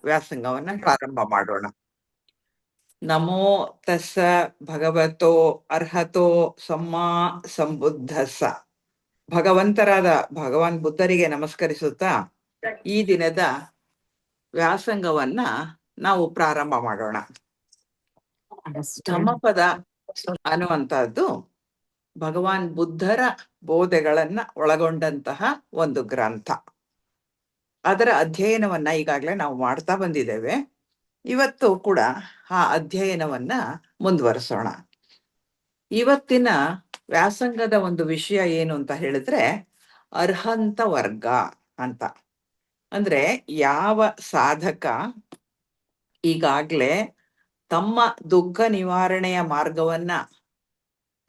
ವ್ಯಾಸಂಗವನ್ನ ಪ್ರಾರಂಭ ಮಾಡೋಣ. ನಮೋ ತಸ್ಸ ಭಗವತೋ ಅರ್ಹತೋ ಸಮ್ಮಾ ಸಂಬುದ್ಧಸ್ಸ. ಭಗವಂತರಾದ ಭಗವಾನ್ ಬುದ್ಧರಿಗೆ ನಮಸ್ಕರಿಸುತ್ತಾ ಈ ದಿನದ ವ್ಯಾಸಂಗವನ್ನ ನಾವು ಪ್ರಾರಂಭ ಮಾಡೋಣ. ಧಮ್ಮಪದ ಅನ್ನುವಂತಹದ್ದು ಭಗವಾನ್ ಬುದ್ಧರ ಬೋಧೆಗಳನ್ನ ಒಳಗೊಂಡಂತಹ ಒಂದು ಗ್ರಂಥ. ಅದರ ಅಧ್ಯಯನವನ್ನ ಈಗಾಗಲೇ ನಾವು ಮಾಡ್ತಾ ಬಂದಿದ್ದೇವೆ. ಇವತ್ತು ಕೂಡ ಆ ಅಧ್ಯಯನವನ್ನ ಮುಂದುವರಿಸೋಣ. ಇವತ್ತಿನ ವ್ಯಾಸಂಗದ ಒಂದು ವಿಷಯ ಏನು ಅಂತ ಹೇಳಿದ್ರೆ ಅರ್ಹಂತ ವರ್ಗ ಅಂತ. ಅಂದ್ರೆ ಯಾವ ಸಾಧಕ ಈಗಾಗ್ಲೇ ತಮ್ಮ ದುಃಖ ನಿವಾರಣೆಯ ಮಾರ್ಗವನ್ನ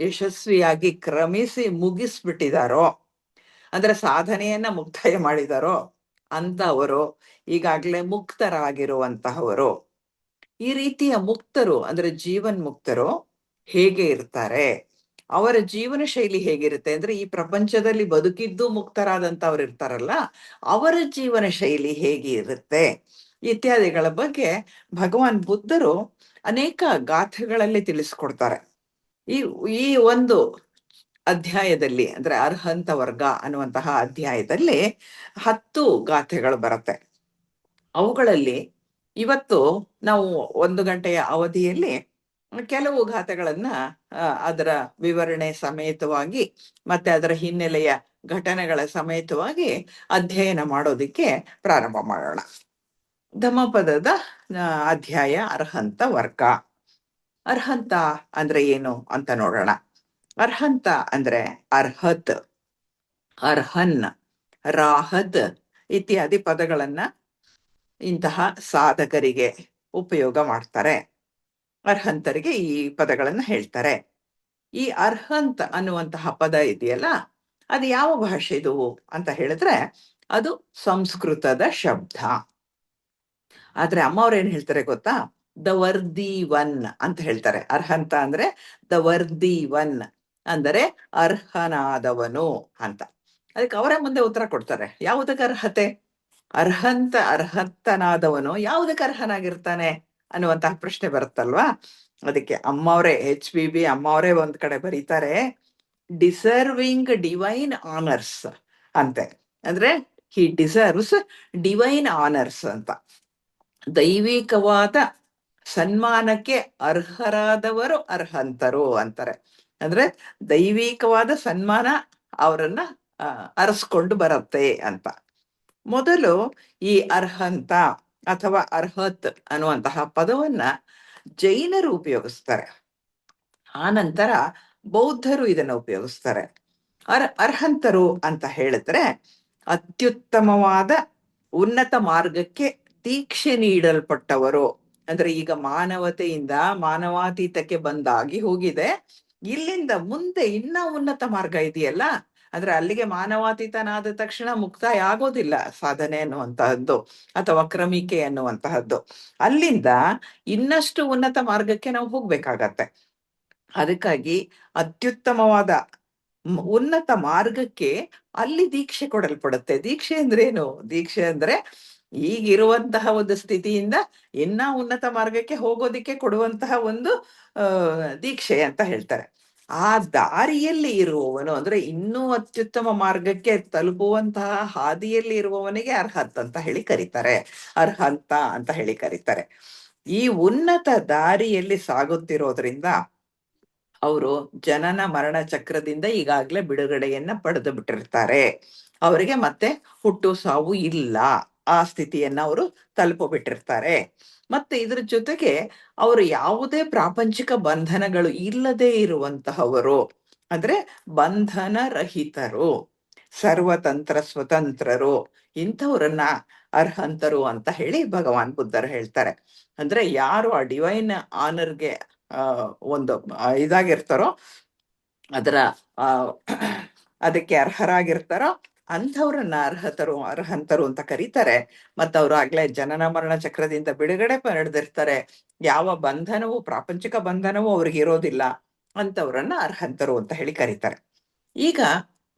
ಯಶಸ್ವಿಯಾಗಿ ಕ್ರಮಿಸಿ ಮುಗಿಸ್ಬಿಟ್ಟಿದಾರೋ, ಅಂದ್ರೆ ಸಾಧನೆಯನ್ನ ಮುಕ್ತಾಯ ಮಾಡಿದಾರೋ ಅಂತವರು ಈಗಾಗ್ಲೇ ಮುಕ್ತರಾಗಿರುವಂತಹವರು. ಈ ರೀತಿಯ ಮುಕ್ತರು ಅಂದ್ರೆ ಜೀವನ್ ಮುಕ್ತರು ಹೇಗೆ ಇರ್ತಾರೆ, ಅವರ ಜೀವನ ಶೈಲಿ ಹೇಗಿರುತ್ತೆ ಅಂದ್ರೆ ಈ ಪ್ರಪಂಚದಲ್ಲಿ ಬದುಕಿದ್ದು ಮುಕ್ತರಾದಂತವ್ರು ಇರ್ತಾರಲ್ಲ, ಅವರ ಜೀವನ ಶೈಲಿ ಹೇಗೆ ಇರುತ್ತೆ ಇತ್ಯಾದಿಗಳ ಬಗ್ಗೆ ಭಗವಾನ್ ಬುದ್ಧರು ಅನೇಕ ಗಾಥೆಗಳಲ್ಲಿ ತಿಳಿಸ್ಕೊಡ್ತಾರೆ. ಈ ಒಂದು ಅಧ್ಯಾಯದಲ್ಲಿ ಅಂದ್ರೆ ಅರ್ಹಂತ ವರ್ಗ ಅನ್ನುವಂತಹ ಅಧ್ಯಾಯದಲ್ಲಿ 10 ಗಾಥೆಗಳು ಬರುತ್ತೆ. ಅವುಗಳಲ್ಲಿ ಇವತ್ತು ನಾವು 1 ಗಂಟೆಯ ಅವಧಿಯಲ್ಲಿ ಕೆಲವು ಗಾಥೆಗಳನ್ನ ಅದರ ವಿವರಣೆ ಸಮೇತವಾಗಿ ಮತ್ತೆ ಅದರ ಹಿನ್ನೆಲೆಯ ಘಟನೆಗಳ ಸಮೇತವಾಗಿ ಅಧ್ಯಯನ ಮಾಡೋದಿಕ್ಕೆ ಪ್ರಾರಂಭ ಮಾಡೋಣ. ಧಮ್ಮಪದದ ಅಧ್ಯಾಯ ಅರ್ಹಂತ ವರ್ಗ. ಅರ್ಹಂತ ಅಂದ್ರೆ ಏನು ಅಂತ ನೋಡೋಣ. ಅರ್ಹಂತ ಅಂದ್ರೆ ಅರ್ಹತ್, ಅರ್ಹನ್, ರಾಹತ್ ಇತ್ಯಾದಿ ಪದಗಳನ್ನ ಇಂತಹ ಸಾಧಕರಿಗೆ ಉಪಯೋಗ ಮಾಡ್ತಾರೆ. ಅರ್ಹಂತರಿಗೆ ಈ ಪದಗಳನ್ನ ಹೇಳ್ತಾರೆ. ಈ ಅರ್ಹಂತ ಅನ್ನುವಂತಹ ಪದ ಇದೆಯಲ್ಲ, ಅದು ಯಾವ ಭಾಷೆದು ಅಂತ ಹೇಳಿದ್ರೆ ಅದು ಸಂಸ್ಕೃತದ ಶಬ್ದ. ಆದ್ರೆ ಅಮ್ಮವ್ರು ಏನ್ ಹೇಳ್ತಾರೆ ಗೊತ್ತಾ, ದ ವರ್ದಿ ಒನ್ ಅಂತ ಹೇಳ್ತಾರೆ. ಅರ್ಹಂತ ಅಂದ್ರೆ ದ ವರ್ದಿ ಒನ್ ಅಂದರೆ ಅರ್ಹನಾದವನು ಅಂತ. ಅದಕ್ಕೆ ಅವರೇ ಮುಂದೆ ಉತ್ತರ ಕೊಡ್ತಾರೆ. ಯಾವುದಕ್ಕೆ ಅರ್ಹತೆ? ಅರ್ಹಂತನಾದವನು ಯಾವುದಕ್ಕೆ ಅರ್ಹನಾಗಿರ್ತಾನೆ ಅನ್ನುವಂತಹ ಪ್ರಶ್ನೆ ಬರುತ್ತಲ್ವಾ. ಅದಕ್ಕೆ ಅಮ್ಮವರೇ HBB ಅಮ್ಮವರೇ ಒಂದ್ ಕಡೆ ಬರೀತಾರೆ, ಡಿಸರ್ವಿಂಗ್ ಡಿವೈನ್ ಆನರ್ಸ್ ಅಂತೆ. ಅಂದ್ರೆ ಹಿ ಡಿಸರ್ವ್ಸ್ ಡಿವೈನ್ ಆನರ್ಸ್ ಅಂತ. ದೈವಿಕವಾದ ಸನ್ಮಾನಕ್ಕೆ ಅರ್ಹರಾದವರು ಅರ್ಹಂತರು ಅಂತಾರೆ. ಅಂದ್ರೆ ದೈವಿಕವಾದ ಸನ್ಮಾನ ಅವರನ್ನ ಅರಸ್ಕೊಂಡು ಬರುತ್ತೆ ಅಂತ. ಮೊದಲು ಈ ಅರ್ಹಂತ ಅಥವಾ ಅರ್ಹತ್ ಅನ್ನುವಂತಹ ಪದವನ್ನ ಜೈನರು ಉಪಯೋಗಿಸ್ತಾರೆ. ಆ ನಂತರ ಬೌದ್ಧರು ಇದನ್ನ ಉಪಯೋಗಿಸ್ತಾರೆ. ಅರ್ಹಂತರು ಅಂತ ಹೇಳಿದ್ರೆ ಅತ್ಯುತ್ತಮವಾದ ಉನ್ನತ ಮಾರ್ಗಕ್ಕೆ ದೀಕ್ಷೆ ನೀಡಲ್ಪಟ್ಟವರು. ಅಂದ್ರೆ ಈಗ ಮಾನವತೆಯಿಂದ ಮಾನವಾತೀತಕ್ಕೆ ಬಂದಾಗಿ ಹೋಗಿದೆ, ಇಲ್ಲಿಂದ ಮುಂದೆ ಇನ್ನ ಉನ್ನತ ಮಾರ್ಗ ಇದೆಯಲ್ಲ, ಅಂದ್ರೆ ಅಲ್ಲಿಗೆ ಮಾನವಾತೀತನಾದ ತಕ್ಷಣ ಮುಕ್ತಾಯ ಆಗೋದಿಲ್ಲ ಸಾಧನೆ ಅನ್ನುವಂತಹದ್ದು ಅಥವಾ ಕ್ರಮಿಕೆ ಅನ್ನುವಂತಹದ್ದು. ಅಲ್ಲಿಂದ ಇನ್ನಷ್ಟು ಉನ್ನತ ಮಾರ್ಗಕ್ಕೆ ನಾವು ಹೋಗ್ಬೇಕಾಗತ್ತೆ. ಅದಕ್ಕಾಗಿ ಅತ್ಯುತ್ತಮವಾದ ಉನ್ನತ ಮಾರ್ಗಕ್ಕೆ ಅಲ್ಲಿ ದೀಕ್ಷೆ ಕೊಡಲ್ಪಡುತ್ತೆ. ದೀಕ್ಷೆ ಅಂದ್ರೇನು? ದೀಕ್ಷೆ ಅಂದ್ರೆ ಈಗಿರುವಂತಹ ಒಂದು ಸ್ಥಿತಿಯಿಂದ ಇನ್ನ ಉನ್ನತ ಮಾರ್ಗಕ್ಕೆ ಹೋಗೋದಿಕ್ಕೆ ಕೊಡುವಂತಹ ಒಂದು ದೀಕ್ಷೆ ಅಂತ ಹೇಳ್ತಾರೆ. ಆ ದಾರಿಯಲ್ಲಿ ಇರುವವನು ಅಂದ್ರೆ ಇನ್ನೂ ಅತ್ಯುತ್ತಮ ಮಾರ್ಗಕ್ಕೆ ತಲುಪುವಂತಹ ಹಾದಿಯಲ್ಲಿ ಇರುವವನಿಗೆ ಅರ್ಹತ್ ಅಂತ ಹೇಳಿ ಕರೀತಾರೆ, ಅರ್ಹಂತ ಅಂತ ಹೇಳಿ ಕರೀತಾರೆ. ಈ ಉನ್ನತ ದಾರಿಯಲ್ಲಿ ಸಾಗುತ್ತಿರೋದ್ರಿಂದ ಅವರು ಜನನ ಮರಣ ಚಕ್ರದಿಂದ ಈಗಾಗ್ಲೇ ಬಿಡುಗಡೆಯನ್ನ ಪಡೆದು ಬಿಟ್ಟಿರ್ತಾರೆ. ಅವರಿಗೆ ಮತ್ತೆ ಹುಟ್ಟು ಸಾವು ಇಲ್ಲ, ಆ ಸ್ಥಿತಿಯನ್ನ ಅವರು ತಲುಪಿಬಿಟ್ಟಿರ್ತಾರೆ. ಮತ್ತೆ ಇದ್ರ ಜೊತೆಗೆ ಅವರು ಯಾವುದೇ ಪ್ರಾಪಂಚಿಕ ಬಂಧನಗಳು ಇಲ್ಲದೆ ಇರುವಂತಹವರು, ಅಂದ್ರೆ ಬಂಧನ ರಹಿತರು, ಸರ್ವತಂತ್ರ ಸ್ವತಂತ್ರರು, ಇಂಥವ್ರನ್ನ ಅರ್ಹಂತರು ಅಂತ ಹೇಳಿ ಭಗವಾನ್ ಬುದ್ಧರು ಹೇಳ್ತಾರೆ. ಅಂದ್ರೆ ಯಾರು ಆ ಡಿವೈನ್ ಆನರ್ಗೆ ಒಂದು ಇದಾಗಿರ್ತಾರೋ, ಅದರ ಅದಕ್ಕೆ ಅರ್ಹರಾಗಿರ್ತಾರೋ ಅಂಥವ್ರನ್ನ ಅರ್ಹಂತರು ಅಂತ ಕರೀತಾರೆ. ಮತ್ತು ಅವ್ರು ಆಗ್ಲೇ ಜನನ ಮರಣ ಚಕ್ರದಿಂದ ಬಿಡುಗಡೆ ಪಡೆದಿರ್ತಾರೆ. ಯಾವ ಬಂಧನವೂ ಪ್ರಾಪಂಚಿಕ ಬಂಧನವೂ ಅವ್ರಿಗೆ ಇರೋದಿಲ್ಲ, ಅಂಥವ್ರನ್ನ ಅರ್ಹಂತರು ಅಂತ ಹೇಳಿ ಕರೀತಾರೆ. ಈಗ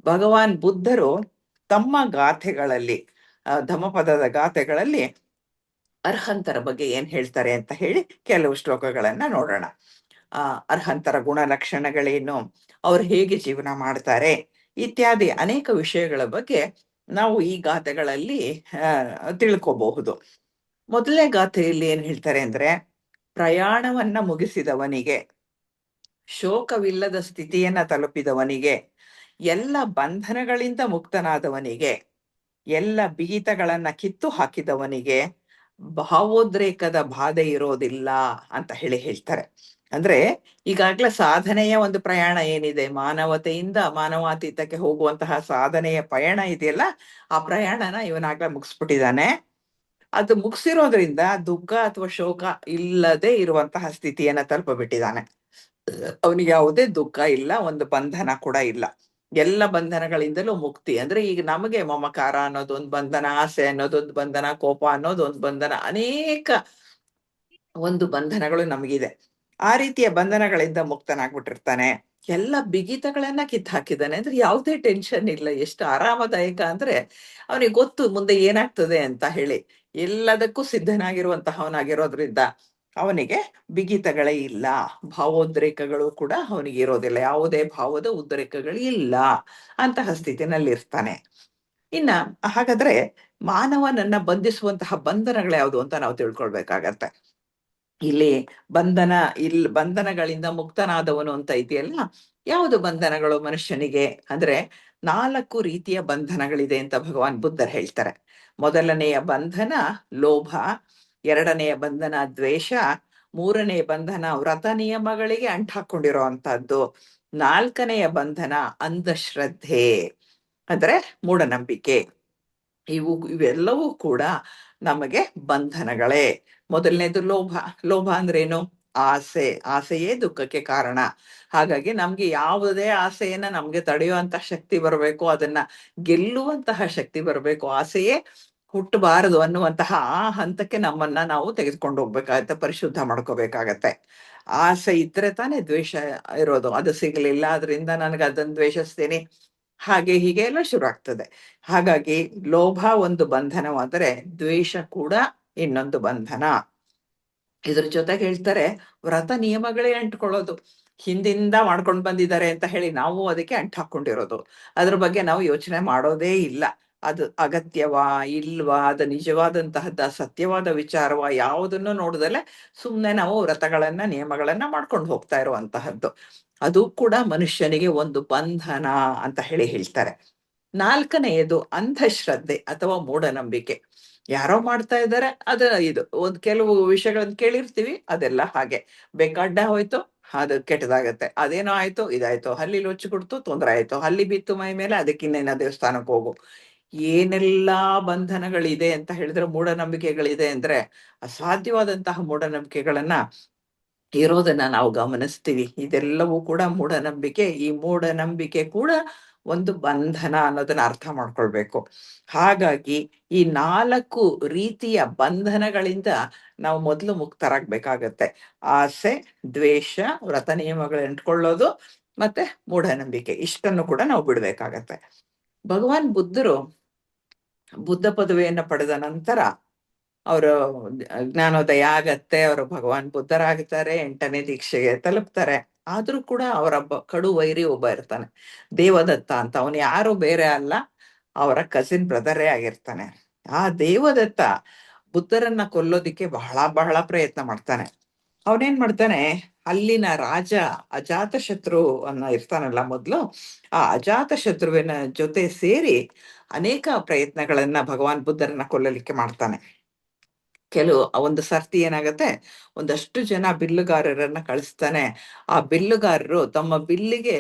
ಭಗವಾನ್ ಬುದ್ಧರು ತಮ್ಮ ಗಾಥೆಗಳಲ್ಲಿ ಧಮ್ಮಪದದ ಗಾಥೆಗಳಲ್ಲಿ ಅರ್ಹಂತರ ಬಗ್ಗೆ ಏನ್ ಹೇಳ್ತಾರೆ ಅಂತ ಹೇಳಿ ಕೆಲವು ಶ್ಲೋಕಗಳನ್ನ ನೋಡೋಣ. ಅರ್ಹಂತರ ಗುಣಲಕ್ಷಣಗಳೇನು, ಅವ್ರು ಹೇಗೆ ಜೀವನ ಮಾಡ್ತಾರೆ ಇತ್ಯಾದಿ ಅನೇಕ ವಿಷಯಗಳ ಬಗ್ಗೆ ನಾವು ಈ ಗಾಥೆಗಳಲ್ಲಿ ತಿಳ್ಕೋಬಹುದು. ಮೊದಲನೇ ಗಾಥೆಯಲ್ಲಿ ಏನ್ ಹೇಳ್ತಾರೆ ಅಂದ್ರೆ, ಪ್ರಯಾಣವನ್ನ ಮುಗಿಸಿದವನಿಗೆ, ಶೋಕವಿಲ್ಲದ ಸ್ಥಿತಿಯನ್ನ ತಲುಪಿದವನಿಗೆ, ಎಲ್ಲ ಬಂಧನಗಳಿಂದ ಮುಕ್ತನಾದವನಿಗೆ, ಎಲ್ಲ ಬಿಗಿತಗಳನ್ನ ಕಿತ್ತು ಹಾಕಿದವನಿಗೆ ಭಾವೋದ್ರೇಕದ ಬಾಧೆ ಇರೋದಿಲ್ಲ ಅಂತ ಹೇಳ್ತಾರೆ. ಅಂದ್ರೆ ಈಗಾಗ್ಲೇ ಸಾಧನೆಯ ಒಂದು ಪ್ರಯಾಣ ಏನಿದೆ, ಮಾನವತೆಯಿಂದ ಮಾನವಾತೀತಕ್ಕೆ ಹೋಗುವಂತಹ ಸಾಧನೆಯ ಪಯಣ ಇದೆಯಲ್ಲ, ಆ ಪ್ರಯಾಣನ ಇವನಾಗ್ಲೇ ಮುಗಿಸ್ಬಿಟ್ಟಿದ್ದಾನೆ. ಅದು ಮುಗಿಸಿರೋದ್ರಿಂದ ದುಃಖ ಅಥವಾ ಶೋಕ ಇಲ್ಲದೆ ಇರುವಂತಹ ಸ್ಥಿತಿಯನ್ನ ತಲುಪಬಿಟ್ಟಿದ್ದಾನೆ. ಅವನಿಗೆ ಯಾವುದೇ ದುಃಖ ಇಲ್ಲ, ಒಂದು ಬಂಧನ ಕೂಡ ಇಲ್ಲ, ಎಲ್ಲ ಬಂಧನಗಳಿಂದಲೂ ಮುಕ್ತಿ. ಅಂದ್ರೆ ಈಗ ನಮಗೆ ಮಮಕಾರ ಅನ್ನೋದೊಂದು ಬಂಧನ, ಆಸೆ ಅನ್ನೋದೊಂದು ಬಂಧನ, ಕೋಪ ಅನ್ನೋದೊಂದು ಬಂಧನ, ಅನೇಕ ಒಂದು ಬಂಧನಗಳು ನಮಗಿದೆ. ಆ ರೀತಿಯ ಬಂಧನಗಳಿಂದ ಮುಕ್ತನಾಗ್ಬಿಟ್ಟಿರ್ತಾನೆ. ಎಲ್ಲ ಬಿಗಿತಗಳನ್ನ ಕಿತ್ತಾಕಿದ್ದಾನೆ. ಅಂದ್ರೆ ಯಾವುದೇ ಟೆನ್ಷನ್ ಇಲ್ಲ. ಎಷ್ಟು ಆರಾಮದಾಯಕ ಅಂದ್ರೆ ಅವನಿಗೆ ಗೊತ್ತು ಮುಂದೆ ಏನಾಗ್ತದೆ ಅಂತ ಹೇಳಿ. ಎಲ್ಲದಕ್ಕೂ ಸಿದ್ಧನಾಗಿರುವಂತಹವನಾಗಿರೋದ್ರಿಂದ ಅವನಿಗೆ ಬಿಗಿತಗಳೇ ಇಲ್ಲ, ಭಾವೋದ್ರೇಕಗಳು ಕೂಡ ಅವನಿಗೆ ಇರೋದಿಲ್ಲ, ಯಾವುದೇ ಭಾವದ ಉದ್ರೇಕಗಳು ಇಲ್ಲ, ಅಂತಹ ಸ್ಥಿತಿನಲ್ಲಿ ಇರ್ತಾನೆ. ಇನ್ನ ಹಾಗಾದ್ರೆ ಮಾನವನನ್ನ ಬಂಧಿಸುವಂತಹ ಬಂಧನಗಳು ಯಾವುದು ಅಂತ ನಾವು ತಿಳ್ಕೊಳ್ಬೇಕಾಗತ್ತೆ. ಇಲ್ಲಿ ಬಂಧನಗಳಿಂದ ಮುಕ್ತನಾದವನು ಅಂತ ಇದೆಯಲ್ಲ, ಯಾವುದು ಬಂಧನಗಳು ಮನುಷ್ಯನಿಗೆ ಅಂದ್ರೆ 4 ರೀತಿಯ ಬಂಧನಗಳಿದೆ ಅಂತ ಭಗವಾನ್ ಬುದ್ಧರು ಹೇಳ್ತಾರೆ. ಮೊದಲನೆಯ ಬಂಧನ ಲೋಭ, ಎರಡನೆಯ ಬಂಧನ ದ್ವೇಷ, ಮೂರನೆಯ ಬಂಧನ ವ್ರತ ನಿಯಮಗಳಿಗೆ ಅಂಟಾಕೊಂಡಿರೋ ಅಂತದ್ದು, ನಾಲ್ಕನೆಯ ಬಂಧನ ಅಂಧಶ್ರದ್ಧೆ ಅಂದ್ರೆ ಮೂಢನಂಬಿಕೆ. ಇವೆಲ್ಲವೂ ಕೂಡ ನಮಗೆ ಬಂಧನಗಳೇ. ಮೊದಲನೇದು ಲೋಭ. ಲೋಭ ಅಂದ್ರೇನು? ಆಸೆಯೇ ದುಃಖಕ್ಕೆ ಕಾರಣ. ಹಾಗಾಗಿ ನಮ್ಗೆ ಯಾವುದೇ ಆಸೆಯನ್ನ ನಮ್ಗೆ ತಡೆಯುವಂತಹ ಶಕ್ತಿ ಬರಬೇಕು, ಅದನ್ನ ಗೆಲ್ಲುವಂತಹ ಶಕ್ತಿ ಬರಬೇಕು, ಆಸೆಯೇ ಹುಟ್ಟಬಾರದು ಅನ್ನುವಂತಹ ಆ ಹಂತಕ್ಕೆ ನಮ್ಮನ್ನ ನಾವು ತೆಗೆದುಕೊಂಡು ಹೋಗ್ಬೇಕಾಗತ್ತೆ, ಪರಿಶುದ್ಧ ಮಾಡ್ಕೋಬೇಕಾಗತ್ತೆ. ಆಸೆ ಇದ್ರೆ ತಾನೇ ದ್ವೇಷ ಇರೋದು. ಅದು ಸಿಗ್ಲಿಲ್ಲ, ಅದರಿಂದ ನನಗೆ ಅದನ್ನ ದ್ವೇಷಿಸ್ತೀನಿ, ಹಾಗೆ ಹೀಗೆ ಎಲ್ಲ ಶುರು ಆಗ್ತದೆ. ಹಾಗಾಗಿ ಲೋಭ ಒಂದು ಬಂಧನವಾದರೆ ದ್ವೇಷ ಕೂಡ ಇನ್ನೊಂದು ಬಂಧನ. ಇದ್ರ ಜೊತೆಗೆ ಹೇಳ್ತಾರೆ, ವ್ರತ ನಿಯಮಗಳೇ ಅಂಟ್ಕೊಳ್ಳೋದು. ಹಿಂದಿಂದ ಮಾಡ್ಕೊಂಡು ಬಂದಿದ್ದಾರೆ ಅಂತ ಹೇಳಿ ನಾವು ಅದಕ್ಕೆ ಅಂಟು ಹಾಕೊಂಡಿರೋದು, ಅದ್ರ ಬಗ್ಗೆ ನಾವು ಯೋಚನೆ ಮಾಡೋದೇ ಇಲ್ಲ. ಅದು ಅಗತ್ಯವಾ ಇಲ್ವಾ, ಅದು ನಿಜವಾದಂತಹದ್ದ ಸತ್ಯವಾದ ವಿಚಾರವಾ, ಯಾವುದನ್ನು ನೋಡದಲ್ಲೇ ಸುಮ್ಮನೆ ನಾವು ವ್ರತಗಳನ್ನ ನಿಯಮಗಳನ್ನ ಮಾಡ್ಕೊಂಡು ಹೋಗ್ತಾ ಇರುವಂತಹದ್ದು. ಅದು ಕೂಡ ಮನುಷ್ಯನಿಗೆ ಒಂದು ಬಂಧನ ಅಂತ ಹೇಳ್ತಾರೆ. ನಾಲ್ಕನೆಯದು ಅಂಧಶ್ರದ್ಧೆ ಅಥವಾ ಮೂಢನಂಬಿಕೆ. ಯಾರೋ ಮಾಡ್ತಾ ಇದ್ದಾರೆ, ಇದು ಕೆಲವು ವಿಷಯಗಳನ್ನ ಕೇಳಿರ್ತೀವಿ, ಅದೆಲ್ಲ ಹಾಗೆ ಬೇಕಾಡ್ಡ ಹೋಯ್ತು, ಅದು ಕೆಟ್ಟದಾಗತ್ತೆ, ಅದೇನೋ ಆಯ್ತು, ಇದಾಯ್ತು, ಹಲ್ಲಿ ಲೊಚ್ಚು ಕೊಡ್ತು, ತೊಂದರೆ ಆಯ್ತು, ಹಲ್ಲಿ ಬಿತ್ತು ಮೈ ಮೇಲೆ, ಅದಕ್ಕಿನ್ನೇನ ದೇವಸ್ಥಾನಕ್ಕೆ ಹೋಗು. ಏನೆಲ್ಲಾ ಬಂಧನಗಳಿದೆ ಅಂತ ಹೇಳಿದ್ರೆ, ಮೂಢನಂಬಿಕೆಗಳಿದೆ ಅಂದ್ರೆ ಅಸಾಧ್ಯವಾದಂತಹ ಮೂಢನಂಬಿಕೆಗಳನ್ನ ಇರೋದನ್ನ ನಾವು ಗಮನಿಸ್ತೀವಿ. ಇದೆಲ್ಲವೂ ಕೂಡ ಮೂಢನಂಬಿಕೆ. ಈ ಮೂಢನಂಬಿಕೆ ಕೂಡ ಒಂದು ಬಂಧನ ಅನ್ನೋದನ್ನ ಅರ್ಥ ಮಾಡ್ಕೊಳ್ಬೇಕು. ಹಾಗಾಗಿ ಈ 4 ರೀತಿಯ ಬಂಧನಗಳಿಂದ ನಾವು ಮೊದಲು ಮುಕ್ತರಾಗ್ಬೇಕಾಗತ್ತೆ. ಆಸೆ, ದ್ವೇಷ, ವ್ರತ ನಿಯಮಗಳು ಅಂಟ್ಕೊಳ್ಳೋದು, ಮತ್ತೆ ಮೂಢನಂಬಿಕೆ, ಇಷ್ಟನ್ನು ಕೂಡ ನಾವು ಬಿಡ್ಬೇಕಾಗತ್ತೆ. ಭಗವಾನ್ ಬುದ್ಧರು ಬುದ್ಧ ಪದವಿಯನ್ನ ಪಡೆದ ನಂತರ ಅವರು ಜ್ಞಾನೋದಯ ಆಗತ್ತೆ, ಅವರು ಭಗವಾನ್ ಬುದ್ಧರಾಗ್ತಾರೆ, 8ನೇ ದೀಕ್ಷೆಗೆ ತಲುಪ್ತಾರೆ. ಆದ್ರೂ ಕೂಡ ಅವರ ಕಡು ವೈರಿ ಒಬ್ಬ ಇರ್ತಾನೆ, ದೇವದತ್ತ ಅಂತ. ಅವನು ಯಾರು ಬೇರೆ ಅಲ್ಲ, ಅವರ ಕಸಿನ್ ಬ್ರದರೇ ಆಗಿರ್ತಾನೆ. ಆ ದೇವದತ್ತ ಬುದ್ಧರನ್ನ ಕೊಲ್ಲೋದಿಕ್ಕೆ ಬಹಳ ಬಹಳ ಪ್ರಯತ್ನ ಮಾಡ್ತಾನೆ. ಅವನೇನ್ ಮಾಡ್ತಾನೆ, ಅಲ್ಲಿನ ರಾಜ ಅಜಾತ ಶತ್ರು ಇರ್ತಾನಲ್ಲ ಮೊದ್ಲು, ಆ ಅಜಾತ ಶತ್ರುವಿನ ಜೊತೆ ಸೇರಿ ಅನೇಕ ಪ್ರಯತ್ನಗಳನ್ನ ಭಗವಾನ್ ಬುದ್ಧರನ್ನ ಕೊಲ್ಲಲಿಕ್ಕೆ ಮಾಡ್ತಾನೆ. ಒಂದು ಸರ್ತಿ ಏನಾಗತ್ತೆ, ಒಂದಷ್ಟು ಜನ ಬಿಲ್ಲುಗಾರರನ್ನ ಕಳಿಸ್ತಾನೆ. ಆ ಬಿಲ್ಲುಗಾರರು ತಮ್ಮ ಬಿಲ್ಲಿಗೆ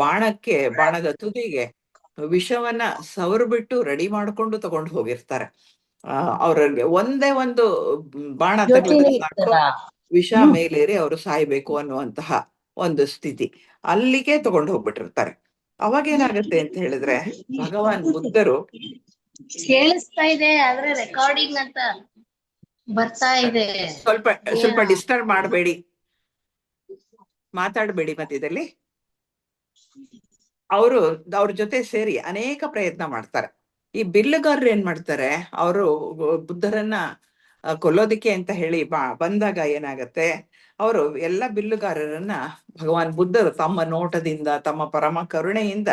ಬಾಣದ ತುದಿಗೆ ವಿಷವನ್ನ ಬಿಟ್ಟು ರೆಡಿ ಮಾಡ್ಕೊಂಡು ತಗೊಂಡು ಹೋಗಿರ್ತಾರೆ. ಅವ್ರಿಗೆ ಒಂದೇ ಒಂದು ಬಾಣ ತಗಲಿದ್ರೆ ಸಾಕು, ವಿಷ ಮೇಲೇರಿ ಅವರು ಸಾಯ್ಬೇಕು ಅನ್ನುವಂತಹ ಒಂದು ಸ್ಥಿತಿ. ಅಲ್ಲಿಗೆ ತಗೊಂಡು ಹೋಗ್ಬಿಟ್ಟಿರ್ತಾರೆ. ಅವಾಗ ಏನಾಗತ್ತೆ ಅಂತ ಹೇಳಿದ್ರೆ, ಭಗವಾನ್ ಬುದ್ಧರು ಕೇಳಿಸ್ತಾ ಇದೆ ಆದ್ರೆ ರೆಕಾರ್ಡಿಂಗ್ ಅಂತ ಬರ್ತಾ ಇದೆ. ಸ್ವಲ್ಪ ಡಿಸ್ಟರ್ಬ್ ಮಾಡಬೇಡಿ, ಮಾತಾಡಬೇಡಿ ಮಧ್ಯದಲ್ಲಿ. ಅವ್ರ ಜೊತೆ ಸೇರಿ ಅನೇಕ ಪ್ರಯತ್ನ ಮಾಡ್ತಾರೆ. ಈ ಬಿಲ್ಲುಗಾರರು ಏನ್ ಮಾಡ್ತಾರೆ, ಅವರು ಬುದ್ಧರನ್ನ ಕೊಲ್ಲೋದಿಕ್ಕೆ ಅಂತ ಹೇಳಿ ಬಂದಾಗ ಏನಾಗತ್ತೆ, ಅವರು ಎಲ್ಲ ಬಿಲ್ಲುಗಾರರನ್ನ ಭಗವಾನ್ ಬುದ್ಧರು ತಮ್ಮ ನೋಟದಿಂದ, ತಮ್ಮ ಪರಮ ಕರುಣೆಯಿಂದ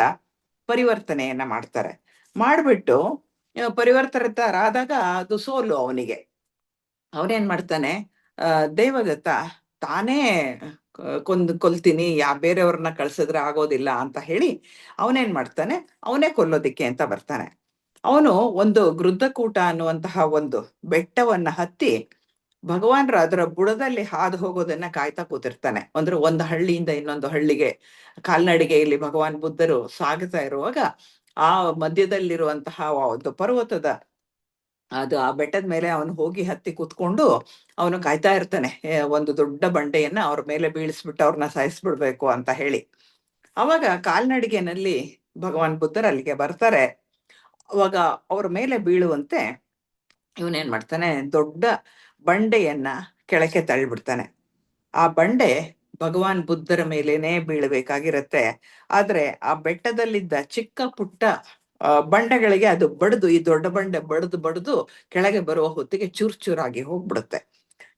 ಪರಿವರ್ತನೆಯನ್ನ ಮಾಡ್ತಾರೆ. ಮಾಡ್ಬಿಟ್ಟು ಪರಿವರ್ತರಾದಾಗ ಅದು ಸೋಲು ಅವನಿಗೆ. ಅವನೇನ್ ಮಾಡ್ತಾನೆ, ದೇವದತ್ತ ತಾನೇ ಕೊಲ್ತೀನಿ, ಬೇರೆಯವ್ರನ್ನ ಕಳ್ಸಿದ್ರೆ ಆಗೋದಿಲ್ಲ ಅಂತ ಹೇಳಿ ಅವನೇನ್ ಮಾಡ್ತಾನೆ, ಅವನೇ ಕೊಲ್ಲೋದಿಕ್ಕೆ ಅಂತ ಬರ್ತಾನೆ. ಅವನು ಒಂದು ಗೃದ್ಧಕೂಟ ಅನ್ನುವಂತಹ ಒಂದು ಬೆಟ್ಟವನ್ನ ಹತ್ತಿ ಭಗವಾನ್ರು ಅದರ ಬುಡದಲ್ಲಿ ಹಾದು ಹೋಗೋದನ್ನ ಕಾಯ್ತಾ ಕೂತಿರ್ತಾನೆ. ಅಂದ್ರೆ ಒಂದು ಹಳ್ಳಿಯಿಂದ ಇನ್ನೊಂದು ಹಳ್ಳಿಗೆ ಕಾಲ್ನಡಿಗೆಯಲ್ಲಿ ಭಗವಾನ್ ಬುದ್ಧರು ಸಾಗುತ್ತಾ ಇರುವಾಗ ಆ ಮಧ್ಯದಲ್ಲಿರುವಂತಹ ಒಂದು ಪರ್ವತದ ಆ ಬೆಟ್ಟದ ಮೇಲೆ ಅವನು ಹೋಗಿ ಹತ್ತಿ ಕೂತ್ಕೊಂಡು ಅವನು ಕಾಯ್ತಾ ಇರ್ತಾನೆ, ಒಂದು ದೊಡ್ಡ ಬಂಡೆಯನ್ನ ಅವ್ರ ಮೇಲೆ ಬೀಳಿಸ್ಬಿಟ್ಟು ಅವ್ರನ್ನ ಸಾಯಿಸ್ಬಿಡ್ಬೇಕು ಅಂತ ಹೇಳಿ. ಅವಾಗ ಕಾಲ್ನಡಿಗೆನಲ್ಲಿ ಭಗವಾನ್ ಬುದ್ಧರು ಅಲ್ಲಿಗೆ ಬರ್ತಾರೆ. ಅವಾಗ ಅವ್ರ ಮೇಲೆ ಬೀಳುವಂತೆ ಇವನೇನ್ ಮಾಡ್ತಾನೆ, ದೊಡ್ಡ ಬಂಡೆಯನ್ನ ಕೆಳಕ್ಕೆ ತಳ್ಳಿಬಿಡ್ತಾನೆ. ಆ ಬಂಡೆ ಭಗವಾನ್ ಬುದ್ಧರ ಮೇಲೇನೆ ಬೀಳಬೇಕಾಗಿರತ್ತೆ. ಆದ್ರೆ ಆ ಬೆಟ್ಟದಲ್ಲಿದ್ದ ಚಿಕ್ಕ ಪುಟ್ಟ ಬಂಡೆಗಳಿಗೆ ಅದು ಬಡ್ದು, ಈ ದೊಡ್ಡ ಬಂಡೆ ಬಡ್ದು ಕೆಳಗೆ ಬರುವ ಹೊತ್ತಿಗೆ ಚೂರ್ ಚೂರಾಗಿ ಹೋಗ್ಬಿಡುತ್ತೆ.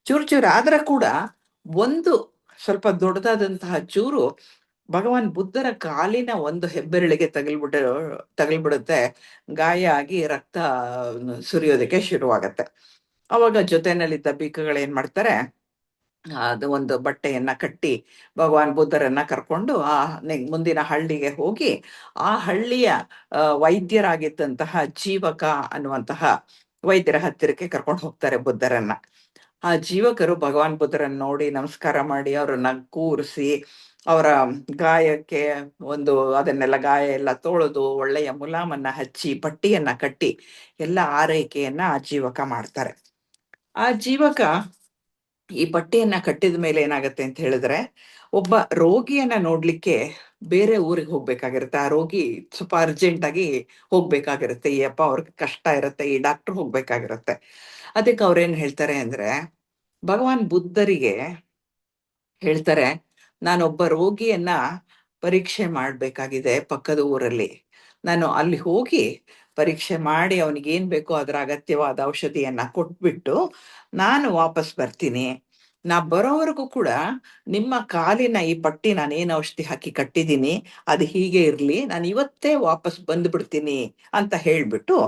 ಚೂರ್ ಆದ್ರೆ ಕೂಡ ಒಂದು ಸ್ವಲ್ಪ ದೊಡ್ಡದಾದಂತಹ ಚೂರು ಭಗವಾನ್ ಬುದ್ಧರ ಕಾಲಿನ ಒಂದು ಹೆಬ್ಬೆರಳಿಗೆ ತಗಲ್ಬಿಡುತ್ತೆ. ಗಾಯ ಆಗಿ ರಕ್ತ ಸುರಿಯೋದಕ್ಕೆ ಶುರುವಾಗತ್ತೆ. ಅವಾಗ ಜೊತೆನಲ್ಲಿದ್ದ ಭಿಕ್ಷುಗಳೇನ್ ಮಾಡ್ತಾರೆ, ಅದು ಒಂದು ಬಟ್ಟೆಯನ್ನ ಕಟ್ಟಿ ಭಗವಾನ್ ಬುದ್ಧರನ್ನ ಕರ್ಕೊಂಡು ಮುಂದಿನ ಹಳ್ಳಿಗೆ ಹೋಗಿ ಆ ಹಳ್ಳಿಯ ವೈದ್ಯರಾಗಿದ್ದಂತಹ ಜೀವಕ ಅನ್ನುವಂತಹ ವೈದ್ಯರ ಹತ್ತಿರಕ್ಕೆ ಕರ್ಕೊಂಡು ಹೋಗ್ತಾರೆ ಬುದ್ಧರನ್ನ. ಆ ಜೀವಕರು ಭಗವಾನ್ ಬುದ್ಧರನ್ನ ನೋಡಿ ನಮಸ್ಕಾರ ಮಾಡಿ ಅವ್ರನ್ನ ಕೂರಿಸಿ ಅವರ ಗಾಯಕ್ಕೆ ಅದನ್ನೆಲ್ಲ ಗಾಯ ಎಲ್ಲ ತೊಳೆದು ಒಳ್ಳೆಯ ಮುಲಾಮನ್ನ ಹಚ್ಚಿ ಪಟ್ಟಿಯನ್ನ ಕಟ್ಟಿ ಎಲ್ಲ ಆರೈಕೆಯನ್ನ ಆ ಜೀವಕ ಮಾಡ್ತಾರೆ. ಆ ಜೀವಕ ಈ ಪಟ್ಟಿಯನ್ನ ಕಟ್ಟಿದ ಮೇಲೆ ಏನಾಗತ್ತೆ ಅಂತ ಹೇಳಿದ್ರೆ, ಒಬ್ಬ ರೋಗಿಯನ್ನ ನೋಡ್ಲಿಕ್ಕೆ ಬೇರೆ ಊರಿಗೆ ಹೋಗ್ಬೇಕಾಗಿರುತ್ತೆ. ಆ ರೋಗಿ ಸ್ವಲ್ಪ ಅರ್ಜೆಂಟ್ ಆಗಿ ಹೋಗ್ಬೇಕಾಗಿರುತ್ತೆ, ಈ ಅಪ್ಪ ಅವ್ರಿಗೆ ಕಷ್ಟ ಇರುತ್ತೆ, ಈ ಡಾಕ್ಟರ್ ಹೋಗ್ಬೇಕಾಗಿರುತ್ತೆ. ಅದಕ್ಕೆ ಅವ್ರೇನ್ ಹೇಳ್ತಾರೆ ಅಂದ್ರೆ, ಭಗವಾನ್ ಬುದ್ಧರಿಗೆ ಹೇಳ್ತಾರೆ, ನಾನೊಬ್ಬ ರೋಗಿಯನ್ನ ಪರೀಕ್ಷೆ ಮಾಡ್ಬೇಕಾಗಿದೆ ಪಕ್ಕದ ಊರಲ್ಲಿ, ನಾನು ಅಲ್ಲಿ ಹೋಗಿ ಪರೀಕ್ಷೆ ಮಾಡಿ ಅವನಿಗೆ ಏನ್ ಬೇಕೋ ಅದರ ಅಗತ್ಯವಾದ ಔಷಧಿಯನ್ನ ಕೊಟ್ಬಿಟ್ಟು ನಾನು ವಾಪಸ್ ಬರ್ತೀನಿ. ನಾ ಬರೋವರೆಗೂ ಕೂಡ ನಿಮ್ಮ ಕಾಲಿನ ಈ ಪಟ್ಟಿ ನಾನೇನು ಔಷಧಿ ಹಾಕಿ ಕಟ್ಟಿದ್ದೀನಿ ಅದು ಹೀಗೆ ಇರ್ಲಿ, ನಾನು ಇವತ್ತೇ ವಾಪಸ್ ಬಂದ್ಬಿಡ್ತೀನಿ ಅಂತ ಹೇಳ್ಬಿಟ್ಟು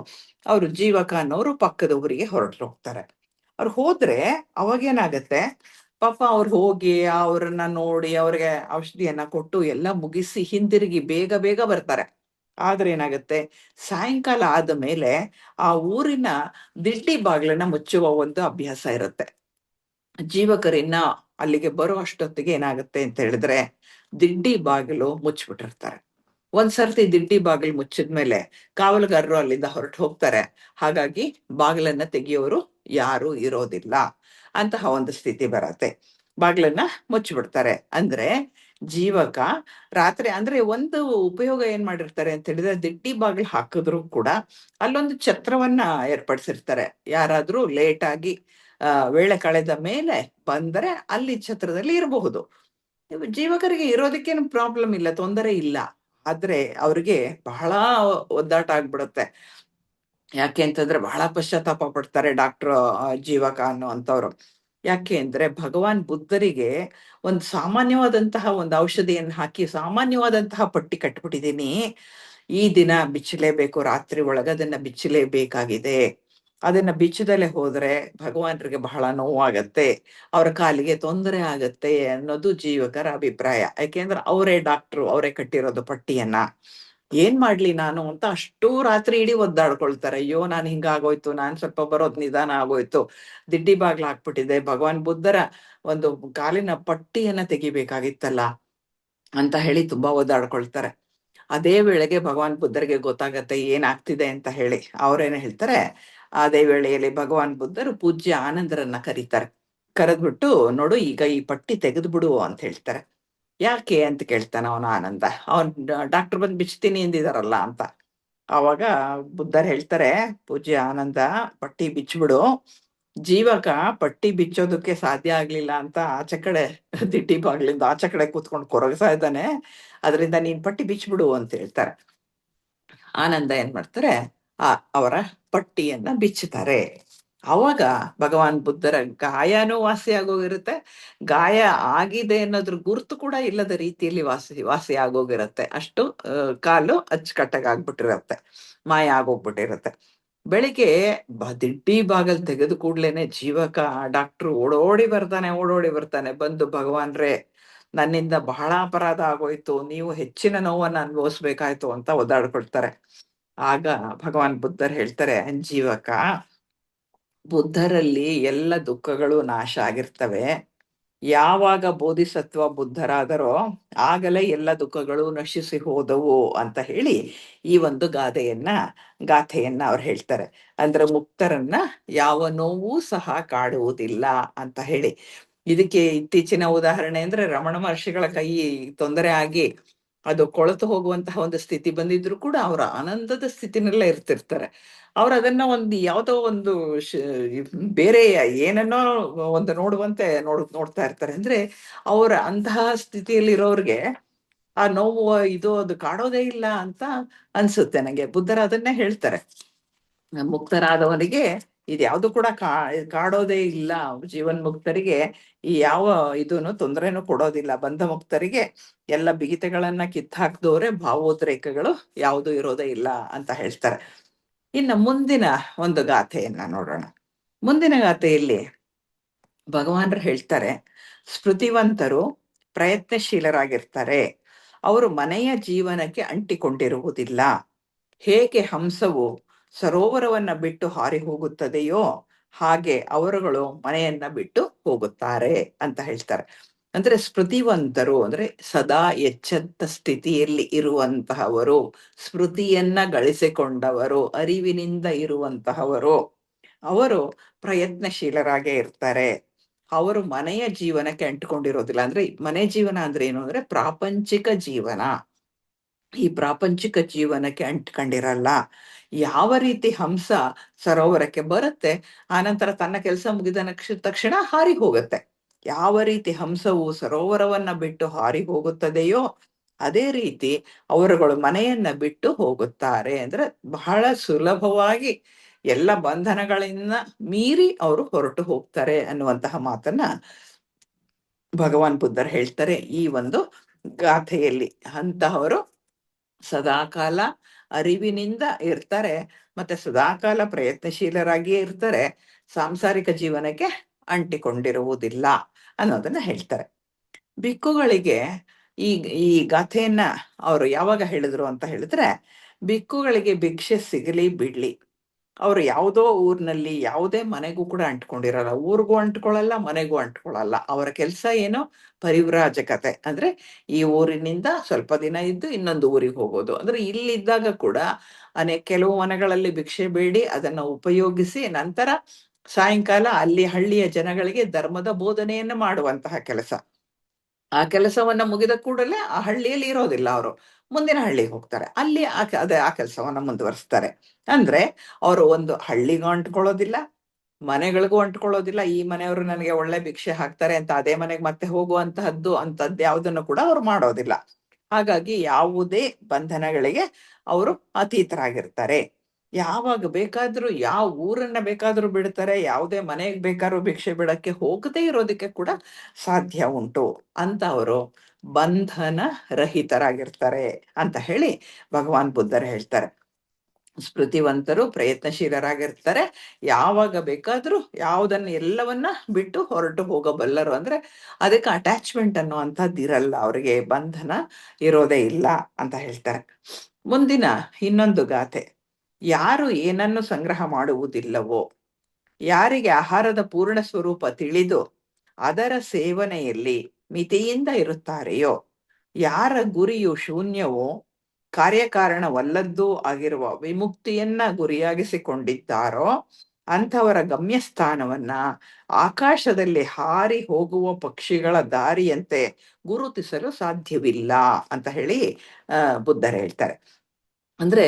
ಅವರು ಜೀವಕ ಅನ್ನೋರು ಪಕ್ಕದ ಊರಿಗೆ ಹೊರಟು ಹೋಗ್ತಾರೆ. ಅವ್ರು ಹೋದ್ರೆ ಅವಾಗೇನಾಗತ್ತೆ, ಪಾಪ ಅವ್ರು ಹೋಗಿ ಅವ್ರನ್ನ ನೋಡಿ ಅವ್ರಿಗೆ ಔಷಧಿಯನ್ನ ಕೊಟ್ಟು ಎಲ್ಲ ಮುಗಿಸಿ ಹಿಂದಿರುಗಿ ಬೇಗ ಬೇಗ ಬರ್ತಾರೆ. ಆದ್ರೆ ಏನಾಗತ್ತೆ, ಸಾಯಂಕಾಲ ಆದ ಮೇಲೆ ಆ ಊರಿನ ದಿಡ್ಡಿ ಬಾಗಿಲನ್ನ ಮುಚ್ಚುವ ಒಂದು ಅಭ್ಯಾಸ ಇರುತ್ತೆ. ಜೀವಕರಿನ್ನ ಅಲ್ಲಿಗೆ ಬರೋ ಅಷ್ಟೊತ್ತಿಗೆ ಏನಾಗುತ್ತೆ ಅಂತ ಹೇಳಿದ್ರೆ ದಿಡ್ಡಿ ಬಾಗಿಲು ಮುಚ್ಚಿಬಿಟ್ಟಿರ್ತಾರೆ. ಒಂದ್ಸರ್ತಿ ದಿಡ್ಡಿ ಬಾಗಿಲು ಮುಚ್ಚಿದ್ಮೇಲೆ ಕಾವಲುಗಾರರು ಅಲ್ಲಿಂದ ಹೊರಟು ಹೋಗ್ತಾರೆ. ಹಾಗಾಗಿ ಬಾಗಿಲನ್ನ ತೆಗೆಯೋರು ಯಾರು ಇರೋದಿಲ್ಲ ಅಂತಹ ಒಂದು ಸ್ಥಿತಿ ಬರತ್ತೆ. ಬಾಗಿಲನ್ನ ಮುಚ್ಚಿಬಿಡ್ತಾರೆ. ಅಂದ್ರೆ ಜೀವಕ ರಾತ್ರಿ, ಅಂದ್ರೆ ಒಂದು ಉಪಯೋಗ ಏನ್ ಮಾಡಿರ್ತಾರೆ ಅಂತ ಹೇಳಿದ್ರೆ, ದಿಡ್ಡಿ ಬಾಗಿಲು ಹಾಕಿದ್ರು ಕೂಡ ಅಲ್ಲೊಂದು ಛತ್ರವನ್ನ ಏರ್ಪಡಿಸಿರ್ತಾರೆ. ಯಾರಾದ್ರೂ ಲೇಟ್ ಆಗಿ ವೇಳೆ ಕಳೆದ ಮೇಲೆ ಬಂದರೆ ಅಲ್ಲಿ ಛತ್ರದಲ್ಲಿ ಇರಬಹುದು. ಜೀವಕರಿಗೆ ಇರೋದಕ್ಕೇನು ಪ್ರಾಬ್ಲಮ್ ಇಲ್ಲ, ತೊಂದರೆ ಇಲ್ಲ. ಆದ್ರೆ ಅವ್ರಿಗೆ ಬಹಳ ಒದ್ದಾಟ ಆಗ್ಬಿಡುತ್ತೆ. ಯಾಕೆ ಅಂತಂದ್ರೆ ಬಹಳ ಪಶ್ಚಾತ್ತಾಪ ಪಡ್ತಾರೆ ಡಾಕ್ಟರ್ ಜೀವಕ ಅನ್ನುವಂಥವ್ರು. ಯಾಕೆ ಅಂದ್ರೆ ಭಗವಾನ್ ಬುದ್ಧರಿಗೆ ಒಂದು ಸಾಮಾನ್ಯವಾದಂತಹ ಒಂದು ಔಷಧಿಯನ್ನು ಹಾಕಿ ಸಾಮಾನ್ಯವಾದಂತಹ ಪಟ್ಟಿ ಕಟ್ಬಿಟ್ಟಿದ್ದೀನಿ. ಈ ದಿನ ಬಿಚ್ಚಲೇಬೇಕು, ರಾತ್ರಿ ಒಳಗದನ್ನ ಬಿಚ್ಚಲೇಬೇಕಾಗಿದೆ. ಅದನ್ನ ಬಿಚ್ಚದಲ್ಲೇ ಹೋದ್ರೆ ಭಗವಾನ್ರಿಗೆ ಬಹಳ ನೋವಾಗತ್ತೆ, ಅವರ ಕಾಲಿಗೆ ತೊಂದರೆ ಆಗತ್ತೆ ಅನ್ನೋದು ಜೀವಕರ ಅಭಿಪ್ರಾಯ. ಯಾಕೆಂದ್ರೆ ಅವರೇ ಡಾಕ್ಟ್ರು, ಅವರೇ ಕಟ್ಟಿರೋದು ಪಟ್ಟಿಯನ್ನ. ಏನ್ ಮಾಡ್ಲಿ ನಾನು ಅಂತ ಅಷ್ಟೂ ರಾತ್ರಿ ಇಡೀ ಒದ್ದಾಡ್ಕೊಳ್ತಾರೆ. ಅಯ್ಯೋ ನಾನು ಹಿಂಗಾಗೋಯ್ತು, ನಾನ್ ಸ್ವಲ್ಪ ಬರೋದ್ ನಿಧಾನ ಆಗೋಯ್ತು, ದಿಡ್ಡಿ ಬಾಗ್ಲ ಹಾಕ್ಬಿಟ್ಟಿದೆ, ಭಗವಾನ್ ಬುದ್ಧರ ಒಂದು ಕಾಲಿನ ಪಟ್ಟಿಯನ್ನ ತೆಗಿಬೇಕಾಗಿತ್ತಲ್ಲ ಅಂತ ಹೇಳಿ ತುಂಬಾ ಒದ್ದಾಡ್ಕೊಳ್ತಾರೆ. ಅದೇ ವೇಳೆಗೆ ಭಗವಾನ್ ಬುದ್ಧರಿಗೆ ಗೊತ್ತಾಗತ್ತೆ ಏನಾಗ್ತಿದೆ ಅಂತ ಹೇಳಿ. ಅವ್ರೇನ ಹೇಳ್ತಾರೆ, ಅದೇ ವೇಳೆಯಲ್ಲಿ ಭಗವಾನ್ ಬುದ್ಧರು ಪೂಜ್ಯ ಆನಂದರನ್ನ ಕರೀತಾರೆ. ಕರೆದ್ಬಿಟ್ಟು, ನೋಡು ಈಗ ಈ ಪಟ್ಟಿ ತೆಗೆದು ಬಿಡು ಅಂತ ಹೇಳ್ತಾರೆ. ಯಾಕೆ ಅಂತ ಕೇಳ್ತಾನೆ ಅವನ ಆನಂದ. ಡಾಕ್ಟರ್ ಬಂದು ಬಿಚ್ತೀನಿ ಎಂದಿದಾರಲ್ಲ ಅಂತ. ಅವಾಗ ಬುದ್ಧರು ಹೇಳ್ತಾರೆ, ಪೂಜ್ಯ ಆನಂದ ಪಟ್ಟಿ ಬಿಚ್ಬಿಡು. ಜೀವಕ ಪಟ್ಟಿ ಬಿಚ್ಚೋದಕ್ಕೆ ಸಾಧ್ಯ ಆಗ್ಲಿಲ್ಲ ಅಂತ ಆಚೆ ಕಡೆ ದಿಡ್ಡಿ ಬಾಗ್ಲಿಂದ ಆಚೆ ಕಡೆ ಕೂತ್ಕೊಂಡು ಕೊರಗ್ತಾ ಇದ್ದಾನೆ, ಅದರಿಂದ ನೀನ್ ಪಟ್ಟಿ ಬಿಚ್ಬಿಡು ಅಂತ ಹೇಳ್ತಾರೆ. ಆನಂದ ಏನ್ ಮಾಡ್ತಾರೆ, ಅವರ ಪಟ್ಟಿಯನ್ನ ಬಿಚ್ಚುತ್ತಾರೆ. ಅವಾಗ ಭಗವಾನ್ ಬುದ್ಧರ ಗಾಯನೂ ವಾಸಿ ಆಗೋಗಿರುತ್ತೆ, ಗಾಯ ಆಗಿದೆ ಅನ್ನೋದ್ರ ಗುರುತು ಕೂಡ ಇಲ್ಲದ ರೀತಿಯಲ್ಲಿ ವಾಸಿ ಆಗೋಗಿರುತ್ತೆ. ಅಷ್ಟು ಕಾಲು ಅಚ್ಚುಕಟ್ಟಾಗ್ಬಿಟ್ಟಿರತ್ತೆ, ಮಾಯ ಆಗೋಗ್ಬಿಟ್ಟಿರತ್ತೆ. ಬೆಳಿಗ್ಗೆ ದಿಡ್ಡಿ ಬಾಗಲ್ ತೆಗೆದು ಕೂಡ್ಲೇನೆ ಜೀವಕ ಡಾಕ್ಟ್ರು ಓಡೋಡಿ ಬರ್ತಾನೆ, ಬಂದು ಭಗವಾನ್ರೇ ನನ್ನಿಂದ ಬಹಳ ಅಪರಾಧ ಆಗೋಯ್ತು, ನೀವು ಹೆಚ್ಚಿನ ನೋವನ್ನು ಅನುಭವಿಸ್ಬೇಕಾಯ್ತು ಅಂತ ಒದ್ದಾಡ್ಕೊಳ್ತಾರೆ. ಆಗ ಭಗವಾನ್ ಬುದ್ಧರು ಹೇಳ್ತಾರೆ, ಜೀವಕ, ಬುದ್ಧರಲ್ಲಿ ಎಲ್ಲ ದುಃಖಗಳು ನಾಶ ಆಗಿರ್ತವೆ. ಯಾವಾಗ ಬೋಧಿಸತ್ವ ಬುದ್ಧರಾದರೋ ಆಗಲೇ ಎಲ್ಲ ದುಃಖಗಳು ನಶಿಸಿ ಹೋದವು ಅಂತ ಹೇಳಿ ಈ ಒಂದು ಗಾಥೆಯನ್ನ ಅವ್ರು ಹೇಳ್ತಾರೆ. ಅಂದ್ರೆ ಮುಕ್ತರನ್ನ ಯಾವ ನೋವೂ ಸಹ ಕಾಡುವುದಿಲ್ಲ ಅಂತ ಹೇಳಿ. ಇದಕ್ಕೆ ಇತ್ತೀಚಿನ ಉದಾಹರಣೆ ಅಂದ್ರೆ ರಮಣ ಮಹರ್ಷಿಗಳ ಕೈ ತೊಂದರೆ ಆಗಿ ಅದು ಕೊಳೆತು ಹೋಗುವಂತಹ ಒಂದು ಸ್ಥಿತಿ ಬಂದಿದ್ರು ಕೂಡ ಅವರ ಆನಂದದ ಸ್ಥಿತಿನಲ್ಲೇ ಇರ್ತಿರ್ತಾರೆ. ಅವ್ರು ಅದನ್ನ ಒಂದು ಯಾವುದೋ ಒಂದು ಬೇರೆ ಏನನ್ನೋ ಒಂದು ನೋಡುವಂತೆ ನೋಡ್ತಾ ಇರ್ತಾರೆ. ಅಂದ್ರೆ ಅವರ ಅಂತಹ ಸ್ಥಿತಿಯಲ್ಲಿರೋರ್ಗೆ ಆ ನೋವು ಅದು ಕಾಡೋದೇ ಇಲ್ಲ ಅಂತ ಅನ್ಸುತ್ತೆ ನಂಗೆ. ಬುದ್ಧರ ಅದನ್ನೇ ಹೇಳ್ತಾರೆ, ಮುಕ್ತರಾದವನಿಗೆ ಇದ್ಯಾವುದು ಕೂಡ ಕಾಡೋದೇ ಇಲ್ಲ, ಜೀವನ್ ಮುಕ್ತರಿಗೆ ಈ ಯಾವ ತೊಂದರೆನೂ ಕೊಡೋದಿಲ್ಲ, ಬಂಧ ಮುಕ್ತರಿಗೆ ಎಲ್ಲ ಬಿಗಿತೆಗಳನ್ನ ಕಿತ್ತಾಕ್ದವ್ರೆ ಭಾವೋದ್ರೇಕಗಳು ಯಾವುದು ಇರೋದೇ ಇಲ್ಲ ಅಂತ ಹೇಳ್ತಾರೆ. ಇನ್ನು ಮುಂದಿನ ಒಂದು ಗಾಥೆಯನ್ನ ನೋಡೋಣ. ಮುಂದಿನ ಗಾಥೆಯಲ್ಲಿ ಭಗವಾನ್ರು ಹೇಳ್ತಾರೆ, ಸ್ಮೃತಿವಂತರು ಪ್ರಯತ್ನಶೀಲರಾಗಿರ್ತಾರೆ, ಅವರು ಮನೆಯ ಜೀವನಕ್ಕೆ ಅಂಟಿಕೊಂಡಿರುವುದಿಲ್ಲ. ಹೇಗೆ ಹಂಸವು ಸರೋವರವನ್ನ ಬಿಟ್ಟು ಹಾರಿ ಹೋಗುತ್ತದೆಯೋ ಹಾಗೆ ಅವರುಗಳು ಮನೆಯನ್ನ ಬಿಟ್ಟು ಹೋಗುತ್ತಾರೆ ಅಂತ ಹೇಳ್ತಾರೆ. ಅಂದ್ರೆ ಸ್ಮೃತಿವಂತರು ಅಂದ್ರೆ ಸದಾ ಎಚ್ಚೆತ್ತ ಸ್ಥಿತಿಯಲ್ಲಿ ಇರುವಂತಹವರು, ಸ್ಮೃತಿಯನ್ನ ಗಳಿಸಿಕೊಂಡವರು, ಅರಿವಿನಿಂದ ಇರುವಂತಹವರು, ಅವರು ಪ್ರಯತ್ನಶೀಲರಾಗೇ ಇರ್ತಾರೆ. ಅವರು ಮನೆಯ ಜೀವನಕ್ಕೆ ಅಂಟಿಕೊಂಡಿರೋದಿಲ್ಲ. ಅಂದ್ರೆ ಮನೆ ಜೀವನ ಅಂದ್ರೆ ಏನು ಅಂದ್ರೆ ಪ್ರಾಪಂಚಿಕ ಜೀವನ. ಈ ಪ್ರಾಪಂಚಿಕ ಜೀವನಕ್ಕೆ ಅಂಟ್ಕೊಂಡಿರಲ್ಲ. ಯಾವ ರೀತಿ ಹಂಸ ಸರೋವರಕ್ಕೆ ಬರುತ್ತೆ, ಆನಂತರ ತನ್ನ ಕೆಲಸ ಮುಗಿದ ತಕ್ಷಣ ಹಾರಿ ಹೋಗುತ್ತೆ. ಯಾವ ರೀತಿ ಹಂಸವು ಸರೋವರವನ್ನ ಬಿಟ್ಟು ಹಾರಿ ಹೋಗುತ್ತದೆಯೋ ಅದೇ ರೀತಿ ಅವರುಗಳು ಮನೆಯನ್ನ ಬಿಟ್ಟು ಹೋಗುತ್ತಾರೆ. ಅಂದ್ರೆ ಬಹಳ ಸುಲಭವಾಗಿ ಎಲ್ಲ ಬಂಧನಗಳಿಂದ ಮೀರಿ ಅವರು ಹೊರಟು ಹೋಗ್ತಾರೆ ಅನ್ನುವಂತಹ ಮಾತನ್ನ ಭಗವಾನ್ ಬುದ್ಧರು ಹೇಳ್ತಾರೆ ಈ ಒಂದು ಗಾಥೆಯಲ್ಲಿ. ಅಂತಹವರು ಸದಾಕಾಲ ಅರಿವಿನಿಂದ ಇರ್ತಾರೆ, ಮತ್ತೆ ಸದಾಕಾಲ ಪ್ರಯತ್ನಶೀಲರಾಗಿಯೇ ಇರ್ತಾರೆ, ಸಾಂಸಾರಿಕ ಜೀವನಕ್ಕೆ ಅಂಟಿಕೊಂಡಿರುವುದಿಲ್ಲ ಅನ್ನೋದನ್ನ ಹೇಳ್ತಾರೆ. ಬಿಕ್ಕುಗಳಿಗೆ ಈ ಈ ಗಾಥೆಯನ್ನ ಅವರು ಯಾವಾಗ ಹೇಳಿದ್ರು ಅಂತ ಹೇಳಿದ್ರೆ, ಬಿಕ್ಕುಗಳಿಗೆ ಭಿಕ್ಷೆ ಸಿಗಲಿ ಬಿಡ್ಲಿ, ಅವ್ರು ಯಾವುದೋ ಊರಿನಲ್ಲಿ ಯಾವುದೇ ಮನೆಗೂ ಕೂಡ ಅಂಟ್ಕೊಂಡಿರಲ್ಲ, ಊರಿಗೂ ಅಂಟ್ಕೊಳ್ಳಲ್ಲ, ಮನೆಗೂ ಅಂಟ್ಕೊಳ್ಳಲ್ಲ. ಅವರ ಕೆಲಸ ಏನೋ ಪರಿವ್ರಾಜಕತೆ, ಅಂದ್ರೆ ಈ ಊರಿನಿಂದ ಸ್ವಲ್ಪ ದಿನ ಇದ್ದು ಇನ್ನೊಂದು ಊರಿಗೆ ಹೋಗೋದು. ಅಂದ್ರೆ ಇಲ್ಲಿದ್ದಾಗ ಕೂಡ ಕೆಲವು ಮನೆಗಳಲ್ಲಿ ಭಿಕ್ಷೆ ಬೇಡಿ ಅದನ್ನ ಉಪಯೋಗಿಸಿ ನಂತರ ಸಾಯಂಕಾಲ ಅಲ್ಲಿ ಹಳ್ಳಿಯ ಜನಗಳಿಗೆ ಧರ್ಮದ ಬೋಧನೆಯನ್ನು ಮಾಡುವಂತಹ ಕೆಲಸ. ಆ ಕೆಲಸವನ್ನ ಮುಗಿದ ಕೂಡಲೇ ಆ ಹಳ್ಳಿಯಲ್ಲಿ ಇರೋದಿಲ್ಲ, ಅವರು ಮುಂದಿನ ಹಳ್ಳಿಗೆ ಹೋಗ್ತಾರೆ, ಅಲ್ಲಿ ಆ ಕೆಲಸವನ್ನ ಮುಂದುವರಿಸ್ತಾರೆ. ಅಂದ್ರೆ ಅವರು ಒಂದು ಹಳ್ಳಿಗೂ ಅಂಟ್ಕೊಳ್ಳೋದಿಲ್ಲ, ಮನೆಗಳಿಗೂ ಅಂಟ್ಕೊಳ್ಳೋದಿಲ್ಲ. ಈ ಮನೆಯವರು ನನಗೆ ಒಳ್ಳೆ ಭಿಕ್ಷೆ ಹಾಕ್ತಾರೆ ಅಂತ ಅದೇ ಮನೆಗೆ ಮತ್ತೆ ಹೋಗುವಂತಹದ್ದು ಯಾವುದನ್ನು ಕೂಡ ಅವ್ರು ಮಾಡೋದಿಲ್ಲ. ಹಾಗಾಗಿ ಯಾವುದೇ ಬಂಧನಗಳಿಗೆ ಅವರು ಅತೀತರಾಗಿರ್ತಾರೆ. ಯಾವಾಗ ಬೇಕಾದ್ರೂ ಯಾವ ಊರನ್ನ ಬೇಕಾದ್ರೂ ಬಿಡ್ತಾರೆ, ಯಾವುದೇ ಮನೆಗೆ ಬೇಕಾದ್ರೂ ಭಿಕ್ಷೆ ಬಿಡಕ್ಕೆ ಹೋಗದೇ ಇರೋದಕ್ಕೆ ಕೂಡ ಸಾಧ್ಯ ಉಂಟು ಅಂತ ಅವರು ಬಂಧನ ರಹಿತರಾಗಿರ್ತಾರೆ ಅಂತ ಹೇಳಿ ಭಗವಾನ್ ಬುದ್ಧರು ಹೇಳ್ತಾರೆ. ಸ್ಮೃತಿವಂತರು ಪ್ರಯತ್ನಶೀಲರಾಗಿರ್ತಾರೆ, ಯಾವಾಗ ಬೇಕಾದ್ರೂ ಎಲ್ಲವನ್ನ ಬಿಟ್ಟು ಹೊರಟು ಹೋಗಬಲ್ಲರು. ಅಂದ್ರೆ ಅದಕ್ಕೆ ಅಟ್ಯಾಚ್ಮೆಂಟ್ ಅನ್ನುವಂಥದ್ದು ಇರಲ್ಲ, ಅವರಿಗೆ ಬಂಧನ ಇರೋದೇ ಇಲ್ಲ ಅಂತ ಹೇಳ್ತಾರೆ. ಮುಂದಿನ ಇನ್ನೊಂದು ಗಾಥೆ, ಯಾರು ಏನನ್ನು ಸಂಗ್ರಹ ಮಾಡುವುದಿಲ್ಲವೋ, ಯಾರಿಗೆ ಆಹಾರದ ಪೂರ್ಣ ಸ್ವರೂಪ ತಿಳಿದು ಅದರ ಸೇವನೆಯಲ್ಲಿ ಮಿತಿಯಿಂದ ಇರುತ್ತಾರೆಯೋ, ಯಾರ ಗುರಿಯು ಶೂನ್ಯವೋ ಕಾರ್ಯಕಾರಣವಲ್ಲದ್ದೂ ಆಗಿರುವ ವಿಮುಕ್ತಿಯನ್ನ ಗುರಿಯಾಗಿಸಿಕೊಂಡಿದ್ದಾರೋ ಅಂಥವರ ಗಮ್ಯಸ್ಥಾನವನ್ನ ಆಕಾಶದಲ್ಲಿ ಹಾರಿ ಹೋಗುವ ಪಕ್ಷಿಗಳ ದಾರಿಯಂತೆ ಗುರುತಿಸಲು ಸಾಧ್ಯವಿಲ್ಲ ಅಂತ ಹೇಳಿ ಬುದ್ಧರು ಹೇಳ್ತಾರೆ. ಅಂದ್ರೆ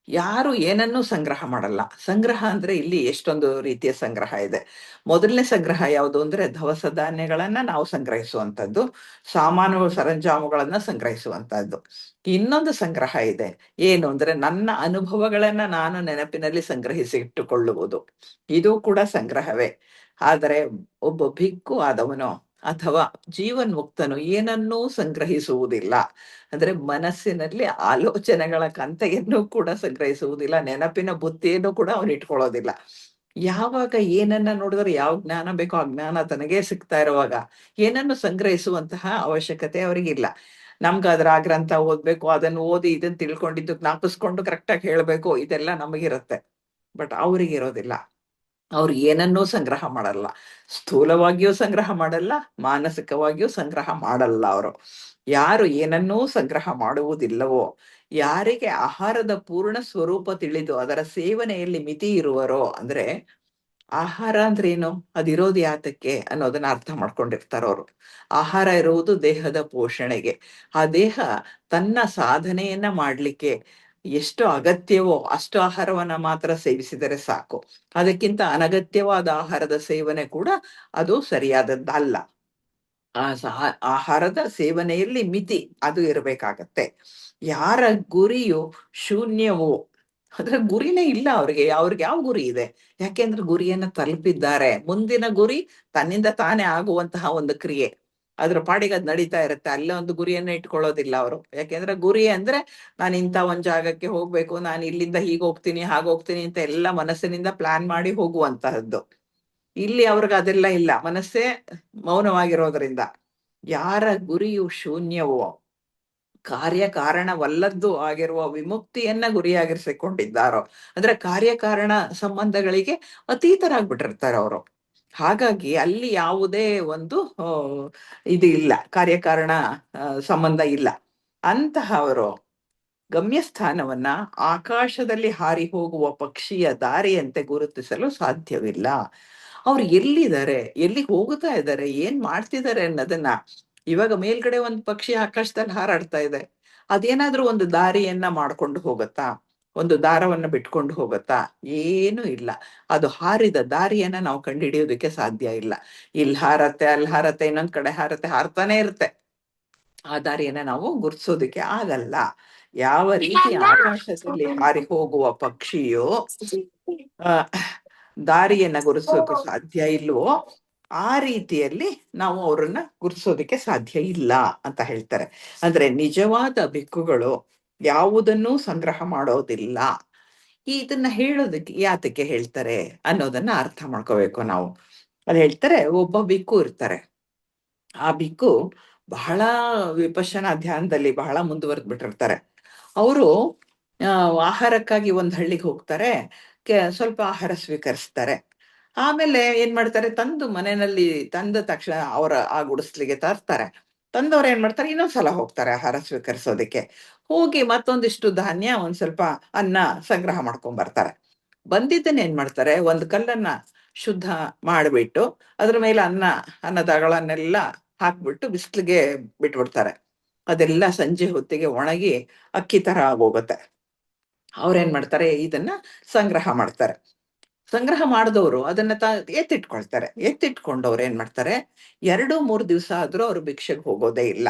ಯಾರು ಏನನ್ನೂ ಸಂಗ್ರಹ ಮಾಡಲ್ಲ. ಸಂಗ್ರಹ ಅಂದ್ರೆ ಇಲ್ಲಿ ಎಷ್ಟೊಂದು ರೀತಿಯ ಸಂಗ್ರಹ ಇದೆ. ಮೊದಲನೇ ಸಂಗ್ರಹ ಯಾವುದು ಅಂದ್ರೆ ದವಸ ಧಾನ್ಯಗಳನ್ನ ನಾವು ಸಂಗ್ರಹಿಸುವಂಥದ್ದು, ಸಾಮಾನು ಸರಂಜಾಮುಗಳನ್ನ ಸಂಗ್ರಹಿಸುವಂತಹದ್ದು. ಇನ್ನೊಂದು ಸಂಗ್ರಹ ಇದೆ, ಏನು ಅಂದ್ರೆ ನನ್ನ ಅನುಭವಗಳನ್ನ ನಾನು ನೆನಪಿನಲ್ಲಿ ಸಂಗ್ರಹಿಸಿ ಇಟ್ಟುಕೊಳ್ಳುವುದು. ಇದು ಕೂಡ ಸಂಗ್ರಹವೇ. ಆದರೆ ಒಬ್ಬ ಭಿಕ್ಕು ಆದವನು ಅಥವಾ ಜೀವನ್ಮುಕ್ತನು ಏನನ್ನೂ ಸಂಗ್ರಹಿಸುವುದಿಲ್ಲ. ಅಂದ್ರೆ ಮನಸ್ಸಿನಲ್ಲಿ ಆಲೋಚನೆಗಳ ಕಂತೆಯನ್ನು ಕೂಡ ಸಂಗ್ರಹಿಸುವುದಿಲ್ಲ, ನೆನಪಿನ ಬುತ್ತಿಯನ್ನು ಕೂಡ ಅವನು ಇಟ್ಕೊಳ್ಳೋದಿಲ್ಲ. ಯಾವಾಗ ಏನನ್ನ ನೋಡಿದ್ರೆ ಯಾವ ಜ್ಞಾನ ಬೇಕೋ ಆ ಜ್ಞಾನ ತನಗೇ ಸಿಗ್ತಾ ಇರುವಾಗ ಏನನ್ನು ಸಂಗ್ರಹಿಸುವಂತಹ ಅವಶ್ಯಕತೆ ಅವರಿಗಿಲ್ಲ. ನಮ್ಗಾದ್ರೆ ಆ ಗ್ರಂಥ ಓದ್ಬೇಕು, ಅದನ್ನು ಓದಿ ಇದನ್ನ ತಿಳ್ಕೊಂಡಿದ್ದು ಜ್ಞಾಪಿಸ್ಕೊಂಡು ಕರೆಕ್ಟಾಗಿ ಹೇಳ್ಬೇಕು, ಇದೆಲ್ಲ ನಮಗಿರುತ್ತೆ. ಬಟ್ ಅವ್ರಿಗಿರೋದಿಲ್ಲ. ಅವ್ರು ಏನನ್ನೂ ಸಂಗ್ರಹ ಮಾಡಲ್ಲ, ಸ್ಥೂಲವಾಗಿಯೂ ಸಂಗ್ರಹ ಮಾಡಲ್ಲ, ಮಾನಸಿಕವಾಗಿಯೂ ಸಂಗ್ರಹ ಮಾಡಲ್ಲ. ಅವರು ಯಾರು ಏನನ್ನೂ ಸಂಗ್ರಹ ಮಾಡುವುದಿಲ್ಲವೋ, ಯಾರಿಗೆ ಆಹಾರದ ಪೂರ್ಣ ಸ್ವರೂಪ ತಿಳಿದು ಅದರ ಸೇವನೆಯಲ್ಲಿ ಮಿತಿ ಇರುವರೋ, ಅಂದ್ರೆ ಆಹಾರ ಅಂದ್ರೆ ಏನು, ಅದಿರೋದು ಯಾತಕ್ಕೆ ಅನ್ನೋದನ್ನ ಅರ್ಥ ಮಾಡ್ಕೊಂಡಿರ್ತಾರ ಅವರು. ಆಹಾರ ಇರುವುದು ದೇಹದ ಪೋಷಣೆಗೆ. ಆ ದೇಹ ತನ್ನ ಸಾಧನೆಯನ್ನ ಮಾಡ್ಲಿಕ್ಕೆ ಎಷ್ಟು ಅಗತ್ಯವೋ ಅಷ್ಟು ಆಹಾರವನ್ನ ಮಾತ್ರ ಸೇವಿಸಿದರೆ ಸಾಕು. ಅದಕ್ಕಿಂತ ಅನಗತ್ಯವಾದ ಆಹಾರದ ಸೇವನೆ ಕೂಡ ಅದು ಸರಿಯಾದದ್ದಲ್ಲ. ಆಹಾರದ ಸೇವನೆಯಲ್ಲಿ ಮಿತಿ ಅದು ಇರಬೇಕಾಗತ್ತೆ. ಯಾರ ಗುರಿಯು ಶೂನ್ಯವೋ, ಅಂದ್ರೆ ಗುರಿನೇ ಇಲ್ಲ ಅವ್ರಿಗೆ ಯಾವ ಗುರಿ ಇದೆ? ಯಾಕೆಂದ್ರೆ ಗುರಿಯನ್ನ ತಲುಪಿದ್ದಾರೆ. ಮುಂದಿನ ಗುರಿ ತನ್ನಿಂದ ತಾನೇ ಆಗುವಂತಹ ಒಂದು ಕ್ರಿಯೆ, ಅದ್ರ ಪಾಡಿಗೆ ಅದ್ ನಡೀತಾ ಇರುತ್ತೆ. ಅಲ್ಲೇ ಒಂದು ಗುರಿಯನ್ನ ಇಟ್ಕೊಳ್ಳೋದಿಲ್ಲ ಅವರು. ಯಾಕೆಂದ್ರೆ ಗುರಿ ಅಂದ್ರೆ ನಾನು ಇಂಥ ಒಂದ್ ಜಾಗಕ್ಕೆ ಹೋಗ್ಬೇಕು, ನಾನು ಇಲ್ಲಿಂದ ಹೀಗೆ ಹೋಗ್ತೀನಿ ಹಾಗೋಗ್ತೀನಿ ಅಂತ ಎಲ್ಲ ಮನಸ್ಸಿನಿಂದ ಪ್ಲಾನ್ ಮಾಡಿ ಹೋಗುವಂತಹದ್ದು. ಇಲ್ಲಿ ಅವ್ರಿಗೆ ಅದೆಲ್ಲ ಇಲ್ಲ, ಮನಸ್ಸೇ ಮೌನವಾಗಿರೋದ್ರಿಂದ. ಯಾರ ಗುರಿಯು ಶೂನ್ಯವೋ, ಕಾರ್ಯಕಾರಣವಲ್ಲದ್ದು ಆಗಿರುವ ವಿಮುಕ್ತಿಯನ್ನ ಗುರಿಯಾಗಿರಿಸಿಕೊಂಡಿದ್ದಾರೋ, ಅಂದ್ರೆ ಕಾರ್ಯಕಾರಣ ಸಂಬಂಧಗಳಿಗೆ ಅತೀತರಾಗ್ಬಿಟ್ಟಿರ್ತಾರೆ ಅವರು. ಹಾಗಾಗಿ ಅಲ್ಲಿ ಯಾವುದೇ ಒಂದು ಇದು ಇಲ್ಲ, ಕಾರ್ಯಕಾರಣ ಸಂಬಂಧ ಇಲ್ಲ. ಅಂತಹವರು ಗಮ್ಯಸ್ಥಾನವನ್ನ ಆಕಾಶದಲ್ಲಿ ಹಾರಿ ಹೋಗುವ ಪಕ್ಷಿಯ ದಾರಿಯಂತೆ ಗುರುತಿಸಲು ಸಾಧ್ಯವಿಲ್ಲ. ಅವ್ರು ಎಲ್ಲಿದ್ದಾರೆ, ಎಲ್ಲಿ ಹೋಗುತ್ತಾ ಇದ್ದಾರೆ, ಏನ್ ಮಾಡ್ತಿದ್ದಾರೆ ಅನ್ನೋದನ್ನ, ಇವಾಗ ಮೇಲ್ಗಡೆ ಒಂದು ಪಕ್ಷಿ ಆಕಾಶದಲ್ಲಿ ಹಾರಾಡ್ತಾ ಇದೆ, ಅದೇನಾದ್ರೂ ಒಂದು ದಾರಿಯನ್ನ ಮಾಡ್ಕೊಂಡು ಹೋಗುತ್ತಾ, ಒಂದು ದಾರವನ್ನ ಬಿಟ್ಕೊಂಡು ಹೋಗುತ್ತಾ? ಏನೂ ಇಲ್ಲ. ಅದು ಹಾರಿದ ದಾರಿಯನ್ನ ನಾವು ಕಂಡುಹಿಡಿಯೋದಕ್ಕೆ ಸಾಧ್ಯ ಇಲ್ಲ. ಇಲ್ಲಿ ಹಾರತ್ತೆ, ಅಲ್ಲಿ ಹಾರತ್ತೆ, ಇನ್ನೊಂದ್ ಕಡೆ ಹಾರತ್ತೆ, ಹಾರ್ತಾನೆ ಇರುತ್ತೆ. ಆ ದಾರಿಯನ್ನ ನಾವು ಗುರ್ತಿಸೋದಕ್ಕೆ ಆಗಲ್ಲ. ಯಾವ ರೀತಿ ಆಕಾಶದಲ್ಲಿ ಹಾರಿ ಹೋಗುವ ಪಕ್ಷಿಯು ಆ ದಾರಿಯನ್ನ ಗುರುತಿಸೋಕೆ ಸಾಧ್ಯ ಇಲ್ವೋ, ಆ ರೀತಿಯಲ್ಲಿ ನಾವು ಅವರನ್ನ ಗುರುತಿಸೋದಕ್ಕೆ ಸಾಧ್ಯ ಇಲ್ಲ ಅಂತ ಹೇಳ್ತಾರೆ. ಅಂದ್ರೆ ನಿಜವಾದ ಭಿಕ್ಕುಗಳು ಯಾವುದನ್ನೂ ಸಂಗ್ರಹ ಮಾಡೋದಿಲ್ಲ. ಇದನ್ನ ಹೇಳೋದಕ್ಕೆ ಯಾತಕ್ಕೆ ಹೇಳ್ತಾರೆ ಅನ್ನೋದನ್ನ ಅರ್ಥ ಮಾಡ್ಕೋಬೇಕು ನಾವು. ಅದು ಹೇಳ್ತಾರೆ, ಒಬ್ಬ ಭಿಕ್ಕು ಇರ್ತಾರೆ. ಆ ಭಿಕ್ಕು ಬಹಳ ವಿಪಶ್ಯನಾ ಧ್ಯಾನದಲ್ಲಿ ಬಹಳ ಮುಂದುವರೆದು ಬಿಟ್ಟಿರ್ತಾರೆ. ಅವರು ಆಹಾರಕ್ಕಾಗಿ ಒಂದ್ ಹಳ್ಳಿಗೆ ಹೋಗ್ತಾರೆ, ಸ್ವಲ್ಪ ಆಹಾರ ಸ್ವೀಕರಿಸ್ತಾರೆ. ಆಮೇಲೆ ಏನ್ ಮಾಡ್ತಾರೆ, ತಂದು ಮನೆಯಲ್ಲಿ ತಂದ ತಕ್ಷಣ ಅವರ ಆ ಗುಡಿಸ್ಲಿಗೆ ತರ್ತಾರೆ. ತಂದವ್ರು ಏನ್ ಮಾಡ್ತಾರೆ, ಇನ್ನೊಂದ್ಸಲ ಹೋಗ್ತಾರೆ ಆಹಾರ ಸ್ವೀಕರಿಸೋದಕ್ಕೆ. ಹೋಗಿ ಮತ್ತೊಂದಿಷ್ಟು ಧಾನ್ಯ, ಒಂದ್ ಸ್ವಲ್ಪ ಅನ್ನ ಸಂಗ್ರಹ ಮಾಡ್ಕೊಂಡ್ ಬರ್ತಾರೆ. ಬಂದಿದ್ದನ್ನ ಏನ್ ಮಾಡ್ತಾರೆ, ಒಂದ್ ಕಲ್ಲನ್ನ ಶುದ್ಧ ಮಾಡಿಬಿಟ್ಟು ಅದ್ರ ಮೇಲೆ ಅನ್ನದಗಳನ್ನೆಲ್ಲ ಹಾಕ್ಬಿಟ್ಟು ಬಿಸಿಲಿಗೆ ಬಿಟ್ಬಿಡ್ತಾರೆ. ಅದೆಲ್ಲ ಸಂಜೆ ಹೊತ್ತಿಗೆ ಒಣಗಿ ಅಕ್ಕಿ ತರ ಆಗೋಗುತ್ತೆ. ಅವ್ರೇನ್ ಮಾಡ್ತಾರೆ, ಇದನ್ನ ಸಂಗ್ರಹ ಮಾಡ್ತಾರೆ. ಸಂಗ್ರಹ ಮಾಡಿದವರು ಅದನ್ನ ಎತ್ತಿಟ್ಕೊಳ್ತಾರೆ. ಎತ್ತಿಟ್ಕೊಂಡವ್ರು ಏನ್ ಮಾಡ್ತಾರೆ, 2-3 ದಿವಸ ಆದ್ರೂ ಅವ್ರು ಭಿಕ್ಷೆಗೆ ಹೋಗೋದೇ ಇಲ್ಲ.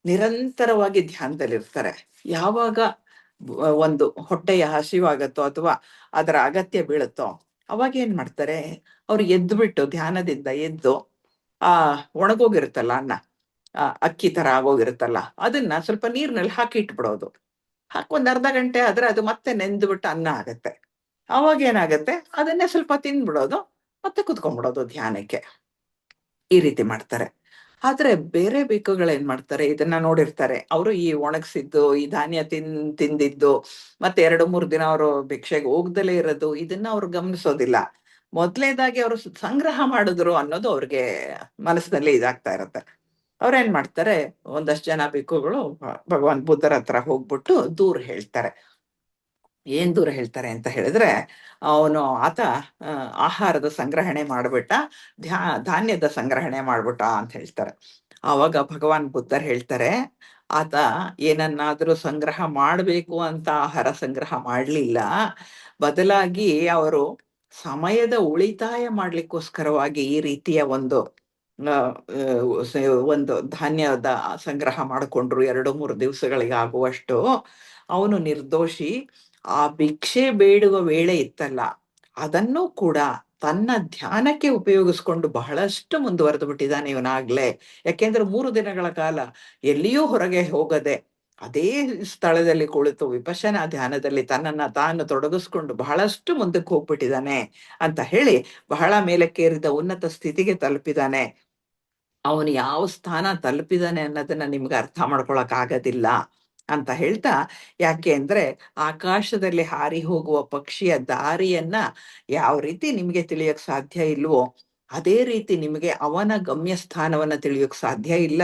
ನಿರಂತರವಾಗಿ ಧ್ಯಾನದಲ್ಲಿರ್ತಾರೆ. ಯಾವಾಗ ಒಂದು ಹೊಟ್ಟೆಯ ಹಸಿವಾಗತ್ತೋ ಅಥವಾ ಅದರ ಅಗತ್ಯ ಬೀಳುತ್ತೋ ಅವಾಗ ಏನ್ ಮಾಡ್ತಾರೆ, ಅವ್ರು ಎದ್ದು ಬಿಟ್ಟು ಧ್ಯಾನದಿಂದ ಎದ್ದು ಆ ಒಣಗೋಗಿರುತ್ತಲ್ಲ ಅನ್ನ, ಅಕ್ಕಿ ತರ ಆಗೋಗಿರುತ್ತಲ್ಲ, ಅದನ್ನ ಸ್ವಲ್ಪ ನೀರ್ನಲ್ಲಿ ಹಾಕಿ ಇಟ್ಬಿಡೋದು. ಒಂದ್ ಅರ್ಧ ಗಂಟೆ ಆದ್ರೆ ಅದು ಮತ್ತೆ ನೆಂದ್ಬಿಟ್ಟು ಅನ್ನ ಆಗತ್ತೆ. ಅವಾಗ ಏನಾಗತ್ತೆ, ಅದನ್ನೇ ಸ್ವಲ್ಪ ತಿಂದ್ಬಿಡೋದು, ಮತ್ತೆ ಕುತ್ಕೊಂಡ್ಬಿಡೋದು ಧ್ಯಾನಕ್ಕೆ. ಈ ರೀತಿ ಮಾಡ್ತಾರೆ. ಆದ್ರೆ ಬೇರೆ ಭಿಕ್ಕುಗಳೇನ್ ಮಾಡ್ತಾರೆ, ಇದನ್ನ ನೋಡಿರ್ತಾರೆ. ಅವರು ಈ ಒಣಗಿಸಿದ್ದು, ಈ ಧಾನ್ಯ ತಿಂದಿದ್ದು, ಮತ್ತೆ 2-3 ದಿನ ಅವರು ಭಿಕ್ಷೆಗೆ ಹೋಗ್ದಲೇ ಇರೋದು, ಇದನ್ನ ಅವ್ರು ಗಮನಿಸೋದಿಲ್ಲ. ಮೊದ್ಲೇದಾಗಿ ಅವರು ಸಂಗ್ರಹ ಮಾಡಿದ್ರು ಅನ್ನೋದು ಅವ್ರಿಗೆ ಮನಸ್ಸಿನಲ್ಲಿ ಇದಾಗ್ತಾ ಇರತ್ತೆ. ಅವ್ರೇನ್ ಮಾಡ್ತಾರೆ, ಒಂದಷ್ಟು ಜನ ಭಿಕ್ಕುಗಳು ಭಗವಾನ್ ಬುದ್ಧರ ಹತ್ರ ಹೋಗ್ಬಿಟ್ಟು ದೂರ ಹೇಳ್ತಾರೆ. ಏನ್ ದೂರ ಹೇಳ್ತಾರೆ ಅಂತ ಹೇಳಿದ್ರೆ, ಆತ ಆ, ಆಹಾರದ ಸಂಗ್ರಹಣೆ ಮಾಡ್ಬಿಟ್ಟ, ಧಾನ್ಯದ ಸಂಗ್ರಹಣೆ ಮಾಡ್ಬಿಟ್ಟ ಅಂತ ಹೇಳ್ತಾರೆ. ಆವಾಗ ಭಗವಾನ್ ಬುದ್ಧರ್ ಹೇಳ್ತಾರೆ, ಆತ ಏನನ್ನಾದ್ರೂ ಸಂಗ್ರಹ ಮಾಡಬೇಕು ಅಂತ ಆಹಾರ ಸಂಗ್ರಹ ಮಾಡಲಿಲ್ಲ, ಬದಲಾಗಿ ಅವರು ಸಮಯದ ಉಳಿತಾಯ ಮಾಡ್ಲಿಕ್ಕೋಸ್ಕರವಾಗಿ ಈ ರೀತಿಯ ಆ, ಒಂದು ಧಾನ್ಯದ ಸಂಗ್ರಹ ಮಾಡಿಕೊಂಡ್ರು 2-3 ದಿವಸಗಳಿಗೆ ಆಗುವಷ್ಟು. ಅವನು ನಿರ್ದೋಷಿ. ಆ ಭಿಕ್ಷೆ ಬೇಡುವ ವೇಳೆ ಇತ್ತಲ್ಲ, ಅದನ್ನೂ ಕೂಡ ತನ್ನ ಧ್ಯಾನಕ್ಕೆ ಉಪಯೋಗಿಸ್ಕೊಂಡು ಬಹಳಷ್ಟು ಮುಂದುವರೆದು ಬಿಟ್ಟಿದ್ದಾನೆ ಇವನಾಗ್ಲೇ. ಯಾಕೆಂದ್ರೆ 3 ದಿನಗಳ ಕಾಲ ಎಲ್ಲಿಯೂ ಹೊರಗೆ ಹೋಗದೆ ಅದೇ ಸ್ಥಳದಲ್ಲಿ ಕುಳಿತು ವಿಪಶ್ಯನಾ ಧ್ಯಾನದಲ್ಲಿ ತನ್ನನ್ನ ತಾನು ತೊಡಗಿಸ್ಕೊಂಡು ಬಹಳಷ್ಟು ಮುಂದಕ್ಕೆ ಹೋಗ್ಬಿಟ್ಟಿದ್ದಾನೆ ಅಂತ ಹೇಳಿ, ಬಹಳ ಮೇಲಕ್ಕೇರಿದ ಉನ್ನತ ಸ್ಥಿತಿಗೆ ತಲುಪಿದಾನೆ. ಅವನು ಯಾವ ಸ್ಥಾನ ತಲುಪಿದಾನೆ ಅನ್ನೋದನ್ನ ನಿಮ್ಗೆ ಅರ್ಥ ಮಾಡ್ಕೊಳಕ್ ಆಗೋದಿಲ್ಲ ಅಂತ ಹೇಳ್ತಾ, ಯಾಕೆ ಅಂದ್ರೆ ಆಕಾಶದಲ್ಲಿ ಹಾರಿ ಹೋಗುವ ಪಕ್ಷಿಯ ದಾರಿಯನ್ನ ಯಾವ ರೀತಿ ನಿಮ್ಗೆ ತಿಳಿಯಕ್ ಸಾಧ್ಯ ಇಲ್ವೋ, ಅದೇ ರೀತಿ ನಿಮಗೆ ಅವನ ಗಮ್ಯ ಸ್ಥಾನವನ್ನ ತಿಳಿಯೋಕ್ ಸಾಧ್ಯ ಇಲ್ಲ.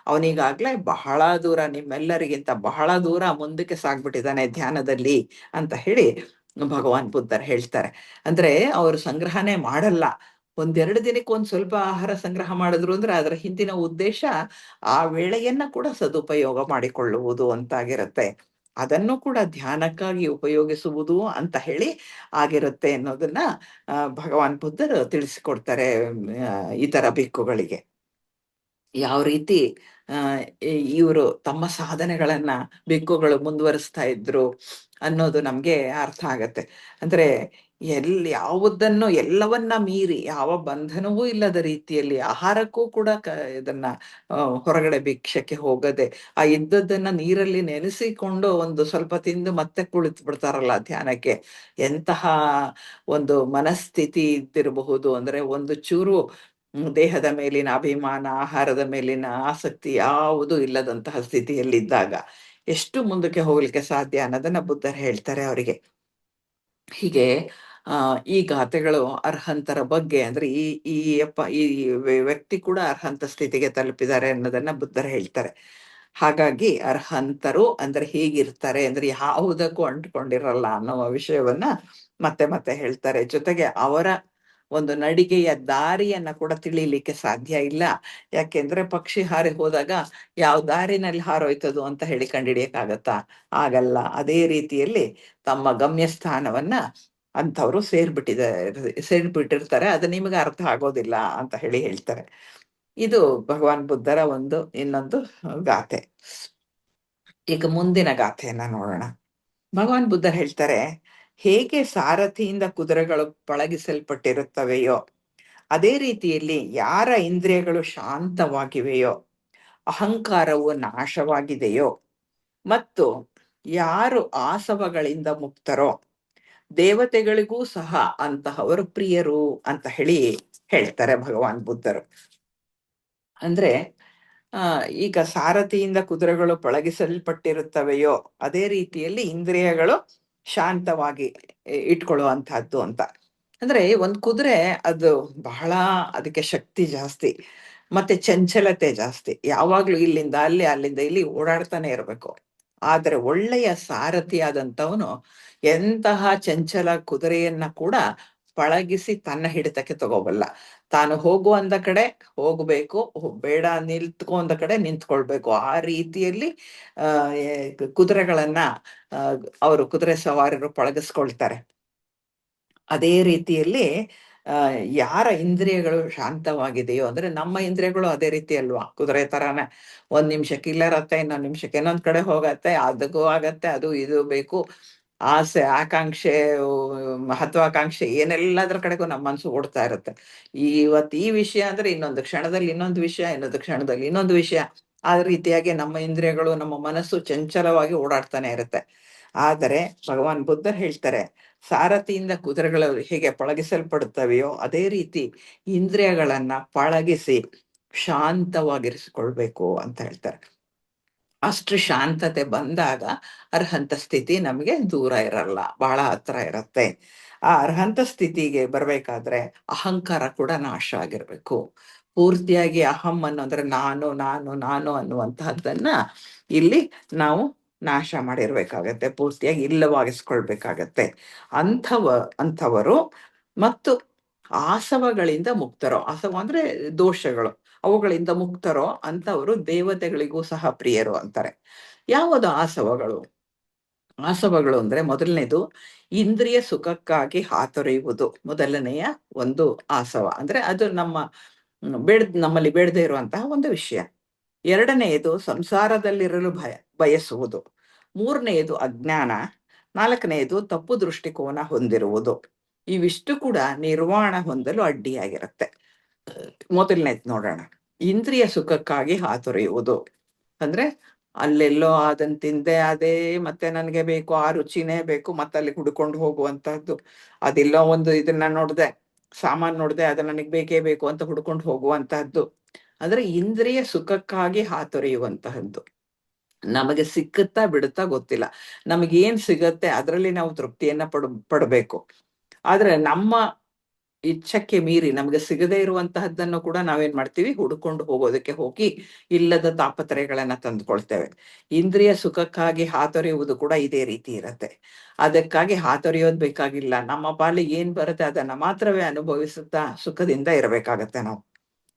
ಅವನಿಗಾಗ್ಲೇ ಬಹಳ ದೂರ, ನಿಮ್ಮೆಲ್ಲರಿಗಿಂತ ಬಹಳ ದೂರ ಮುಂದಕ್ಕೆ ಸಾಗ್ಬಿಟ್ಟಿದ್ದಾನೆ ಧ್ಯಾನದಲ್ಲಿ ಅಂತ ಹೇಳಿ ಭಗವಾನ್ ಬುದ್ಧರ್ ಹೇಳ್ತಾರೆ. ಅಂದ್ರೆ ಅವರು ಸಂಗ್ರಹಣೆ ಮಾಡಲ್ಲ. 1-2 ದಿನಕ್ಕೆ ಸ್ವಲ್ಪ ಆಹಾರ ಸಂಗ್ರಹ ಮಾಡಿದ್ರು ಅಂದ್ರೆ ಅದರ ಹಿಂದಿನ ಉದ್ದೇಶ ಆ ವೇಳೆಯನ್ನ ಕೂಡ ಸದುಪಯೋಗ ಮಾಡಿಕೊಳ್ಳುವುದು ಅಂತಾಗಿರುತ್ತೆ. ಅದನ್ನು ಕೂಡ ಧ್ಯಾನಕ್ಕಾಗಿ ಉಪಯೋಗಿಸುವುದು ಅಂತ ಹೇಳಿ ಆಗಿರುತ್ತೆ ಅನ್ನೋದನ್ನ ಭಗವಾನ್ ಬುದ್ಧರು ತಿಳಿಸಿಕೊಡ್ತಾರೆ ಇತರ ಭಿಕ್ಕುಗಳಿಗೆ. ಯಾವ ರೀತಿ ಇವರು ತಮ್ಮ ಸಾಧನೆಗಳನ್ನ ಭಿಕ್ಕುಗಳು ಮುಂದುವರಿಸ್ತಾ ಇದ್ರು ಅನ್ನೋದು ನಮ್ಗೆ ಅರ್ಥ ಆಗತ್ತೆ. ಅಂದ್ರೆ ಯಾವುದನ್ನು ಎಲ್ಲವನ್ನ ಮೀರಿ ಯಾವ ಬಂಧನವೂ ಇಲ್ಲದ ರೀತಿಯಲ್ಲಿ ಆಹಾರಕ್ಕೂ ಕೂಡ ಇದನ್ನ ಹೊರಗಡೆ ಭಿಕ್ಷಕ್ಕೆ ಹೋಗದೆ ಆ ಇದ್ದದ್ದನ್ನ ನೀರಲ್ಲಿ ನೆನೆಸಿಕೊಂಡು ಒಂದು ಸ್ವಲ್ಪ ತಿಂದು ಮತ್ತೆ ಕುಳಿತು ಬಿಡ್ತಾರಲ್ಲ ಧ್ಯಾನಕ್ಕೆ. ಎಂತಹ ಒಂದು ಮನಸ್ಥಿತಿ ಇದ್ದಿರಬಹುದು ಅಂದ್ರೆ, ಒಂದು ಚೂರು ದೇಹದ ಮೇಲಿನ ಅಭಿಮಾನ, ಆಹಾರದ ಮೇಲಿನ ಆಸಕ್ತಿ ಯಾವುದೂ ಇಲ್ಲದಂತಹ ಸ್ಥಿತಿಯಲ್ಲಿದ್ದಾಗ ಎಷ್ಟು ಮುಂದಕ್ಕೆ ಹೋಗ್ಲಿಕ್ಕೆ ಸಾಧ್ಯ ಅನ್ನೋದನ್ನ ಬುದ್ಧರು ಹೇಳ್ತಾರೆ ಅವರಿಗೆ. ಹೀಗೆ ಈ ಗಾಥೆಗಳು ಅರ್ಹಂತರ ಬಗ್ಗೆ, ಅಂದ್ರೆ ಈ ವ್ಯಕ್ತಿ ಕೂಡ ಅರ್ಹಂತ ಸ್ಥಿತಿಗೆ ತಲುಪಿದ್ದಾರೆ ಅನ್ನೋದನ್ನ ಬುದ್ಧರು ಹೇಳ್ತಾರೆ. ಹಾಗಾಗಿ ಅರ್ಹಂತರು ಅಂದ್ರೆ ಹೀಗಿರ್ತಾರೆ, ಅಂದ್ರೆ ಯಾವುದಕ್ಕೂ ಅಂಟ್ಕೊಂಡಿರಲ್ಲ ಅನ್ನುವ ವಿಷಯವನ್ನ ಮತ್ತೆ ಮತ್ತೆ ಹೇಳ್ತಾರೆ. ಜೊತೆಗೆ ಅವರ ಒಂದು ನಡಿಗೆಯ ದಾರಿಯನ್ನ ಕೂಡ ತಿಳಿಲಿಕ್ಕೆ ಸಾಧ್ಯ ಇಲ್ಲ. ಯಾಕೆಂದ್ರೆ ಪಕ್ಷಿ ಹಾರಿ ಹೋದಾಗ ಯಾವ ದಾರಿನಲ್ಲಿ ಹಾರೋಯ್ತದೋ ಅಂತ ಹೇಳಿ ಕಂಡಿಡಿಯಕ್ಕಾಗತ್ತಾ? ಆಗಲ್ಲ. ಅದೇ ರೀತಿಯಲ್ಲಿ ತಮ್ಮ ಗಮ್ಯ ಸ್ಥಾನವನ್ನ ಅಂಥವ್ರು ಸೇರ್ಬಿಟ್ಟಿರ್ತಾರೆ. ಅದು ನಿಮಗೆ ಅರ್ಥ ಆಗೋದಿಲ್ಲ ಅಂತ ಹೇಳಿ ಹೇಳ್ತಾರೆ. ಇದು ಭಗವಾನ್ ಬುದ್ಧರ ಇನ್ನೊಂದು ಗಾಥೆ. ಈಗ ಮುಂದಿನ ಗಾಥೆಯನ್ನ ನೋಡೋಣ. ಭಗವಾನ್ ಬುದ್ಧ ಹೇಳ್ತಾರೆ, ಹೇಗೆ ಸಾರಥಿಯಿಂದ ಕುದುರೆಗಳು ಪಳಗಿಸಲ್ಪಟ್ಟಿರುತ್ತವೆಯೋ ಅದೇ ರೀತಿಯಲ್ಲಿ ಯಾರ ಇಂದ್ರಿಯಗಳು ಶಾಂತವಾಗಿವೆಯೋ, ಅಹಂಕಾರವು ನಾಶವಾಗಿದೆಯೋ ಮತ್ತು ಯಾರು ಆಸವಗಳಿಂದ ಮುಕ್ತರೋ ದೇವತೆಗಳಿಗೂ ಸಹ ಅಂತಹವರು ಪ್ರಿಯರು ಅಂತ ಹೇಳಿ ಹೇಳ್ತಾರೆ ಭಗವಾನ್ ಬುದ್ಧರು. ಅಂದ್ರೆ ಈಗ ಸಾರಥಿಯಿಂದ ಕುದುರೆಗಳು ಪಳಗಿಸಲ್ಪಟ್ಟಿರುತ್ತವೆಯೋ ಅದೇ ರೀತಿಯಲ್ಲಿ ಇಂದ್ರಿಯಗಳು ಶಾಂತವಾಗಿ ಇಟ್ಕೊಳ್ಳುವಂತಹದ್ದು ಅಂತ. ಅಂದ್ರೆ ಒಂದ್ ಕುದುರೆ ಅದು ಬಹಳ, ಅದಕ್ಕೆ ಶಕ್ತಿ ಜಾಸ್ತಿ ಮತ್ತೆ ಚಂಚಲತೆ ಜಾಸ್ತಿ. ಯಾವಾಗ್ಲೂ ಇಲ್ಲಿಂದ ಅಲ್ಲಿ ಅಲ್ಲಿಂದ ಇಲ್ಲಿ ಓಡಾಡ್ತಾನೆ ಇರ್ಬೇಕು. ಆದ್ರೆ ಒಳ್ಳೆಯ ಸಾರಥಿಯಾದಂಥವನು ಎಂತಹ ಚಂಚಲ ಕುದುರೆಯನ್ನ ಕೂಡ ಪಳಗಿಸಿ ತನ್ನ ಹಿಡಿತಕ್ಕೆ ತಗೋಬಲ್ಲ. ತಾನು ಹೋಗು ಅಂದ ಕಡೆ ಹೋಗ್ಬೇಕು, ಬೇಡ ನಿಲ್ತ್ಕೊ ಅಂದ ಕಡೆ ನಿಂತ್ಕೊಳ್ಬೇಕು. ಆ ರೀತಿಯಲ್ಲಿ ಕುದುರೆಗಳನ್ನ ಅವರು ಕುದುರೆ ಸವಾರರು ಪಳಗಿಸ್ಕೊಳ್ತಾರೆ. ಅದೇ ರೀತಿಯಲ್ಲಿ ಯಾರ ಇಂದ್ರಿಯಗಳು ಶಾಂತವಾಗಿದೆಯೋ, ಅಂದ್ರೆ ನಮ್ಮ ಇಂದ್ರಿಯಗಳು ಅದೇ ರೀತಿ ಅಲ್ವಾ, ಕುದುರೆ ತರಾನೇ. 1 ನಿಮಿಷಕ್ಕೆ ಇಲ್ಲರತ್ತೆ, ಇನ್ನೊಂದ್ ನಿಮಿಷಕ್ಕೆ ಇನ್ನೊಂದ್ ಕಡೆ ಹೋಗತ್ತೆ, ಅದಕ್ಕೂ ಆಗತ್ತೆ, ಅದು ಇದು ಬೇಕು. ಆಸೆ, ಆಕಾಂಕ್ಷೆ, ಮಹತ್ವಾಕಾಂಕ್ಷೆ ಏನೆಲ್ಲದ್ರ ಕಡೆಗೂ ನಮ್ಮ ಮನಸ್ಸು ಓಡ್ತಾ ಇರುತ್ತೆ. ಇವತ್ತು ಈ ವಿಷಯ ಅಂದ್ರೆ ಇನ್ನೊಂದು ಕ್ಷಣದಲ್ಲಿ ಇನ್ನೊಂದು ವಿಷಯ, ಇನ್ನೊಂದು ಕ್ಷಣದಲ್ಲಿ ಇನ್ನೊಂದು ವಿಷಯ. ಆ ರೀತಿಯಾಗಿ ನಮ್ಮ ಇಂದ್ರಿಯಗಳು, ನಮ್ಮ ಮನಸ್ಸು ಚಂಚಲವಾಗಿ ಓಡಾಡ್ತಾನೆ ಇರುತ್ತೆ. ಆದರೆ ಭಗವಾನ್ ಬುದ್ಧರು ಹೇಳ್ತಾರೆ, ಸಾರಥಿಯಿಂದ ಕುದುರೆಗಳು ಹೇಗೆ ಪಳಗಿಸಲ್ಪಡುತ್ತವೆಯೋ ಅದೇ ರೀತಿ ಇಂದ್ರಿಯಗಳನ್ನ ಪಳಗಿಸಿ ಶಾಂತವಾಗಿರಿಸಿಕೊಳ್ಬೇಕು ಅಂತ ಹೇಳ್ತಾರೆ. ಅಷ್ಟು ಶಾಂತತೆ ಬಂದಾಗ ಅರ್ಹಂತ ಸ್ಥಿತಿ ನಮಗೆ ದೂರ ಇರಲ್ಲ, ಬಹಳ ಹತ್ರ ಇರತ್ತೆ. ಆ ಅರ್ಹಂತ ಸ್ಥಿತಿಗೆ ಬರ್ಬೇಕಾದ್ರೆ ಅಹಂಕಾರ ಕೂಡ ನಾಶ ಆಗಿರ್ಬೇಕು. ಪೂರ್ತಿಯಾಗಿ ಅಹಂ ಅಂದ್ರೆ ನಾನು ನಾನು ನಾನು ಅನ್ನುವಂತಹದ್ದನ್ನ ಇಲ್ಲಿ ನಾವು ನಾಶ ಮಾಡಿರ್ಬೇಕಾಗತ್ತೆ, ಪೂರ್ತಿಯಾಗಿ ಇಲ್ಲವಾಗಿಸ್ಕೊಳ್ಬೇಕಾಗತ್ತೆ. ಅಂಥವರು ಮತ್ತು ಆಸವಗಳಿಂದ ಮುಕ್ತರೋ, ಆಸವ ಅಂದ್ರೆ ದೋಷಗಳು, ಅವುಗಳಿಂದ ಮುಕ್ತರೋ ಅಂಥವರು ದೇವತೆಗಳಿಗೂ ಸಹ ಪ್ರಿಯರು ಅಂತಾರೆ. ಯಾವುದು ಆಸವಗಳು? ಆಸವಗಳು ಅಂದ್ರೆ ಮೊದಲನೇದು ಇಂದ್ರಿಯ ಸುಖಕ್ಕಾಗಿ ಹಾತೊರೆಯುವುದು ಮೊದಲನೆಯ ಒಂದು ಆಸವ. ಅಂದ್ರೆ ಅದು ನಮ್ಮಲ್ಲಿ ಬೇಡದೇ ಇರುವಂತಹ ಒಂದು ವಿಷಯ. ಎರಡನೆಯದು ಸಂಸಾರದಲ್ಲಿರಲು ಬಯಸುವುದು. ಮೂರನೆಯದು ಅಜ್ಞಾನ. ನಾಲ್ಕನೆಯದು ತಪ್ಪು ದೃಷ್ಟಿಕೋನ ಹೊಂದಿರುವುದು. ಇವಿಷ್ಟು ಕೂಡ ನಿರ್ವಾಣ ಹೊಂದಲು ಅಡ್ಡಿಯಾಗಿರುತ್ತೆ. ಮೊದಲನೇದು ನೋಡೋಣ. ಇಂದ್ರಿಯ ಸುಖಕ್ಕಾಗಿ ಹಾತೊರೆಯುವುದು ಅಂದ್ರೆ ಅಲ್ಲೆಲ್ಲೋ ಅದನ್ನ ತಿಂದೆ ಅದೇ ಮತ್ತೆ ನನಗೆ ಬೇಕು, ಆ ರುಚಿನೇ ಬೇಕು, ಮತ್ತೆ ಅಲ್ಲಿ ಹುಡ್ಕೊಂಡು ಹೋಗುವಂತಹದ್ದು. ಅದೆಲ್ಲೋ ಒಂದು ಇದನ್ನ ನೋಡ್ದೆ, ಸಾಮಾನ್ ನೋಡ್ದೆ, ಅದು ನನಗೆ ಬೇಕೇ ಬೇಕು ಅಂತ ಹುಡ್ಕೊಂಡು ಹೋಗುವಂತಹದ್ದು. ಅಂದ್ರೆ ಇಂದ್ರಿಯ ಸುಖಕ್ಕಾಗಿ ಹಾತೊರೆಯುವಂತಹದ್ದು. ನಮಗೆ ಸಿಕ್ಕುತ್ತಾ ಬಿಡುತ್ತಾ ಗೊತ್ತಿಲ್ಲ, ನಮಗೇನ್ ಸಿಗತ್ತೆ ಅದರಲ್ಲಿ ನಾವು ತೃಪ್ತಿಯನ್ನ ಪಡಬೇಕು. ಆದ್ರೆ ನಮ್ಮ ಇಚ್ಛಕ್ಕೆ ಮೀರಿ ನಮಗೆ ಸಿಗದೇ ಇರುವಂತಹದ್ದನ್ನು ಕೂಡ ನಾವೇನ್ ಮಾಡ್ತೀವಿ, ಹುಡ್ಕೊಂಡು ಹೋಗೋದಕ್ಕೆ ಹೋಗಿ ಇಲ್ಲದ ತಾಪತ್ರಯಗಳನ್ನ ತಂದುಕೊಳ್ತೇವೆ. ಇಂದ್ರಿಯ ಸುಖಕ್ಕಾಗಿ ಹಾತೊರೆಯುವುದು ಕೂಡ ಇದೇ ರೀತಿ ಇರತ್ತೆ. ಅದಕ್ಕಾಗಿ ಹಾತೊರೆಯೋದು ಬೇಕಾಗಿಲ್ಲ, ನಮ್ಮ ಪಾಲಿಗೆ ಏನ್ ಬರುತ್ತೆ ಅದನ್ನ ಮಾತ್ರವೇ ಅನುಭವಿಸುತ್ತಾ ಸುಖದಿಂದ ಇರಬೇಕಾಗತ್ತೆ ನಾವು.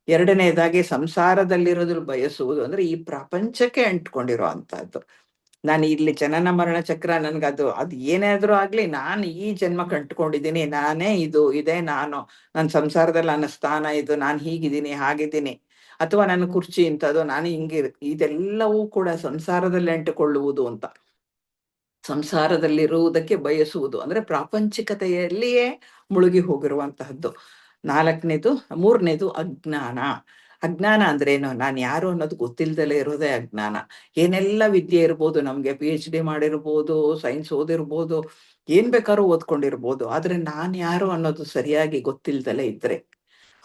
ಎರಡನೇದಾಗಿ ಸಂಸಾರದಲ್ಲಿರೋದ್ರ ಬಯಸುವುದು ಅಂದ್ರೆ ಈ ಪ್ರಪಂಚಕ್ಕೆ ಅಂಟ್ಕೊಂಡಿರೋ ಅಂತಹದ್ದು. ನಾನು ಇಲ್ಲಿ ಜನನ ಮರಣ ಚಕ್ರ, ನನ್ಗದು ಏನಾದ್ರೂ ಆಗ್ಲಿ, ನಾನು ಈ ಜನ್ಮ ಕಂಟ್ಕೊಂಡಿದ್ದೀನಿ, ನಾನೇ ಇದೇ ನಾನು, ನನ್ನ ಸಂಸಾರದಲ್ಲಿ ನನ್ನ ಸ್ಥಾನ ಇದು, ನಾನು ಹೀಗಿದ್ದೀನಿ ಹಾಗಿದ್ದೀನಿ, ಅಥವಾ ನನ್ನ ಕುರ್ಚಿ ಇಂಥದ್ದು, ನಾನು ಇದೆಲ್ಲವೂ ಕೂಡ ಸಂಸಾರದಲ್ಲಿ ಅಂಟಿಕೊಳ್ಳುವುದು ಅಂತ. ಸಂಸಾರದಲ್ಲಿರುವುದಕ್ಕೆ ಬಯಸುವುದು ಅಂದ್ರೆ ಪ್ರಾಪಂಚಿಕತೆಯಲ್ಲಿಯೇ ಮುಳುಗಿ ಹೋಗಿರುವಂತಹದ್ದು. ಮೂರನೇದು ಅಜ್ಞಾನ. ಅಜ್ಞಾನ ಅಂದ್ರೇನು? ನಾನು ಯಾರು ಅನ್ನೋದು ಗೊತ್ತಿಲ್ದಲೇ ಇರೋದೇ ಅಜ್ಞಾನ. ಏನೆಲ್ಲ ವಿದ್ಯೆ ಇರ್ಬೋದು, ನಮ್ಗೆ PhD ಮಾಡಿರ್ಬೋದು, ಸೈನ್ಸ್ ಓದಿರ್ಬೋದು, ಏನ್ ಬೇಕಾದ್ರೂ ಓದ್ಕೊಂಡಿರ್ಬೋದು, ಆದ್ರೆ ನಾನ್ ಯಾರು ಅನ್ನೋದು ಸರಿಯಾಗಿ ಗೊತ್ತಿಲ್ದಲೇ ಇದ್ರೆ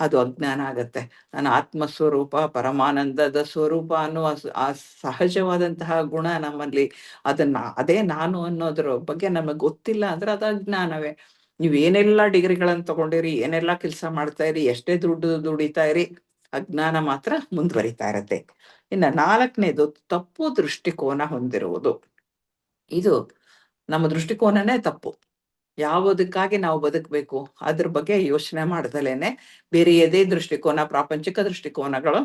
ಅದು ಅಜ್ಞಾನ ಆಗತ್ತೆ. ನನ್ನ ಆತ್ಮಸ್ವರೂಪ ಪರಮಾನಂದದ ಸ್ವರೂಪ ಅನ್ನುವ ಆ ಸಹಜವಾದಂತಹ ಗುಣ ನಮ್ಮಲ್ಲಿ, ಅದೇ ನಾನು ಅನ್ನೋದ್ರ ಬಗ್ಗೆ ನಮಗೆ ಗೊತ್ತಿಲ್ಲ ಅಂದ್ರೆ ಅದು ಅಜ್ಞಾನವೇ. ನೀವೇನೆಲ್ಲ ಡಿಗ್ರಿಗಳನ್ನ ತಗೊಂಡಿರಿ, ಏನೆಲ್ಲ ಕೆಲಸ ಮಾಡ್ತಾ ಇರಿ, ಎಷ್ಟೇ ದುಡ್ಡು ದುಡಿತಾ ಇರಿ, ಅಜ್ಞಾನ ಮಾತ್ರ ಮುಂದುವರಿತಾ ಇರತ್ತೆ. ಇನ್ನ ನಾಲ್ಕನೇದು ತಪ್ಪು ದೃಷ್ಟಿಕೋನ ಹೊಂದಿರುವುದು. ಇದು ನಮ್ಮ ದೃಷ್ಟಿಕೋನನೇ ತಪ್ಪು. ಯಾವುದಕ್ಕಾಗಿ ನಾವು ಬದುಕಬೇಕು ಅದ್ರ ಬಗ್ಗೆ ಯೋಚನೆ ಮಾಡ್ದಲೇನೆ ಬೇರೆ ಎದೇ ದೃಷ್ಟಿಕೋನ, ಪ್ರಾಪಂಚಿಕ ದೃಷ್ಟಿಕೋನಗಳು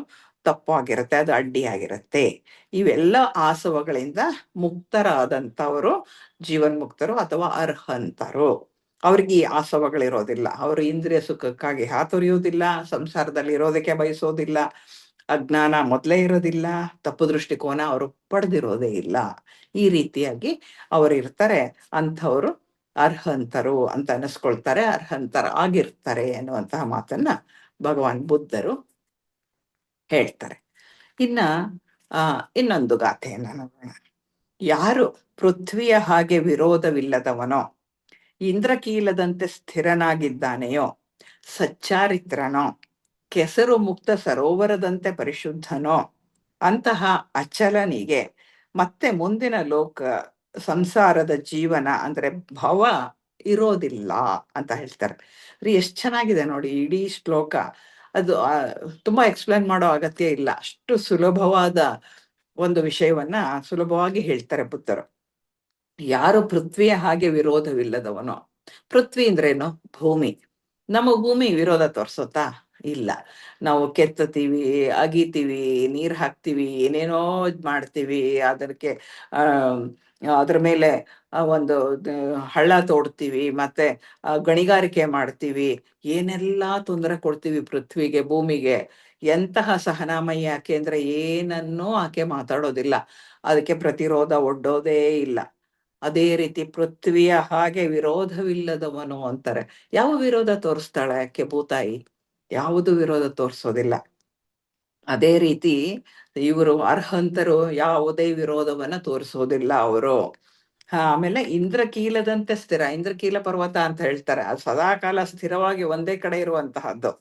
ತಪ್ಪಾಗಿರುತ್ತೆ, ಅದು ಅಡ್ಡಿಯಾಗಿರುತ್ತೆ. ಇವೆಲ್ಲ ಆಸವಗಳಿಂದ ಮುಕ್ತರಾದಂಥವರು ಜೀವನ್ಮುಕ್ತರು ಅಥವಾ ಅರ್ಹಂತರು. ಅವ್ರಿಗೆ ಈ ಆಸವಗಳಿರೋದಿಲ್ಲ, ಅವರು ಇಂದ್ರಿಯ ಸುಖಕ್ಕಾಗಿ ಹಾತೊರೆಯುವುದಿಲ್ಲ, ಸಂಸಾರದಲ್ಲಿ ಇರೋದಕ್ಕೆ ಬಯಸೋದಿಲ್ಲ, ಅಜ್ಞಾನ ಮೊದಲೇ ಇರೋದಿಲ್ಲ, ತಪ್ಪು ದೃಷ್ಟಿಕೋನ ಅವರು ಪಡೆದಿರೋದೇ ಇಲ್ಲ. ಈ ರೀತಿಯಾಗಿ ಅವರು ಇರ್ತಾರೆ. ಅಂಥವ್ರು ಅರ್ಹಂತರು ಅಂತ ಅನಿಸ್ಕೊಳ್ತಾರೆ, ಅರ್ಹಂತರ ಆಗಿರ್ತಾರೆ ಎನ್ನುವಂತಹ ಮಾತನ್ನ ಭಗವಾನ್ ಬುದ್ಧರು ಹೇಳ್ತಾರೆ. ಇನ್ನ ಇನ್ನೊಂದು ಗಾಥೆಯನ್ನ ನೋಡೋಣ. ಯಾರು ಪೃಥ್ವಿಯ ಹಾಗೆ ವಿರೋಧವಿಲ್ಲದವನೋ, ಇಂದ್ರಕೀಲದಂತೆ ಸ್ಥಿರನಾಗಿದ್ದಾನೆಯೋ, ಸಚ್ಚಾರಿತ್ರನೋ, ಕೆಸರು ಮುಕ್ತ ಸರೋವರದಂತೆ ಪರಿಶುದ್ಧನೋ, ಅಂತಹ ಅಚಲನಿಗೆ ಮತ್ತೆ ಮುಂದಿನ ಸಂಸಾರದ ಜೀವನ ಅಂದ್ರೆ ಭವ ಇರೋದಿಲ್ಲ ಅಂತ ಹೇಳ್ತಾರೆ. ಎಷ್ಟ್ ಚೆನ್ನಾಗಿದೆ ನೋಡಿ ಇಡೀ ಶ್ಲೋಕ. ಅದು ತುಂಬಾ ಎಕ್ಸ್ಪ್ಲೇನ್ ಮಾಡೋ ಅಗತ್ಯ ಇಲ್ಲ, ಅಷ್ಟು ಸುಲಭವಾದ ಒಂದು ವಿಷಯವನ್ನ ಸುಲಭವಾಗಿ ಹೇಳ್ತಾರೆ ಬುದ್ಧರು. ಯಾರು ಪೃಥ್ವಿಯ ಹಾಗೆ ವಿರೋಧವಿಲ್ಲದವನೋ, ಪೃಥ್ವಿ ಅಂದ್ರೇನು? ಭೂಮಿ. ನಮ್ಮ ಭೂಮಿ ವಿರೋಧ ತೋರ್ಸುತ್ತಾ? ಇಲ್ಲ. ನಾವು ಕೆತ್ತತೀವಿ, ಅಗಿತೀವಿ, ನೀರ್ ಹಾಕ್ತಿವಿ, ಏನೇನೋ ಇದ್ ಮಾಡ್ತೀವಿ, ಅದ್ರ ಮೇಲೆ ಒಂದು ಹಳ್ಳ ತೋಡ್ತೀವಿ, ಮತ್ತೆ ಗಣಿಗಾರಿಕೆ ಮಾಡ್ತೀವಿ, ಏನೆಲ್ಲಾ ತೊಂದರೆ ಕೊಡ್ತೀವಿ ಪೃಥ್ವಿಗೆ, ಭೂಮಿಗೆ. ಎಂತಹ ಸಹನಾಮಯಿ ಆಕೆ ಅಂದ್ರೆ ಏನನ್ನೂ ಆಕೆ ಮಾತಾಡೋದಿಲ್ಲ, ಅದಕ್ಕೆ ಪ್ರತಿರೋಧ ಒಡ್ಡೋದೇ ಇಲ್ಲ. ಅದೇ ರೀತಿ ಪೃಥ್ವಿಯ ಹಾಗೆ ವಿರೋಧವಿಲ್ಲದವನು ಅಂತಾರೆ. ಯಾವ ವಿರೋಧ ತೋರಿಸ್ತಾಳೆ ಆಕೆ ಭೂತಾಯಿ? ಯಾವುದು ವಿರೋಧ ತೋರಿಸೋದಿಲ್ಲ. ಅದೇ ರೀತಿ ಇವರು ಅರ್ಹಂತರು ಯಾವುದೇ ವಿರೋಧವನ್ನ ತೋರಿಸೋದಿಲ್ಲ ಅವರು. ಆಮೇಲೆ ಇಂದ್ರಕೀಲದಂತೆ ಸ್ಥಿರ. ಇಂದ್ರಕೀಲ ಪರ್ವತ ಅಂತ ಹೇಳ್ತಾರೆ, ಅದು ಸದಾಕಾಲ ಸ್ಥಿರವಾಗಿ ಒಂದೇ ಕಡೆ ಇರುವಂತಹದ್ದು.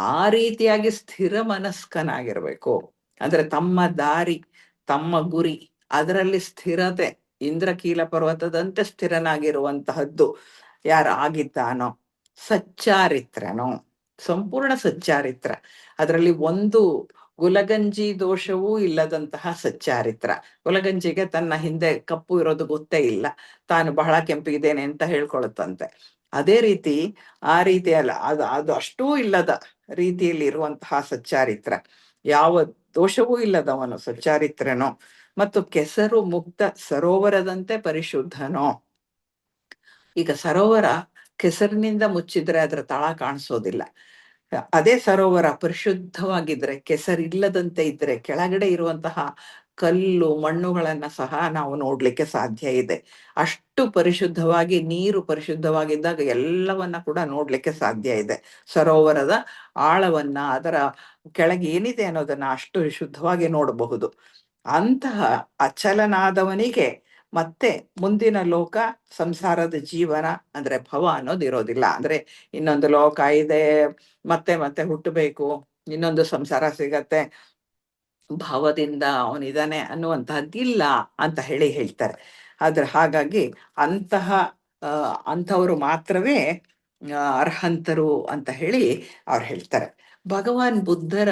ಆ ರೀತಿಯಾಗಿ ಸ್ಥಿರ ಮನಸ್ಕನಾಗಿರ್ಬೇಕು. ಅಂದ್ರೆ ತಮ್ಮ ದಾರಿ, ತಮ್ಮ ಗುರಿ, ಅದರಲ್ಲಿ ಸ್ಥಿರತೆ, ಇಂದ್ರಕೀಲ ಪರ್ವತದಂತೆ ಸ್ಥಿರನಾಗಿರುವಂತಹದ್ದು ಯಾರು ಆಗಿದ್ದಾನೋ, ಸಚ್ಚಾರಿತ್ರನೋ, ಸಂಪೂರ್ಣ ಸಚ್ಚಾರಿತ್ರ, ಅದರಲ್ಲಿ ಒಂದು ಗುಲಗಂಜಿ ದೋಷವೂ ಇಲ್ಲದಂತಹ ಸಚ್ಚಾರಿತ್ರ. ಗುಲಗಂಜಿಗೆ ತನ್ನ ಹಿಂದೆ ಕಪ್ಪು ಇರೋದು ಗೊತ್ತೇ ಇಲ್ಲ, ತಾನು ಬಹಳ ಕೆಂಪಿದ್ದೇನೆ ಅಂತ ಹೇಳ್ಕೊಳುತ್ತಂತೆ. ಅದೇ ರೀತಿ ಆ ರೀತಿ ಅಲ್ಲ, ಅದು ಅಷ್ಟೂ ಇಲ್ಲದ ರೀತಿಯಲ್ಲಿ ಇರುವಂತಹ ಸಚ್ಚಾರಿತ್ರ, ಯಾವ ದೋಷವೂ ಇಲ್ಲದವನು ಸಚ್ಚಾರಿತ್ರನೋ, ಮತ್ತು ಕೆಸರು ಮುಕ್ತ ಸರೋವರದಂತೆ ಪರಿಶುದ್ಧನೋ. ಈಗ ಸರೋವರ ಕೆಸರಿನಿಂದ ಮುಚ್ಚಿದ್ರೆ ಅದರ ತಳ ಕಾಣಿಸೋದಿಲ್ಲ. ಅದೇ ಸರೋವರ ಪರಿಶುದ್ಧವಾಗಿದ್ರೆ, ಕೆಸರಿಲ್ಲದಂತೆ ಇದ್ರೆ, ಕೆಳಗಡೆ ಇರುವಂತಹ ಕಲ್ಲು ಮಣ್ಣುಗಳನ್ನ ಸಹ ನಾವು ನೋಡ್ಲಿಕ್ಕೆ ಸಾಧ್ಯ ಇದೆ. ಅಷ್ಟು ಪರಿಶುದ್ಧವಾಗಿ, ನೀರು ಪರಿಶುದ್ಧವಾಗಿದ್ದಾಗ ಎಲ್ಲವನ್ನ ಕೂಡ ನೋಡ್ಲಿಕ್ಕೆ ಸಾಧ್ಯ ಇದೆ. ಸರೋವರದ ಆಳವನ್ನ, ಅದರ ಕೆಳಗೆ ಏನಿದೆ ಅನ್ನೋದನ್ನ ಅಷ್ಟು ಶುದ್ಧವಾಗಿ ನೋಡಬಹುದು. ಅಂತಹ ಅಚಲನಾದವನಿಗೆ ಮತ್ತೆ ಮುಂದಿನ ಲೋಕ, ಸಂಸಾರದ ಜೀವನ ಅಂದ್ರೆ ಭವ ಅನ್ನೋದು ಇರೋದಿಲ್ಲ. ಅಂದ್ರೆ ಇನ್ನೊಂದು ಲೋಕ ಇದೆ, ಮತ್ತೆ ಮತ್ತೆ ಹುಟ್ಟಬೇಕು, ಇನ್ನೊಂದು ಸಂಸಾರ ಸಿಗತ್ತೆ, ಭಾವದಿಂದ ಅವನಿದಾನೆ ಅನ್ನುವಂತಹದ್ದಿಲ್ಲ ಅಂತ ಹೇಳ್ತಾರೆ. ಆದ್ರೆ ಹಾಗಾಗಿ ಅಂಥವರು ಮಾತ್ರವೇ ಅರ್ಹಂತರು ಅಂತ ಹೇಳಿ ಅವ್ರು ಹೇಳ್ತಾರೆ. ಭಗವಾನ್ ಬುದ್ಧರ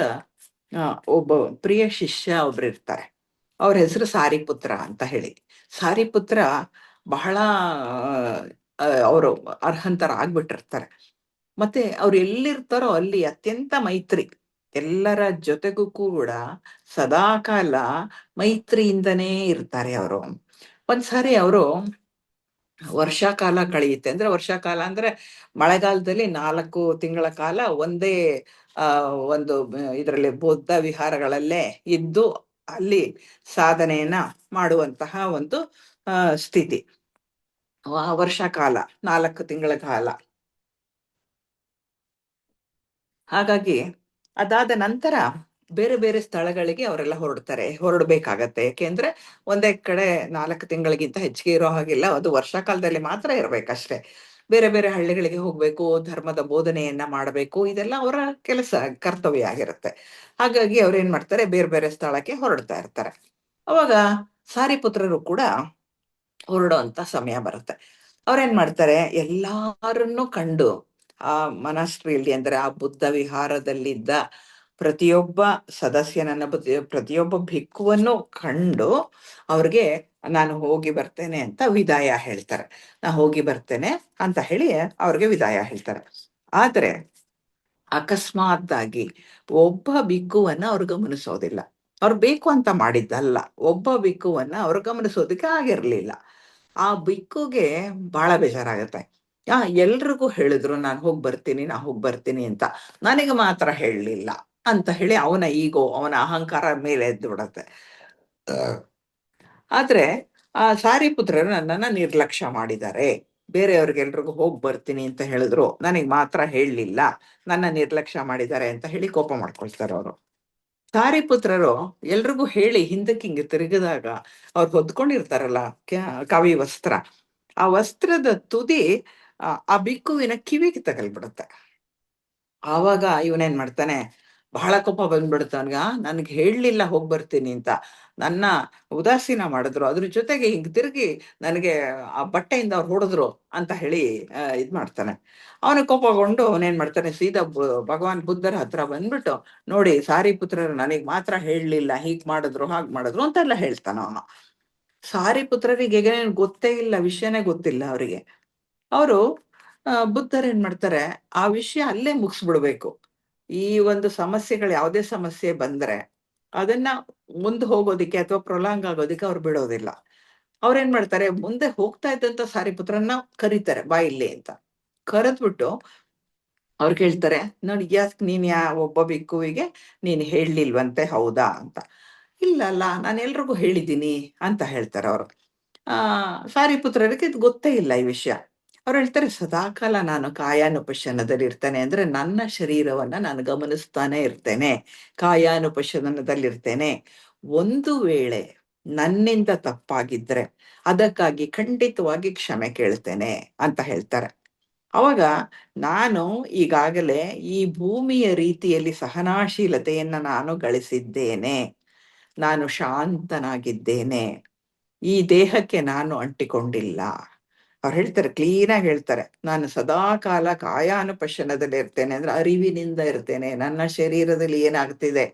ಒಬ್ಬ ಪ್ರಿಯ ಶಿಷ್ಯ ಒಬ್ರು ಇರ್ತಾರೆ. ಅವ್ರ ಹೆಸರು ಸಾರಿಪುತ್ರ ಅಂತ ಹೇಳಿ. ಸಾರಿಪುತ್ರ ಬಹಳ ಅವರು ಅರ್ಹಂತರ ಆಗ್ಬಿಟ್ಟಿರ್ತಾರೆ. ಮತ್ತೆ ಅವ್ರು ಎಲ್ಲಿರ್ತಾರೋ ಅಲ್ಲಿ ಅತ್ಯಂತ ಮೈತ್ರಿ, ಎಲ್ಲರ ಜೊತೆಗೂ ಕೂಡ ಸದಾಕಾಲ ಮೈತ್ರಿಯಿಂದನೇ ಇರ್ತಾರೆ ಅವರು. ಒಂದ್ಸಾರಿ ಅವರು ವರ್ಷಾಕಾಲ ಕಳೆಯುತ್ತೆ. ಅಂದ್ರೆ ವರ್ಷಾಕಾಲ ಅಂದ್ರೆ ಮಳೆಗಾಲದಲ್ಲಿ 4 ತಿಂಗಳ ಕಾಲ ಒಂದೇ ಒಂದು ಇದರಲ್ಲಿ ಬೌದ್ಧ ವಿಹಾರಗಳಲ್ಲೇ ಇದ್ದು ಅಲ್ಲಿ ಸಾಧನೆಯನ್ನ ಮಾಡುವಂತಹ ಒಂದು ಸ್ಥಿತಿ. ವರ್ಷಾಕಾಲ 4 ತಿಂಗಳ ಕಾಲ. ಹಾಗಾಗಿ ಅದಾದ ನಂತರ ಬೇರೆ ಬೇರೆ ಸ್ಥಳಗಳಿಗೆ ಅವರೆಲ್ಲ ಹೊರಡ್ಬೇಕಾಗತ್ತೆ. ಯಾಕೆಂದ್ರೆ ಒಂದೇ ಕಡೆ 4 ತಿಂಗಳಿಗಿಂತ ಹೆಚ್ಚಿಗೆ ಇರೋ ಹಾಗಿಲ್ಲ, ಅದು ವರ್ಷಾಕಾಲದಲ್ಲಿ ಮಾತ್ರ ಇರ್ಬೇಕಷ್ಟೇ. ಬೇರೆ ಬೇರೆ ಹಳ್ಳಿಗಳಿಗೆ ಹೋಗ್ಬೇಕು, ಧರ್ಮದ ಬೋಧನೆಯನ್ನ ಮಾಡಬೇಕು, ಇದೆಲ್ಲ ಅವರ ಕೆಲಸ, ಕರ್ತವ್ಯ ಆಗಿರುತ್ತೆ. ಹಾಗಾಗಿ ಅವ್ರೇನ್ ಮಾಡ್ತಾರೆ, ಬೇರೆ ಬೇರೆ ಸ್ಥಳಕ್ಕೆ ಹೊರಡ್ತಾ ಇರ್ತಾರೆ. ಅವಾಗ ಸಾರಿಪುತ್ರರು ಕೂಡ ಹೊರಡುವಂತ ಸಮಯ ಬರುತ್ತೆ. ಅವ್ರೇನ್ ಮಾಡ್ತಾರೆ, ಎಲ್ಲಾರನ್ನೂ ಕಂಡು ಆ ಮನಸ್ಟ್ರಿಯಲ್ಲಿ, ಅಂದ್ರೆ ಆ ಬುದ್ಧ ವಿಹಾರದಲ್ಲಿದ್ದ ಪ್ರತಿಯೊಬ್ಬ ಸದಸ್ಯನನ್ನ, ಪ್ರತಿಯೊಬ್ಬ ಭಿಕ್ಕುವನ್ನು ಕಂಡು ಅವ್ರಿಗೆ ನಾನು ಹೋಗಿ ಬರ್ತೇನೆ ಅಂತ ವಿದಾಯ ಹೇಳ್ತಾರೆ. ನಾ ಹೋಗಿ ಬರ್ತೇನೆ ಅಂತ ಹೇಳಿ ಅವ್ರಿಗೆ ವಿದಾಯ ಹೇಳ್ತಾರೆ. ಆದ್ರೆ ಅಕಸ್ಮಾತ್ತಾಗಿ ಒಬ್ಬ ಬಿಕ್ಕುವನ್ನ ಅವ್ರು ಗಮನಿಸೋದಿಲ್ಲ. ಅವ್ರು ಬೇಕು ಅಂತ ಮಾಡಿದ್ದಲ್ಲ, ಒಬ್ಬ ಬಿಕ್ಕುವನ್ನ ಅವ್ರು ಗಮನಿಸೋದಕ್ಕೆ ಆಗಿರ್ಲಿಲ್ಲ. ಆ ಬಿಕ್ಕುಗೆ ಬಹಳ ಬೇಜಾರಾಗತ್ತೆ. ಎಲ್ರಿಗೂ ಹೇಳಿದ್ರು ನಾನು ಹೋಗಿ ಬರ್ತೀನಿ ಅಂತ, ನನಗೆ ಮಾತ್ರ ಹೇಳಲಿಲ್ಲ ಅಂತ ಹೇಳಿ ಅವನ ಈಗೋ, ಅವನ ಅಹಂಕಾರ ಮೇಲೆ ಎದ್ದು ಬಿಡತ್ತೆ. ಆದ್ರೆ ಆ ಸಾರಿಪುತ್ರರು ನನ್ನನ್ನ ನಿರ್ಲಕ್ಷ್ಯ ಮಾಡಿದ್ದಾರೆ, ಬೇರೆಯವ್ರಿಗೆಲ್ರಿಗೂ ಹೋಗಿ ಬರ್ತೀನಿ ಅಂತ ಹೇಳಿದ್ರು, ನನಗೆ ಮಾತ್ರ ಹೇಳಲಿಲ್ಲ, ನನ್ನ ನಿರ್ಲಕ್ಷ್ಯ ಮಾಡಿದ್ದಾರೆ ಅಂತ ಹೇಳಿ ಕೋಪ ಮಾಡ್ಕೊಳ್ತಾರೆ ಅವರು. ಸಾರಿಪುತ್ರರು ಎಲ್ರಿಗೂ ಹೇಳಿ ಹಿಂದಕ್ಕೆ ಹಿಂಗೆ ತಿರುಗಿದಾಗ ಅವ್ರು ಹೊದ್ಕೊಂಡಿರ್ತಾರಲ್ಲ ಕವಿ ವಸ್ತ್ರ, ಆ ವಸ್ತ್ರದ ತುದಿ ಆ ಬಿಕ್ಕುವಿನ ಕಿವಿಗೆ ತಗಲ್ಬಿಡುತ್ತೆ. ಆವಾಗ ಇವನೇನ್ ಮಾಡ್ತಾನೆ, ಬಹಳ ಕೋಪ ಬಂದ್ಬಿಡುತ್ತೆ ಅವನ್ಗ. ನನ್ಗೆ ಹೇಳಲಿಲ್ಲ ಹೋಗಿ ಬರ್ತೀನಿ ಅಂತ, ನನ್ನ ಉದಾಸೀನ ಮಾಡಿದ್ರು, ಅದ್ರ ಜೊತೆಗೆ ಹಿಂಗ್ ತಿರುಗಿ ನನಗೆ ಆ ಬಟ್ಟೆಯಿಂದ ಅವ್ರು ಹೊಡೆದ್ರು ಅಂತ ಹೇಳಿ ಇದ್ ಮಾಡ್ತಾನೆ. ಅವನ ಕೋಪಗೊಂಡು ಅವನೇನ್ ಮಾಡ್ತಾನೆ, ಸೀದಾ ಭಗವಾನ್ ಬುದ್ಧರ ಹತ್ರ ಬಂದ್ಬಿಟ್ಟು, ನೋಡಿ ಸಾರಿಪುತ್ರರು ನನಗ್ ಮಾತ್ರ ಹೇಳಲಿಲ್ಲ, ಹೀಗ್ ಮಾಡಿದ್ರು ಹಾಗ್ ಮಾಡಿದ್ರು ಅಂತೆಲ್ಲ ಹೇಳ್ತಾನ ಅವನು. ಸಾರಿಪುತ್ರರಿಗೆ ಗೊತ್ತೇ ಇಲ್ಲ, ವಿಷಯನೇ ಗೊತ್ತಿಲ್ಲ ಅವರಿಗೆ. ಅವರು ಬುದ್ಧರು ಏನ್ ಮಾಡ್ತಾರೆ, ಆ ವಿಷಯ ಅಲ್ಲೇ ಮುಗಿಸ್ಬಿಡ್ಬೇಕು. ಈ ಒಂದು ಸಮಸ್ಯೆಗಳು, ಯಾವುದೇ ಸಮಸ್ಯೆ ಬಂದ್ರೆ ಅದನ್ನ ಮುಂದೆ ಹೋಗೋದಿಕ್ಕೆ ಅಥವಾ ಪ್ರೊಲಾಂಗ್ ಆಗೋದಿಕ್ಕೆ ಅವ್ರು ಬಿಡೋದಿಲ್ಲ. ಅವ್ರೇನ್ ಮಾಡ್ತಾರೆ, ಮುಂದೆ ಹೋಗ್ತಾ ಇದ್ದಂತ ಸಾರಿಪುತ್ರನ್ನ ಕರೀತಾರೆ, ಬಾ ಇಲ್ಲಿ ಅಂತ. ಕರೆದ್ಬಿಟ್ಟು ಅವ್ರು ಕೇಳ್ತಾರೆ, ನೋಡಿ ಯಾಕೆ ನೀನ್ ಒಬ್ಬ ಭಿಕ್ಕುವಿಗೆ ನೀನ್ ಹೇಳಲಿಲ್ವಂತೆ, ಹೌದಾ ಅಂತ. ಇಲ್ಲ ಅಲ್ಲ, ನಾನು ಎಲ್ರಿಗೂ ಹೇಳಿದ್ದೀನಿ ಅಂತ ಹೇಳ್ತಾರೆ ಅವರು. ಸಾರಿಪುತ್ರರಿಗೆ ಇದು ಗೊತ್ತೇ ಇಲ್ಲ ಈ ವಿಷಯ. ಅವ್ರು ಹೇಳ್ತಾರೆ, ಸದಾಕಾಲ ನಾನು ಕಾಯಾನುಪಶನದಲ್ಲಿ ಇರ್ತೇನೆ, ಅಂದ್ರೆ ನನ್ನ ಶರೀರವನ್ನ ನಾನು ಗಮನಿಸ್ತಾನೆ ಇರ್ತೇನೆ, ಕಾಯಾನುಪಶನದಲ್ಲಿರ್ತೇನೆ. ಒಂದು ವೇಳೆ ನನ್ನಿಂದ ತಪ್ಪಾಗಿದ್ರೆ ಅದಕ್ಕಾಗಿ ಖಂಡಿತವಾಗಿ ಕ್ಷಮೆ ಕೇಳ್ತೇನೆ ಅಂತ ಹೇಳ್ತಾರೆ. ಅವಾಗ ನಾನು ಈಗಾಗಲೇ ಈ ಭೂಮಿಯ ರೀತಿಯಲ್ಲಿ ಸಹನಾಶೀಲತೆಯನ್ನ ನಾನು ಗಳಿಸಿದ್ದೇನೆ, ನಾನು ಶಾಂತನಾಗಿದ್ದೇನೆ, ಈ ದೇಹಕ್ಕೆ ನಾನು ಅಂಟಿಕೊಂಡಿಲ್ಲ. ಅವ್ರು ಹೇಳ್ತಾರೆ, ಕ್ಲೀನಾಗಿ ಹೇಳ್ತಾರೆ, ನಾನು ಸದಾ ಕಾಲ ಕಾಯಾನುಪಶನದಲ್ಲಿ ಇರ್ತೇನೆ, ಅಂದ್ರೆ ಅರಿವಿನಿಂದ ಇರ್ತೇನೆ, ನನ್ನ ಶರೀರದಲ್ಲಿ ಏನಾಗ್ತಿದೆ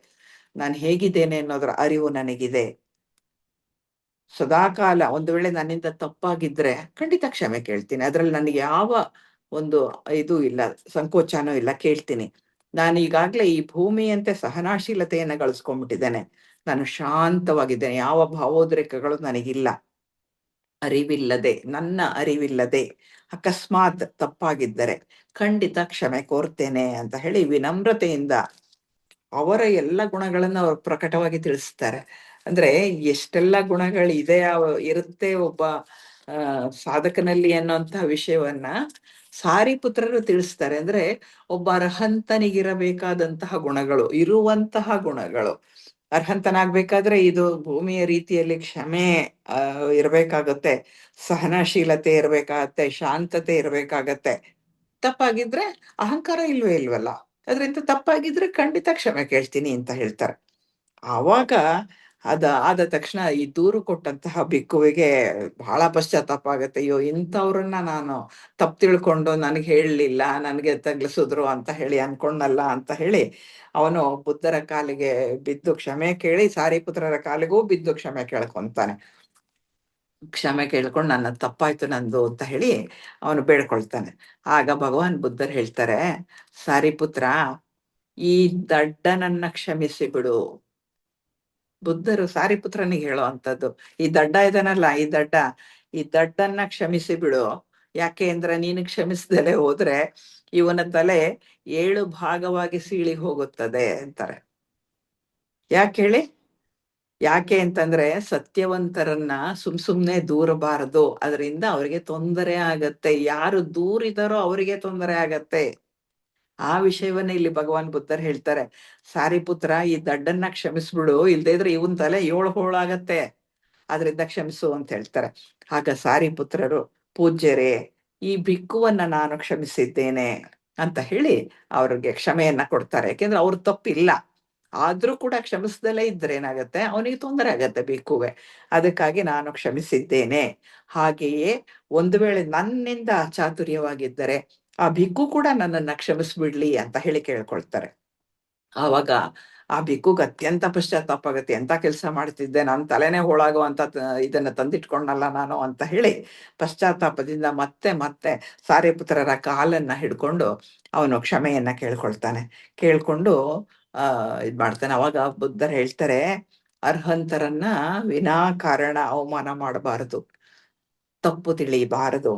ನಾನು ಹೇಗಿದ್ದೇನೆ ಅನ್ನೋದರ ಅರಿವು ನನಗಿದೆ. ಸದಾಕಾಲ ಒಂದು ವೇಳೆ ನನ್ನಿಂದ ತಪ್ಪಾಗಿದ್ರೆ ಖಂಡಿತ ಕ್ಷಮೆ ಕೇಳ್ತೀನಿ. ಅದ್ರಲ್ಲಿ ನನಗೆ ಯಾವ ಒಂದು ಇದು ಇಲ್ಲ, ಸಂಕೋಚನೂ ಇಲ್ಲ, ಕೇಳ್ತೀನಿ. ನಾನು ಈಗಾಗ್ಲೇ ಈ ಭೂಮಿಯಂತೆ ಸಹನಾಶೀಲತೆಯನ್ನ ಗಳಿಸ್ಕೊಂಡ್ಬಿಟ್ಟಿದ್ದೇನೆ. ನಾನು ಶಾಂತವಾಗಿದ್ದೇನೆ. ಯಾವ ಭಾವೋದ್ರೇಕಗಳು ನನಗಿಲ್ಲ. ನನ್ನ ಅರಿವಿಲ್ಲದೆ ಅಕಸ್ಮಾತ್ ತಪ್ಪಾಗಿದ್ದರೆ ಖಂಡಿತ ಕ್ಷಮೆ ಕೋರ್ತೇನೆ ಅಂತ ಹೇಳಿ ವಿನಮ್ರತೆಯಿಂದ ಅವರ ಎಲ್ಲ ಗುಣಗಳನ್ನ ಅವರು ಪ್ರಕಟವಾಗಿ ತಿಳಿಸ್ತಾರೆ. ಅಂದ್ರೆ ಎಷ್ಟೆಲ್ಲ ಗುಣಗಳಿದೆ ಇರುತ್ತೆ ಒಬ್ಬ ಸಾಧಕನಲ್ಲಿ ಅನ್ನುವಂತಹ ವಿಷಯವನ್ನ ಸಾರಿಪುತ್ರರು ತಿಳಿಸ್ತಾರೆ. ಅಂದ್ರೆ ಒಬ್ಬ ಅರ್ಹಂತನಿಗಿರಬೇಕಾದಂತಹ ಗುಣಗಳು, ಇರುವಂತಹ ಗುಣಗಳು. ಅರ್ಹಂತನಾಗ್ಬೇಕಾದ್ರೆ ಇದು ಭೂಮಿಯ ರೀತಿಯಲ್ಲಿ ಕ್ಷಮೆ ಇರ್ಬೇಕಾಗತ್ತೆ, ಸಹನಶೀಲತೆ ಇರ್ಬೇಕಾಗತ್ತೆ, ಶಾಂತತೆ ಇರ್ಬೇಕಾಗತ್ತೆ. ತಪ್ಪಾಗಿದ್ರೆ ಅಹಂಕಾರ ಇಲ್ವಲ್ಲ. ಅದರಿಂದ ತಪ್ಪಾಗಿದ್ರೆ ಖಂಡಿತ ಕ್ಷಮೆ ಕೇಳ್ತೀನಿ ಅಂತ ಹೇಳ್ತಾರೆ. ಆವಾಗ ಆದ ತಕ್ಷಣ ಈ ದೂರು ಕೊಟ್ಟಂತಹ ಭಿಕ್ಕುವಿಗೆ ಬಹಳ ಪಶ್ಚಾತ್ತಾಪ ಆಗತ್ತೆ. ಅಯ್ಯೋ, ಇಂಥವ್ರನ್ನ ನಾನು ತಪ್ಪು ತಿಳ್ಕೊಂಡು ನನಗೆ ಹೇಳಲಿಲ್ಲ, ನನಗೆ ತಗ್ಲಿಸಿದ್ರು ಅಂತ ಹೇಳಿ ಅನ್ಕೊಂಡಲ್ಲ ಅಂತ ಹೇಳಿ ಅವನು ಬುದ್ಧರ ಕಾಲಿಗೆ ಬಿದ್ದು ಕ್ಷಮೆ ಕೇಳಿ, ಸಾರಿಪುತ್ರರ ಕಾಲಿಗೂ ಬಿದ್ದು ಕ್ಷಮೆ ಕೇಳ್ಕೊಂತಾನೆ. ಕ್ಷಮೆ ಕೇಳ್ಕೊಂಡು ನನ್ನ ತಪ್ಪಾಯ್ತು ನಂದು ಅಂತ ಹೇಳಿ ಅವನು ಬೇಡ್ಕೊಳ್ತಾನೆ. ಆಗ ಭಗವಾನ್ ಬುದ್ಧರು ಹೇಳ್ತಾರೆ, ಸಾರಿಪುತ್ರ, ಈ ದಡ್ಡನನ್ನ ಕ್ಷಮಿಸಿ ಬಿಡು. ಬುದ್ಧರು ಸಾರಿಪುತ್ರನಿಗೆ ಹೇಳೋ ಅಂತದ್ದು. ಈ ದಡ್ಡ ಇದನಲ್ಲ, ಈ ದಡ್ಡನ್ನ ಕ್ಷಮಿಸಿ ಬಿಡು. ಯಾಕೆ ಅಂದ್ರೆ ನೀನು ಕ್ಷಮಿಸ್ದಲೆ ಹೋದ್ರೆ ಇವನ ತಲೆ 7 ಭಾಗವಾಗಿ ಸೀಳಿ ಹೋಗುತ್ತದೆ ಅಂತಾರೆ. ಯಾಕೆ ಹೇಳಿ? ಯಾಕೆ ಅಂತಂದ್ರೆ ಸತ್ಯವಂತರನ್ನ ಸುಮ್ನೆ ದೂರಬಾರದು. ಅದರಿಂದ ಅವರಿಗೆ ತೊಂದರೆ ಆಗತ್ತೆ. ಯಾರು ದೂರಿದಾರೋ ಅವರಿಗೆ ತೊಂದರೆ ಆಗತ್ತೆ. ಆ ವಿಷಯವನ್ನ ಇಲ್ಲಿ ಭಗವಾನ್ ಬುದ್ಧರು ಹೇಳ್ತಾರೆ. ಸಾರಿಪುತ್ರ, ಈ ದಡ್ಡನ್ನ ಕ್ಷಮಿಸ್ಬಿಡು, ಇಲ್ದೇ ಇದ್ರೆ ಇವನ್ ತಲೆ 7 ಹೋಳಾಗತ್ತೆ, ಆದ್ರಿಂದ ಕ್ಷಮಿಸು ಅಂತ ಹೇಳ್ತಾರೆ. ಆಗ ಸಾರಿಪುತ್ರರು, ಪೂಜ್ಯರೇ, ಈ ಭಿಕ್ಕುವನ್ನ ನಾನು ಕ್ಷಮಿಸಿದ್ದೇನೆ ಅಂತ ಹೇಳಿ ಅವ್ರಿಗೆ ಕ್ಷಮೆಯನ್ನ ಕೊಡ್ತಾರೆ. ಯಾಕೆಂದ್ರೆ ಅವ್ರ ತಪ್ಪಿಲ್ಲ. ಆದ್ರೂ ಕೂಡ ಕ್ಷಮಿಸ್ದಲೇ ಇದ್ರೆ ಏನಾಗತ್ತೆ, ಅವನಿಗೆ ತೊಂದರೆ ಆಗತ್ತೆ ಭಿಕ್ಕುವೆ. ಅದಕ್ಕಾಗಿ ನಾನು ಕ್ಷಮಿಸಿದ್ದೇನೆ. ಹಾಗೆಯೇ ಒಂದು ವೇಳೆ ನನ್ನಿಂದ ಚಾತುರ್ಯವಾಗಿದ್ದರೆ ಆ ಭಿಕ್ಕು ಕೂಡ ನನ್ನನ್ನ ಕ್ಷಮಿಸ್ಬಿಡ್ಲಿ ಅಂತ ಹೇಳಿ ಕೇಳ್ಕೊಳ್ತಾರೆ. ಆವಾಗ ಆ ಭಿಕ್ಕುಗೆ ಅತ್ಯಂತ ಪಶ್ಚಾತ್ತಾಪ ಆಗತ್ತೆ. ಎಂತ ಕೆಲಸ ಮಾಡ್ತಿದ್ದೆ, ನನ್ನ ತಲೆನೇ ಹೋಳಾಗುವಂತ ಇದನ್ನ ತಂದಿಟ್ಕೊಂಡಲ್ಲ ನಾನು ಅಂತ ಹೇಳಿ ಪಶ್ಚಾತ್ತಾಪದಿಂದ ಮತ್ತೆ ಸಾರಿಪುತ್ರರ ಕಾಲನ್ನ ಹಿಡ್ಕೊಂಡು ಅವನು ಕ್ಷಮೆಯನ್ನ ಕೇಳ್ಕೊಳ್ತಾನೆ. ಕೇಳ್ಕೊಂಡು ಇದ್ ಮಾಡ್ತಾನೆ. ಅವಾಗ ಬುದ್ಧರು ಹೇಳ್ತಾರೆ, ಅರ್ಹಂತರನ್ನ ವಿನಾಕಾರಣ ಅವಮಾನ ಮಾಡಬಾರದು, ತಪ್ಪು ತಿಳಿಬಾರದು.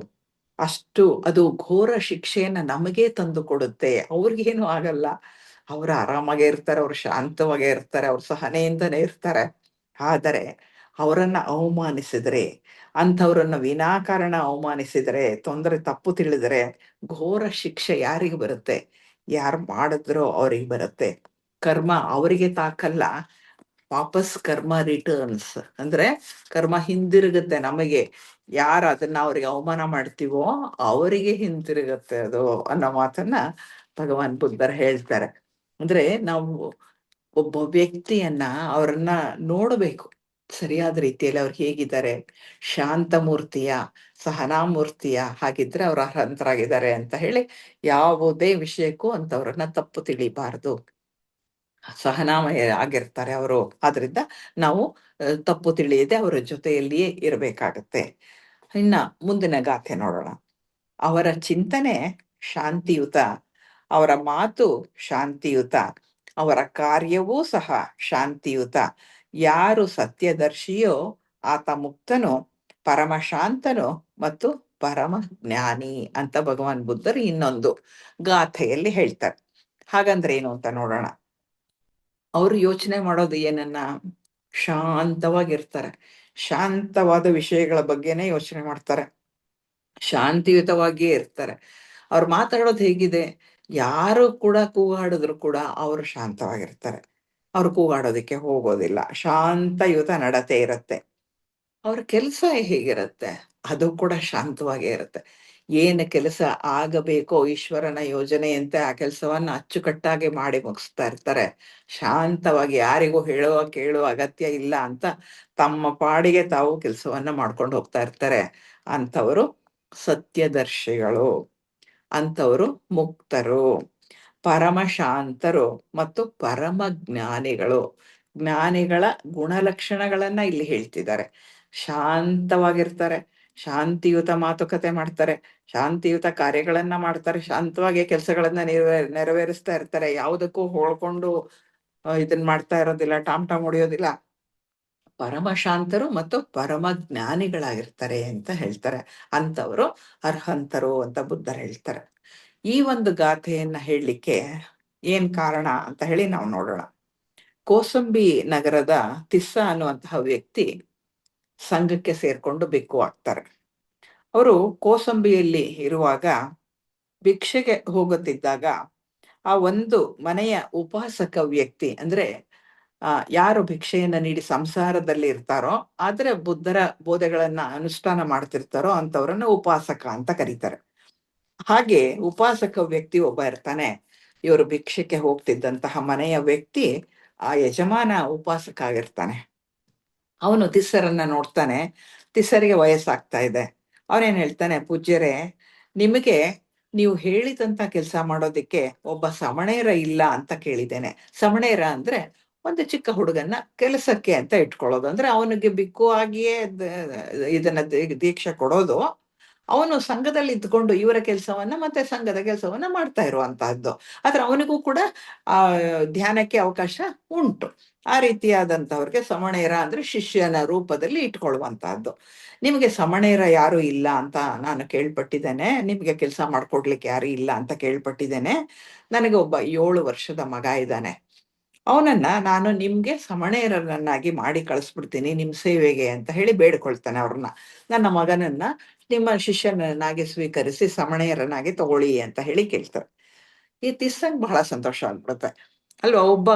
ಅದು ಘೋರ ಶಿಕ್ಷೆಯನ್ನ ನಮಗೇ ತಂದು ಕೊಡುತ್ತೆ. ಅವ್ರಿಗೇನು ಆಗಲ್ಲ, ಅವ್ರು ಆರಾಮಾಗೇ ಇರ್ತಾರೆ, ಅವ್ರು ಶಾಂತವಾಗೇ ಇರ್ತಾರೆ, ಅವ್ರು ಸಹನೆಯಿಂದನೇ ಇರ್ತಾರೆ. ಆದರೆ ಅವರನ್ನ ಅವಮಾನಿಸಿದ್ರೆ, ಅಂಥವ್ರನ್ನ ವಿನಾಕಾರಣ ಅವಮಾನಿಸಿದರೆ, ತಪ್ಪು ತಿಳಿದರೆ ಘೋರ ಶಿಕ್ಷೆ ಯಾರಿಗೆ ಬರುತ್ತೆ? ಯಾರು ಮಾಡಿದ್ರೋ ಅವ್ರಿಗೆ ಬರುತ್ತೆ. ಕರ್ಮ ಅವರಿಗೆ ತಾಕಲ್ಲ, ವಾಪಸ್ ಕರ್ಮ ರಿಟರ್ನ್ಸ್. ಅಂದ್ರೆ ಕರ್ಮ ಹಿಂದಿರುಗುತ್ತೆ ನಮಗೆ. ಯಾರು ಅದನ್ನ ಅವ್ರಿಗೆ ಅವಮಾನ ಮಾಡ್ತೀವೋ ಅವರಿಗೆ ಹಿಂತಿರುಗತ್ತೆ ಅದು ಅನ್ನೋ ಮಾತನ್ನ ಭಗವಾನ್ ಬುದ್ಧರು ಹೇಳ್ತಾರೆ. ಅಂದ್ರೆ ನಾವು ಒಬ್ಬ ವ್ಯಕ್ತಿಯನ್ನ ಅವರನ್ನ ನೋಡಬೇಕು ಸರಿಯಾದ ರೀತಿಯಲ್ಲಿ. ಅವ್ರು ಹೇಗಿದ್ದಾರೆ, ಶಾಂತ ಮೂರ್ತಿಯ, ಸಹನಾಮೂರ್ತಿಯ, ಹಾಗಿದ್ರೆ ಅವ್ರು ಅರ್ಹಂತರಾಗಿದ್ದಾರೆ ಅಂತ ಹೇಳಿ ಯಾವುದೇ ವಿಷಯಕ್ಕೂ ಅಂತವ್ರನ್ನ ತಪ್ಪು ತಿಳಿಬಾರದು. ಸಹನಾಮಯ ಆಗಿರ್ತಾರೆ ಅವರು. ಆದ್ರಿಂದ ನಾವು ತಪ್ಪು ತಿಳಿಯದೆ ಅವರ ಜೊತೆಯಲ್ಲಿಯೇ ಇರಬೇಕಾಗತ್ತೆ. ಇನ್ನ ಮುಂದಿನ ಗಾಥೆ ನೋಡೋಣ. ಅವರ ಚಿಂತನೆ ಶಾಂತಿಯುತ, ಅವರ ಮಾತು ಶಾಂತಿಯುತ, ಅವರ ಕಾರ್ಯವೂ ಸಹ ಶಾಂತಿಯುತ. ಯಾರು ಸತ್ಯದರ್ಶಿಯೋ ಆತ ಮುಕ್ತನು, ಪರಮ ಶಾಂತನು ಮತ್ತು ಪರಮ ಜ್ಞಾನಿ ಅಂತ ಭಗವಾನ್ ಬುದ್ಧರು ಇನ್ನೊಂದು ಗಾಥೆಯಲ್ಲಿ ಹೇಳ್ತಾರೆ. ಹಾಗಂದ್ರೆ ಏನು ಅಂತ ನೋಡೋಣ. ಅವರು ಯೋಚನೆ ಮಾಡೋದು ಏನನ್ನ? ಶಾಂತವಾಗಿರ್ತಾರೆ. ಶಾಂತವಾದ ವಿಷಯಗಳ ಬಗ್ಗೆನೇ ಯೋಚನೆ ಮಾಡ್ತಾರೆ. ಶಾಂತಿಯುತವಾಗಿಯೇ ಇರ್ತಾರೆ. ಅವ್ರು ಮಾತಾಡೋದು ಹೇಗಿದೆ? ಯಾರು ಕೂಡ ಕೂಗಾಡಿದ್ರು ಕೂಡ ಅವರು ಶಾಂತವಾಗಿರ್ತಾರೆ. ಅವ್ರು ಕೂಗಾಡೋದಕ್ಕೆ ಹೋಗೋದಿಲ್ಲ. ಶಾಂತಯುತ ನಡತೆ ಇರುತ್ತೆ. ಅವ್ರ ಕೆಲಸ ಹೇಗಿರುತ್ತೆ? ಅದು ಕೂಡ ಶಾಂತವಾಗೇ ಇರುತ್ತೆ. ಏನು ಕೆಲಸ ಆಗಬೇಕೋ ಈಶ್ವರನ ಯೋಜನೆಯಂತೆ ಆ ಕೆಲಸವನ್ನ ಅಚ್ಚುಕಟ್ಟಾಗಿ ಮಾಡಿ ಮುಗಿಸ್ತಾ ಇರ್ತಾರೆ. ಶಾಂತವಾಗಿ, ಯಾರಿಗೂ ಹೇಳುವ ಕೇಳುವ ಅಗತ್ಯ ಇಲ್ಲ ಅಂತ ತಮ್ಮ ಪಾಡಿಗೆ ತಾವು ಕೆಲಸವನ್ನ ಮಾಡ್ಕೊಂಡು ಹೋಗ್ತಾ ಇರ್ತಾರೆ. ಅಂಥವರು ಸತ್ಯದರ್ಶಿಗಳು, ಅಂಥವರು ಮುಕ್ತರು. ಪರಮಶಾಂತರು ಮತ್ತು ಪರಮ ಜ್ಞಾನಿಗಳು. ಜ್ಞಾನಿಗಳ ಗುಣಲಕ್ಷಣಗಳನ್ನ ಇಲ್ಲಿ ಹೇಳ್ತಿದ್ದಾರೆ. ಶಾಂತವಾಗಿರ್ತಾರೆ, ಶಾಂತಿಯುತ ಮಾತುಕತೆ ಮಾಡ್ತಾರೆ, ಶಾಂತಿಯುತ ಕಾರ್ಯಗಳನ್ನ ಮಾಡ್ತಾರೆ, ಶಾಂತವಾಗಿ ಕೆಲಸಗಳನ್ನ ನೆರವೇರಿಸ್ತಾ ಇರ್ತಾರೆ, ಯಾವುದಕ್ಕೂ ಹೋಳ್ಕೊಂಡು ಇದನ್ ಮಾಡ್ತಾ ಇರೋದಿಲ್ಲ, ಟಾಮ್ ಟಾಮ್ ಹೊಡಿಯೋದಿಲ್ಲ. ಪರಮಶಾಂತರು ಮತ್ತು ಪರಮ ಜ್ಞಾನಿಗಳಾಗಿರ್ತಾರೆ ಅಂತ ಹೇಳ್ತಾರೆ. ಅಂತವರು ಅರ್ಹಂತರು ಅಂತ ಬುದ್ಧರು ಹೇಳ್ತಾರೆ. ಈ ಒಂದು ಗಾಥೆಯನ್ನ ಹೇಳಲಿಕ್ಕೆ ಏನ್ ಕಾರಣ ಅಂತ ಹೇಳಿ ನಾವು ನೋಡೋಣ. ಕೋಸಂಬಿ ನಗರದ ತಿಸ್ಸ ಅನ್ನುವಂತಹ ವ್ಯಕ್ತಿ ಸಂಘಕ್ಕೆ ಸೇರ್ಕೊಂಡು ಭಿಕ್ಷು ಆಗ್ತಾರೆ. ಅವರು ಕೋಸಂಬಿಯಲ್ಲಿ ಇರುವಾಗ ಭಿಕ್ಷೆಗೆ ಹೋಗುತ್ತಿದ್ದಾಗ ಆ ಒಂದು ಮನೆಯ ಉಪಾಸಕ ವ್ಯಕ್ತಿ, ಅಂದ್ರೆ ಯಾರು ಭಿಕ್ಷೆಯನ್ನ ನೀಡಿ ಸಂಸಾರದಲ್ಲಿ ಇರ್ತಾರೋ ಆದ್ರೆ ಬುದ್ಧರ ಬೋಧೆಗಳನ್ನ ಅನುಷ್ಠಾನ ಮಾಡ್ತಿರ್ತಾರೋ ಅಂತವ್ರನ್ನ ಉಪಾಸಕ ಅಂತ ಕರೀತಾರೆ. ಹಾಗೆ ಉಪಾಸಕ ವ್ಯಕ್ತಿ ಒಬ್ಬ ಇರ್ತಾನೆ. ಇವರು ಭಿಕ್ಷಕ್ಕೆ ಹೋಗ್ತಿದ್ದಂತಹ ಮನೆಯ ವ್ಯಕ್ತಿ ಆ ಯಜಮಾನ ಉಪಾಸಕ ಆಗಿರ್ತಾನೆ. ಅವನು ತಿಸ್ಸರನ್ನ ನೋಡ್ತಾನೆ. ತಿಸ್ಸರಿಗೆ ವಯಸ್ಸಾಗ್ತಾ ಇದೆ. ಅವನೇನ್ ಹೇಳ್ತಾನೆ, ಪೂಜ್ಯರೇ, ನಿಮಗೆ ನೀವು ಹೇಳಿದಂತ ಕೆಲಸ ಮಾಡೋದಿಕ್ಕೆ ಒಬ್ಬ ಸಮಣೇರ ಇಲ್ಲ ಅಂತ ಕೇಳಿದ್ದೇನೆ. ಸಮಣೇರ ಅಂದ್ರೆ ಒಂದು ಚಿಕ್ಕ ಹುಡುಗನ್ನ ಕೆಲಸಕ್ಕೆ ಅಂತ ಇಟ್ಕೊಳ್ಳೋದು, ಅಂದ್ರೆ ಅವನಿಗೆ ಬಿಕ್ಕು ಆಗಿಯೇ ಇದನ್ನ ದೀಕ್ಷೆ ಕೊಡೋದು. ಅವನು ಸಂಘದಲ್ಲಿ ಇದ್ಕೊಂಡು ಇವರ ಕೆಲಸವನ್ನ ಮತ್ತೆ ಸಂಘದ ಕೆಲಸವನ್ನ ಮಾಡ್ತಾ ಇರುವಂತಹದ್ದು. ಆದ್ರೆ ಅವನಿಗೂ ಕೂಡ ಆ ಧ್ಯಾನಕ್ಕೆ ಅವಕಾಶ ಉಂಟು. ಆ ರೀತಿಯಾದಂತವ್ರಿಗೆ ಸಮಣೇರ ಅಂದ್ರೆ ಶಿಷ್ಯನ ರೂಪದಲ್ಲಿ ಇಟ್ಕೊಳ್ಳುವಂತಹದ್ದು. ನಿಮಗೆ ಸಮಣೇರ ಯಾರು ಇಲ್ಲ ಅಂತ ನಾನು ಕೇಳ್ಪಟ್ಟಿದ್ದೇನೆ, ನಿಮ್ಗೆ ಕೆಲಸ ಮಾಡ್ಕೊಡ್ಲಿಕ್ಕೆ ಯಾರು ಇಲ್ಲ ಅಂತ ಕೇಳ್ಪಟ್ಟಿದ್ದೇನೆ. ನನಗೆ ಒಬ್ಬ 7 ವರ್ಷದ ಮಗ ಇದ್ದಾನೆ. ಅವನನ್ನ ನಾನು ನಿಮ್ಗೆ ಸಮಣೇರನನ್ನಾಗಿ ಮಾಡಿ ಕಳಿಸ್ಬಿಡ್ತೀನಿ ನಿಮ್ ಸೇವೆಗೆ ಅಂತ ಹೇಳಿ ಬೇಡ್ಕೊಳ್ತಾನೆ ಅವ್ರನ್ನ. ನನ್ನ ಮಗನನ್ನ ನಿಮ್ಮ ಶಿಷ್ಯನನ್ನಾಗಿ ಸ್ವೀಕರಿಸಿ ಸಮಣೇರನಾಗಿ ತಗೊಳ್ಳಿ ಅಂತ ಹೇಳಿ ಕೇಳ್ತಾರೆ. ಈ ತಿಸ್ಸಂಗ್ ಬಹಳ ಸಂತೋಷ ಆಗ್ಬಿಡುತ್ತೆ. ಅಲ್ವಾ, ಒಬ್ಬ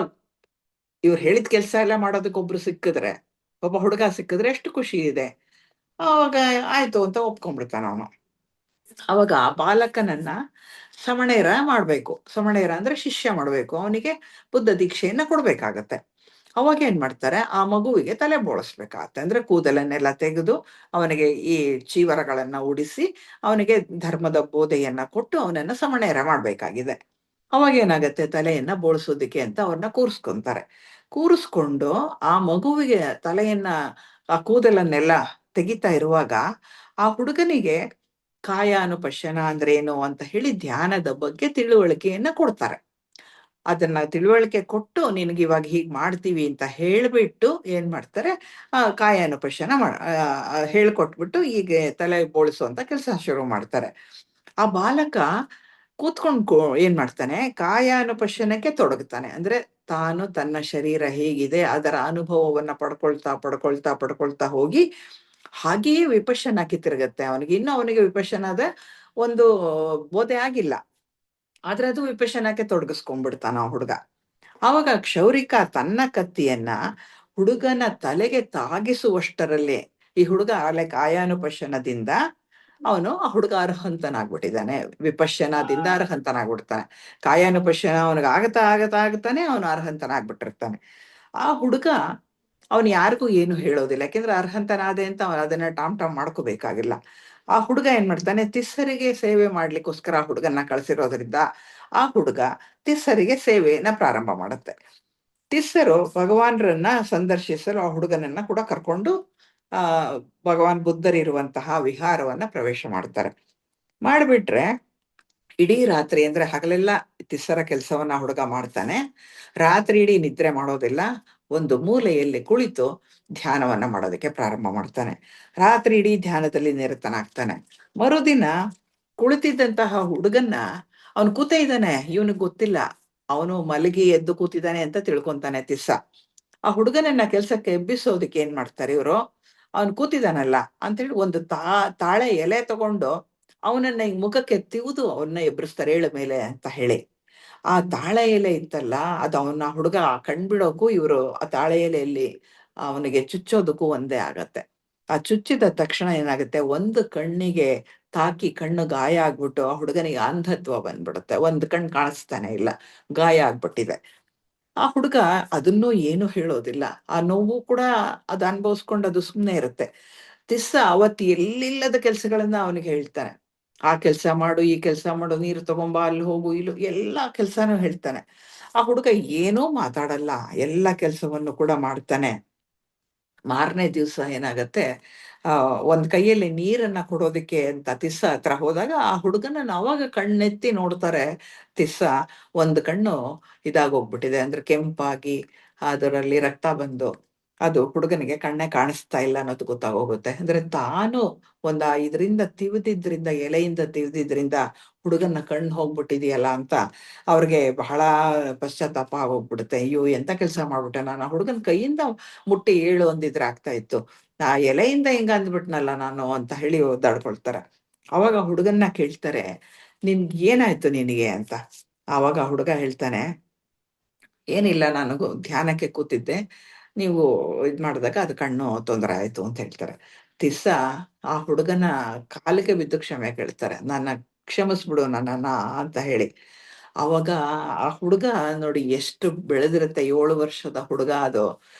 ಇವ್ರು ಹೇಳಿದ ಕೆಲಸ ಎಲ್ಲ ಮಾಡೋದಕ್ಕೆ ಒಬ್ರು ಸಿಕ್ಕಿದ್ರೆ, ಒಬ್ಬ ಹುಡುಗ ಸಿಕ್ಕಿದ್ರೆ ಎಷ್ಟು ಖುಷಿ ಇದೆ. ಅವಾಗ ಆಯ್ತು ಅಂತ ಒಪ್ಕೊಂಡ್ಬಿಡ್ತಾನ ಅವನು. ಅವಾಗ ಆ ಬಾಲಕನನ್ನ ಸಮಣೇರ ಮಾಡ್ಬೇಕು. ಸಮಣೇರ ಅಂದ್ರೆ ಶಿಷ್ಯ ಮಾಡ್ಬೇಕು, ಅವನಿಗೆ ಬುದ್ಧ ದೀಕ್ಷೆಯನ್ನ ಕೊಡ್ಬೇಕಾಗತ್ತೆ. ಅವಾಗ ಏನ್ ಮಾಡ್ತಾರೆ, ಆ ಮಗುವಿಗೆ ತಲೆ ಬೋಳಿಸ್ಬೇಕಾಗತ್ತೆ. ಅಂದ್ರೆ ಕೂದಲನ್ನೆಲ್ಲ ತೆಗೆದು ಅವನಿಗೆ ಈ ಚೀವರಗಳನ್ನ ಉಡಿಸಿ ಅವನಿಗೆ ಧರ್ಮದ ಬೋಧೆಯನ್ನ ಕೊಟ್ಟು ಅವನನ್ನ ಸಮಣೇರ ಮಾಡ್ಬೇಕಾಗಿದೆ. ಅವಾಗ ಏನಾಗತ್ತೆ, ತಲೆಯನ್ನ ಬೋಳಿಸೋದಿಕ್ಕೆ ಅಂತ ಅವ್ರನ್ನ ಕೂರಿಸ್ಕೊಂತಾರೆ. ಕೂರಿಸ್ಕೊಂಡು ಆ ಮಗುವಿಗೆ ತಲೆಯನ್ನ, ಆ ಕೂದಲನ್ನೆಲ್ಲ ತೆಗಿತಾ ಇರುವಾಗ ಆ ಹುಡುಗನಿಗೆ ಕಾಯಾನುಪಶ್ಯನ ಅಂದ್ರೆ ಏನು ಅಂತ ಹೇಳಿ ಧ್ಯಾನದ ಬಗ್ಗೆ ತಿಳುವಳಿಕೆಯನ್ನ ಕೊಡ್ತಾರೆ. ಅದನ್ನ ತಿಳುವಳಿಕೆ ಕೊಟ್ಟು ನಿನಗೆ ಇವಾಗ ಹೀಗ್ ಮಾಡ್ತೀವಿ ಅಂತ ಹೇಳ್ಬಿಟ್ಟು ಏನ್ ಮಾಡ್ತಾರೆ, ಕಾಯಾನುಪಶ್ಯನ ಹೇಳ್ಕೊಟ್ಬಿಟ್ಟು ಈಗ ತಲೆ ಬೋಳಿಸುವಂತ ಕೆಲಸ ಶುರು ಮಾಡ್ತಾರೆ. ಆ ಬಾಲಕ ಕೂತ್ಕೊಂಡು ಏನ್ ಮಾಡ್ತಾನೆ, ಕಾಯಾನುಪಶ್ಯನಕ್ಕೆ ತೊಡಗುತ್ತಾನೆ. ಅಂದ್ರೆ ತಾನು ತನ್ನ ಶರೀರ ಹೇಗಿದೆ ಅದರ ಅನುಭವವನ್ನ ಪಡ್ಕೊಳ್ತಾ ಪಡ್ಕೊಳ್ತಾ ಪಡ್ಕೊಳ್ತಾ ಹೋಗಿ ಹಾಗೆಯೇ ವಿಪಶ್ಯನಾಕ್ಕೆ ತಿರುಗತ್ತೆ ಅವನಿಗೆ. ಇನ್ನು ಅವನಿಗೆ ವಿಪಶ್ಯನಾದ ಒಂದು ಬೋಧೆ ಆಗಿಲ್ಲ, ಆದ್ರೆ ಅದು ವಿಪಶ್ಯನಾಕ್ಕೆ ತೊಡಗಿಸ್ಕೊಂಡ್ಬಿಡ್ತಾನ ಆ ಹುಡುಗ. ಆವಾಗ ಕ್ಷೌರಿಕ ತನ್ನ ಕತ್ತಿಯನ್ನ ಹುಡುಗನ ತಲೆಗೆ ತಾಗಿಸುವಷ್ಟರಲ್ಲೇ ಈ ಹುಡುಗ ಆಲೆ ಕಾಯಾನುಪಶ್ಯನದಿಂದ ಅವನು, ಆ ಹುಡುಗ ಅರ್ಹಂತನಾಗ್ಬಿಟ್ಟಿದ್ದಾನೆ. ವಿಪಶ್ಯನದಿಂದ ಅರ್ಹಂತನಾಗ್ಬಿಡ್ತಾನೆ. ಕಾಯಾನುಪಶ್ಯನ ಅವನಿಗೆ ಆಗತಾನೆ ಅವನು ಅರ್ಹಂತನಾಗ್ಬಿಟ್ಟಿರ್ತಾನೆ. ಆ ಹುಡುಗ ಅವನು ಯಾರಿಗೂ ಏನು ಹೇಳೋದಿಲ್ಲ, ಯಾಕೆಂದ್ರೆ ಅರ್ಹಂತನಾದೆ ಅಂತ ಅವನು ಅದನ್ನ ಟಾಮ್ ಟಾಮ್ ಮಾಡ್ಕೋಬೇಕಾಗಿಲ್ಲ. ಆ ಹುಡುಗ ಏನ್ ಮಾಡ್ತಾನೆ, ತಿಸ್ಸರಿಗೆ ಸೇವೆ ಮಾಡ್ಲಿಕ್ಕೋಸ್ಕರ ಆ ಹುಡುಗನ್ನ ಕಳ್ಸಿರೋದ್ರಿಂದ ಆ ಹುಡುಗ ತಿಸ್ಸರಿಗೆ ಸೇವೆಯನ್ನ ಪ್ರಾರಂಭ ಮಾಡುತ್ತೆ. ತಿಸ್ಸರು ಭಗವಾನ್ರನ್ನ ಸಂದರ್ಶಿಸಲು ಆ ಹುಡುಗನನ್ನ ಕೂಡ ಕರ್ಕೊಂಡು ಆ ಭಗವಾನ್ ಬುದ್ಧರಿರುವಂತಹ ವಿಹಾರವನ್ನ ಪ್ರವೇಶ ಮಾಡ್ತಾರೆ. ಮಾಡ್ಬಿಟ್ರೆ ಇಡೀ ರಾತ್ರಿ, ಅಂದ್ರೆ ಹಗಲೆಲ್ಲ ತಿಸ್ಸರ ಕೆಲಸವನ್ನ ಹುಡುಗ ಮಾಡ್ತಾನೆ, ರಾತ್ರಿ ಇಡೀ ನಿದ್ರೆ ಮಾಡೋದಿಲ್ಲ. ಒಂದು ಮೂಲೆಯಲ್ಲಿ ಕುಳಿತು ಧ್ಯಾನವನ್ನ ಮಾಡೋದಕ್ಕೆ ಪ್ರಾರಂಭ ಮಾಡ್ತಾನೆ. ರಾತ್ರಿ ಇಡೀ ಧ್ಯಾನದಲ್ಲಿ ನಿರತನಾಗ್ತಾನೆ. ಮರುದಿನ ಕುಳಿತಿದ್ದಂತಹ ಹುಡುಗನ್ನ, ಅವನು ಕೂತ ಇದ್ದಾನೆ, ಇವನಿಗೆ ಗೊತ್ತಿಲ್ಲ ಅವನು ಮಲಗಿ ಎದ್ದು ಕೂತಿದ್ದಾನೆ ಅಂತ ತಿಳ್ಕೊಂತಾನೆ ತಿಸ್ಸ. ಆ ಹುಡುಗನನ್ನ ಕೆಲ್ಸಕ್ಕೆ ಎಬ್ಬಿಸೋದಕ್ಕೆ ಏನ್ ಮಾಡ್ತಾರೆ ಇವರು, ಅವನ್ ಕೂತಿದಾನಲ್ಲ ಅಂತೇಳಿ ಒಂದು ತಾಳೆ ಎಲೆ ತಗೊಂಡು ಅವನನ್ನ ಈ ಮುಖಕ್ಕೆ ತಿವಿದು ಅವನ್ನ ಎಬ್ಬರಿಸ್ತಾರೆ, ಏಳು ಮೇಲೆ ಅಂತ ಹೇಳಿ. ಆ ತಾಳೆ ಎಲೆ ಇತ್ತಲ್ಲ, ಅದು ಅವನ ಹುಡುಗ ಕಣ್ಬಿಡೋಕು ಇವರು ಆ ತಾಳೆ ಎಲೆಯಲ್ಲಿ ಅವನಿಗೆ ಚುಚ್ಚೋದಕ್ಕೂ ಒಂದೇ ಆಗತ್ತೆ. ಆ ಚುಚ್ಚಿದ ತಕ್ಷಣ ಏನಾಗುತ್ತೆ, ಒಂದು ಕಣ್ಣಿಗೆ ತಾಕಿ ಕಣ್ಣು ಗಾಯ ಆಗ್ಬಿಟ್ಟು ಆ ಹುಡುಗನಿಗೆ ಅಂಧತ್ವ ಬಂದ್ಬಿಡುತ್ತೆ. ಒಂದು ಕಣ್ಣು ಕಾಣಿಸ್ತಾನೆ ಇಲ್ಲ, ಗಾಯ ಆಗ್ಬಿಟ್ಟಿದೆ. ಆ ಹುಡುಗ ಅದನ್ನೂ ಏನು ಹೇಳೋದಿಲ್ಲ. ಆ ನೋವು ಕೂಡ ಅದು ಅನುಭವಿಸ್ಕೊಂಡು ಅದು ಸುಮ್ಮನೆ ಇರುತ್ತೆ. ತಿಸ್ಸ ಅವತ್ತು ಎಲ್ಲಿಲ್ಲದ ಕೆಲಸಗಳನ್ನ ಅವನಿಗೆ ಹೇಳ್ತಾನೆ. ಆ ಕೆಲಸ ಮಾಡು, ಈ ಕೆಲಸ ಮಾಡು, ನೀರು ತಗೊಂಬಾ, ಅಲ್ಲಿ ಹೋಗು, ಇಲ್ಲೂ ಎಲ್ಲಾ ಕೆಲ್ಸಾನು ಹೇಳ್ತಾನೆ. ಆ ಹುಡುಗ ಏನೂ ಮಾತಾಡಲ್ಲ, ಎಲ್ಲ ಕೆಲಸವನ್ನು ಕೂಡ ಮಾಡ್ತಾನೆ. ಮಾರನೇ ದಿವಸ ಏನಾಗತ್ತೆ, ಒಂದ್ ಕೈಯಲ್ಲಿ ನೀರನ್ನ ಕೊಡೋದಕ್ಕೆ ಅಂತ ತಿಸ್ಸ ಹತ್ರ ಹೋದಾಗ ಆ ಹುಡುಗನನ್ನ ಅವಾಗ ಕಣ್ಣೆತ್ತಿ ನೋಡ್ತಾರೆ. ತಿಸ್ಸ ಒಂದು ಕಣ್ಣು ಇದಾಗೋಗ್ಬಿಟ್ಟಿದೆ, ಅಂದ್ರೆ ಕೆಂಪಾಗಿ ಅದರಲ್ಲಿ ರಕ್ತ ಬಂದು ಅದು ಹುಡುಗನಿಗೆ ಕಣ್ಣೇ ಕಾಣಿಸ್ತಾ ಇಲ್ಲ ಅನ್ನೋದು ಗೊತ್ತಾಗೋಗುತ್ತೆ. ಅಂದ್ರೆ ತಾನು ಇದರಿಂದ ತಿವಿದಿದ್ರಿಂದ, ಎಲೆಯಿಂದ ತಿವಿದಿದ್ರಿಂದ ಹುಡುಗನ ಕಣ್ಣು ಹೋಗ್ಬಿಟ್ಟಿದೆಯಲ್ಲ ಅಂತ ಅವ್ರಿಗೆ ಬಹಳ ಪಶ್ಚಾತ್ತಾಪ ಆಗೋಗ್ಬಿಡುತ್ತೆ. ಅಯ್ಯೋ, ಎಂತ ಕೆಲಸ ಮಾಡ್ಬಿಟ್ಟೆ ನಾನು, ಆ ಹುಡುಗನ ಕೈಯಿಂದ ಮುಟ್ಟಿ ಏಳು ಅಂದಿದ್ರೆ ಆಗ್ತಾ ಇತ್ತು, ಆ ಎಲೆಯಿಂದ ಹಿಂಗ ಅಂದ್ಬಿಟ್ನಲ್ಲ ನಾನು ಅಂತ ಹೇಳಿ ಒದ್ದಾಡ್ಕೊಳ್ತಾರೆ. ಅವಾಗ ಹುಡುಗನ್ನ ಕೇಳ್ತಾರೆ, ನಿನ್ಗೆ ಏನಾಯ್ತು ನಿನಗೆ ಅಂತ. ಆವಾಗ ಹುಡುಗ ಹೇಳ್ತಾನೆ, ಏನಿಲ್ಲ, ನಾನು ಧ್ಯಾನಕ್ಕೆ ಕೂತಿದ್ದೆ, ನೀವು ಮಾಡಿದಾಗ ಅದು ಕಣ್ಣು ತೊಂದರೆ ಆಯ್ತು ಅಂತ ಹೇಳ್ತಾರೆ. ತಿರ್ಸ ಆ ಹುಡುಗನ ಕಾಲಿಗೆ ಬಿದ್ದು ಕ್ಷಮೆ ಕೇಳ್ತಾರೆ, ನನ್ನ ಕ್ಷಮಿಸ್ಬಿಡು ನನ್ನನ್ನ ಅಂತ ಹೇಳಿ. ಅವಾಗ ಆ ಹುಡುಗ ನೋಡಿ ಎಷ್ಟು ಬೆಳೆದಿರುತ್ತೆ, 7 ವರ್ಷದ ಹುಡುಗ ಅದು.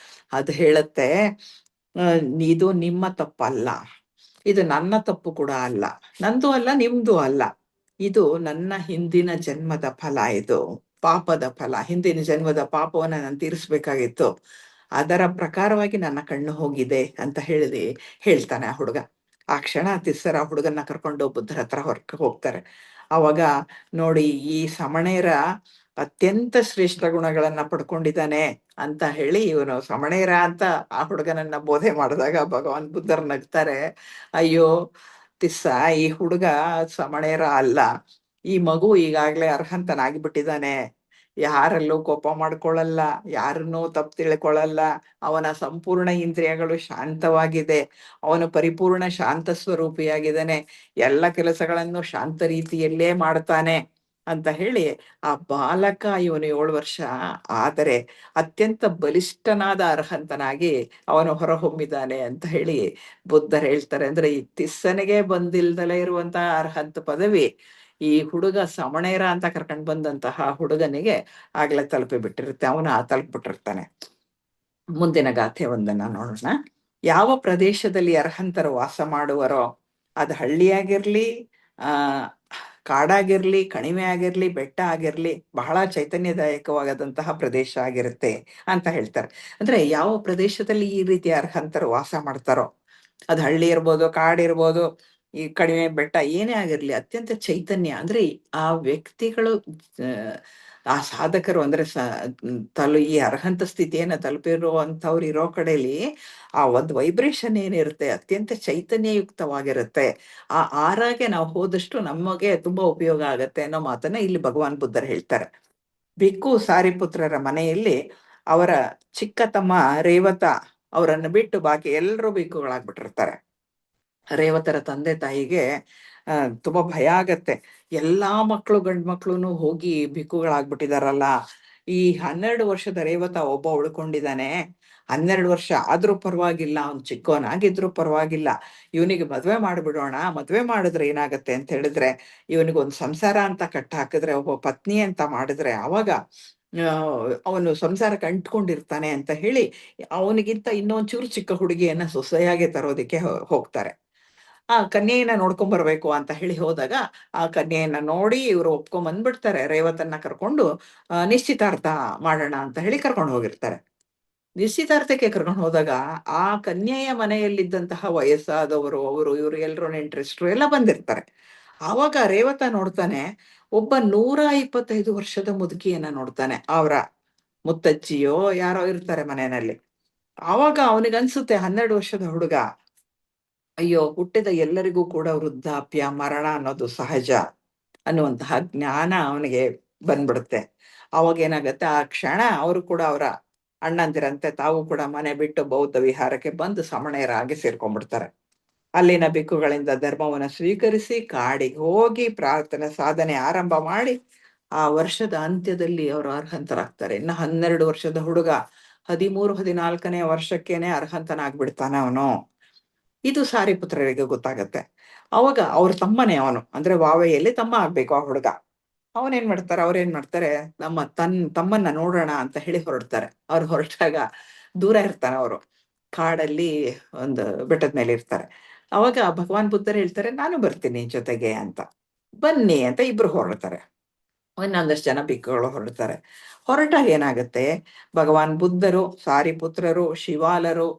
ಅದು ಹೇಳತ್ತೆ, ಇದು ನಿಮ್ಮ ತಪ್ಪಲ್ಲ, ಇದು ನನ್ನ ತಪ್ಪು ಕೂಡ ಅಲ್ಲ, ನಂದು ಅಲ್ಲ, ನಿಮ್ದು ಅಲ್ಲ, ಇದು ನನ್ನ ಹಿಂದಿನ ಜನ್ಮದ ಫಲ, ಇದು ಪಾಪದ ಫಲ. ಹಿಂದಿನ ಜನ್ಮದ ಪಾಪವನ್ನ ನಾನು ತೀರಿಸ್ಬೇಕಾಗಿತ್ತು, ಅದರ ಪ್ರಕಾರವಾಗಿ ನನ್ನ ಕಣ್ಣು ಹೋಗಿದೆ ಅಂತ ಹೇಳ್ತಾನೆ ಆ ಹುಡುಗ. ಆ ಕ್ಷಣ ತಿಸ್ಸರ ಹುಡುಗನ್ನ ಕರ್ಕೊಂಡು ಬುದ್ಧರ ಹತ್ರ ಹೋಗ್ತಾರೆ. ಅವಾಗ ನೋಡಿ, ಈ ಸಮಣೇರ ಅತ್ಯಂತ ಶ್ರೇಷ್ಠ ಗುಣಗಳನ್ನ ಪಡ್ಕೊಂಡಿದ್ದಾನೆ ಅಂತ ಹೇಳಿ ಇವನು ಸಮಣೇರ ಅಂತ ಆ ಹುಡುಗನನ್ನ ಬೋಧೆ ಮಾಡಿದಾಗ ಭಗವಾನ್ ಬುದ್ಧರು ನಗ್ತಾರೆ. ಅಯ್ಯೋ ತಿಸ್ಸ, ಈ ಹುಡುಗ ಸಮಣೇರ ಅಲ್ಲ, ಈ ಮಗು ಈಗಾಗ್ಲೇ ಅರ್ಹಂತನಾಗಿಬಿಟ್ಟಿದ್ದಾನೆ, ಯಾರಲ್ಲೂ ಕೋಪ ಮಾಡ್ಕೊಳ್ಳಲ್ಲ, ಯಾರನ್ನೂ ತಪ್ಪು ತಿಳ್ಕೊಳ್ಳಲ್ಲ, ಅವನ ಸಂಪೂರ್ಣ ಇಂದ್ರಿಯಗಳು ಶಾಂತವಾಗಿದೆ, ಅವನು ಪರಿಪೂರ್ಣ ಶಾಂತ ಸ್ವರೂಪಿಯಾಗಿದ್ದಾನೆ, ಎಲ್ಲ ಕೆಲಸಗಳನ್ನು ಶಾಂತ ರೀತಿಯಲ್ಲೇ ಮಾಡ್ತಾನೆ ಅಂತ ಹೇಳಿ ಆ ಬಾಲಕ ಇವನು 7 ವರ್ಷ ಆದರೆ ಅತ್ಯಂತ ಬಲಿಷ್ಠನಾದ ಅರ್ಹಂತನಾಗಿ ಅವನು ಹೊರಹೊಮ್ಮಿದ್ದಾನೆ ಅಂತ ಹೇಳಿ ಬುದ್ಧರು ಹೇಳ್ತಾರೆ. ಅಂದ್ರೆ ಈ ತಿಸ್ಸನಿಗೆ ಬಂದಿಲ್ದಲೇ ಇರುವಂತಹ ಅರ್ಹಂತ ಪದವಿ ಈ ಹುಡುಗ ಸಮಣೇರ ಅಂತ ಕರ್ಕೊಂಡ್ ಬಂದಂತಹ ಹುಡುಗನಿಗೆ ಆಗ್ಲೇ ತಲುಪಿ ಬಿಟ್ಟಿರುತ್ತೆ, ಅವನು ತಲುಪಿಬಿಟ್ಟಿರ್ತಾನೆ. ಮುಂದಿನ ಗಾಥೆ ಒಂದನ್ನ ನೋಡೋಣ. ಯಾವ ಪ್ರದೇಶದಲ್ಲಿ ಅರ್ಹಂತರು ವಾಸ ಮಾಡುವರೋ ಅದು ಹಳ್ಳಿಯಾಗಿರ್ಲಿ, ಆ ಕಾಡಾಗಿರ್ಲಿ, ಕಣಿವೆ ಆಗಿರ್ಲಿ, ಬೆಟ್ಟ ಆಗಿರ್ಲಿ, ಬಹಳ ಚೈತನ್ಯದಾಯಕವಾದಂತಹ ಪ್ರದೇಶ ಆಗಿರುತ್ತೆ ಅಂತ ಹೇಳ್ತಾರೆ. ಅಂದ್ರೆ ಯಾವ ಪ್ರದೇಶದಲ್ಲಿ ಈ ರೀತಿಯ ಅರ್ಹಂತರು ವಾಸ ಮಾಡ್ತಾರೋ, ಅದು ಹಳ್ಳಿ ಇರ್ಬೋದು, ಕಾಡಿರ್ಬೋದು, ಈ ಕಡಿಮೆ ಬೆಟ್ಟ, ಏನೇ ಆಗಿರ್ಲಿ, ಅತ್ಯಂತ ಚೈತನ್ಯ. ಅಂದ್ರೆ ಆ ವ್ಯಕ್ತಿಗಳು, ಆ ಸಾಧಕರು ಅಂದ್ರೆ ಈ ಅರ್ಹಂತ ಸ್ಥಿತಿಯನ್ನ ತಲುಪಿರುವಂಥವ್ರು ಇರೋ ಕಡೆಯಲ್ಲಿ ಆ ಒಂದು ವೈಬ್ರೇಷನ್ ಏನಿರುತ್ತೆ ಅತ್ಯಂತ ಚೈತನ್ಯಯುಕ್ತವಾಗಿರುತ್ತೆ. ಆ ಆರಾಗೆ ನಾವು ಹೋದಷ್ಟು ನಮಗೆ ತುಂಬಾ ಉಪಯೋಗ ಆಗತ್ತೆ ಅನ್ನೋ ಮಾತನ್ನ ಇಲ್ಲಿ ಭಗವಾನ್ ಬುದ್ಧರು ಹೇಳ್ತಾರೆ. ಭಿಕ್ಕು ಸಾರಿಪುತ್ರರ ಮನೆಯಲ್ಲಿ ಅವರ ಚಿಕ್ಕ ತಮ್ಮ ರೇವತ ಅವರನ್ನು ಬಿಟ್ಟು ಬಾಕಿ ಎಲ್ಲರೂ ಭಿಕ್ಕುಗಳಾಗ್ಬಿಟ್ಟಿರ್ತಾರೆ. ರೇವತರ ತಂದೆ ತಾಯಿಗೆ ತುಂಬಾ ಭಯ ಆಗತ್ತೆ, ಎಲ್ಲಾ ಮಕ್ಕಳು ಗಂಡ್ ಮಕ್ಳುನು ಹೋಗಿ ಭಿಕ್ಕುಗಳಾಗ್ಬಿಟ್ಟಿದಾರಲ್ಲ, ಈ 12 ವರ್ಷದ ರೇವತ ಒಬ್ಬ ಉಳ್ಕೊಂಡಿದ್ದಾನೆ, 12 ವರ್ಷ ಆದ್ರೂ ಪರವಾಗಿಲ್ಲ, ಅವ್ನು ಚಿಕ್ಕವನಾಗಿದ್ರು ಪರವಾಗಿಲ್ಲ, ಇವನಿಗೆ ಮದ್ವೆ ಮಾಡ್ಬಿಡೋಣ, ಮದ್ವೆ ಮಾಡಿದ್ರೆ ಏನಾಗತ್ತೆ ಅಂತ ಹೇಳಿದ್ರೆ, ಇವನಿಗೊಂದು ಸಂಸಾರ ಅಂತ ಕಟ್ಟ ಹಾಕಿದ್ರೆ, ಒಬ್ಬ ಪತ್ನಿ ಅಂತ ಮಾಡಿದ್ರೆ ಅವಾಗ ಅವನು ಸಂಸಾರಕ್ಕೆ ಅಂಟ್ಕೊಂಡಿರ್ತಾನೆ ಅಂತ ಹೇಳಿ ಅವನಿಗಿಂತ ಇನ್ನೊಂಚೂರು ಚಿಕ್ಕ ಹುಡುಗಿಯನ್ನ ಸೊಸೆಯಾಗಿ ತರೋದಕ್ಕೆ ಹೋಗ್ತಾರೆ. ಆ ಕನ್ಯೆಯನ್ನ ನೋಡ್ಕೊಂಡ್ ಬರ್ಬೇಕು ಅಂತ ಹೇಳಿ ಹೋದಾಗ ಆ ಕನ್ಯೆಯನ್ನ ನೋಡಿ ಇವ್ರು ಒಪ್ಕೊಂಡ್ ಬಂದ್ಬಿಡ್ತಾರೆ. ರೇವತನ್ನ ಕರ್ಕೊಂಡು ನಿಶ್ಚಿತಾರ್ಥ ಮಾಡೋಣ ಅಂತ ಹೇಳಿ ಕರ್ಕೊಂಡು ಹೋಗಿರ್ತಾರೆ. ನಿಶ್ಚಿತಾರ್ಥಕ್ಕೆ ಕರ್ಕೊಂಡು ಹೋದಾಗ ಆ ಕನ್ಯೆಯ ಮನೆಯಲ್ಲಿದ್ದಂತಹ ವಯಸ್ಸಾದವರು, ಇವರು ಎಲ್ರು ನೆಂಟ್ರಿಸ್ಟ್ರು ಎಲ್ಲ ಬಂದಿರ್ತಾರೆ. ಆವಾಗ ರೇವತ ನೋಡ್ತಾನೆ, ಒಬ್ಬ 125 ವರ್ಷದ ಮುದುಕಿಯನ್ನ ನೋಡ್ತಾನೆ, ಅವರ ಮುತ್ತಜ್ಜಿಯೋ ಯಾರೋ ಇರ್ತಾರೆ ಮನೆಯಲ್ಲಿ. ಆವಾಗ ಅವನಿಗನ್ಸುತ್ತೆ, 12 ವರ್ಷದ ಹುಡುಗ, ಅಯ್ಯೋ, ಹುಟ್ಟಿದ ಎಲ್ಲರಿಗೂ ಕೂಡ ವೃದ್ಧಾಪ್ಯ, ಮರಣ ಅನ್ನೋದು ಸಹಜ ಅನ್ನುವಂತಹ ಜ್ಞಾನ ಅವನಿಗೆ ಬಂದ್ಬಿಡುತ್ತೆ. ಅವಾಗ ಏನಾಗತ್ತೆ, ಆ ಕ್ಷಣ ಅವರು ಕೂಡ ಅವರ ಅಣ್ಣಂದಿರಂತೆ ತಾವು ಕೂಡ ಮನೆ ಬಿಟ್ಟು ಬೌದ್ಧ ವಿಹಾರಕ್ಕೆ ಬಂದು ಸಮಣೆಯರಾಗಿ ಸೇರ್ಕೊಂಡ್ಬಿಡ್ತಾರೆ. ಅಲ್ಲಿನ ಭಿಕ್ಕುಗಳಿಂದ ಧರ್ಮವನ್ನು ಸ್ವೀಕರಿಸಿ ಕಾಡಿಗೆ ಹೋಗಿ ಪ್ರಾರ್ಥನೆ ಸಾಧನೆ ಆರಂಭ ಮಾಡಿ ಆ ವರ್ಷದ ಅಂತ್ಯದಲ್ಲಿ ಅವರು ಅರ್ಹಂತರಾಗ್ತಾರೆ. ಇನ್ನು 12 ವರ್ಷದ ಹುಡುಗ 13-14ನೇ ವರ್ಷಕ್ಕೇನೆ ಅರ್ಹಂತನಾಗ್ಬಿಡ್ತಾನೆ ಅವನು. ಇದು ಸಾರಿಪುತ್ರರಿಗೆ ಗೊತ್ತಾಗತ್ತೆ. ಅವಾಗ ಅವ್ರ ತಮ್ಮನೇ ಅವನು, ಅಂದ್ರೆ ವಾವೆಯಲ್ಲಿ ತಮ್ಮ ಆಗ್ಬೇಕು ಆ ಹುಡುಗ. ಅವ್ರೇನ್ ಮಾಡ್ತಾರೆ, ನಮ್ಮ ತಮ್ಮನ್ನ ನೋಡೋಣ ಅಂತ ಹೇಳಿ ಹೊರಡ್ತಾರೆ. ಅವ್ರು ಹೊರಟಾಗ ದೂರ ಇರ್ತಾನೆ, ಅವರು ಕಾಡಲ್ಲಿ ಒಂದು ಬೆಟ್ಟದ ಮೇಲೆ ಇರ್ತಾರೆ. ಅವಾಗ ಭಗವಾನ್ ಬುದ್ಧರು ಹೇಳ್ತಾರೆ, ನಾನು ಬರ್ತೀನಿ ಜೊತೆಗೆ ಅಂತ. ಬನ್ನಿ ಅಂತ ಇಬ್ರು ಹೊರಡ್ತಾರೆ. ಇನ್ನೊಂದಷ್ಟು ಜನ ಭಿಕ್ಕುಗಳು ಹೊರಡ್ತಾರೆ. ಹೊರಟಾಗ ಏನಾಗುತ್ತೆ, ಭಗವಾನ್ ಬುದ್ಧರು, ಸಾರಿಪುತ್ರರು, ಶಿವಾಲರು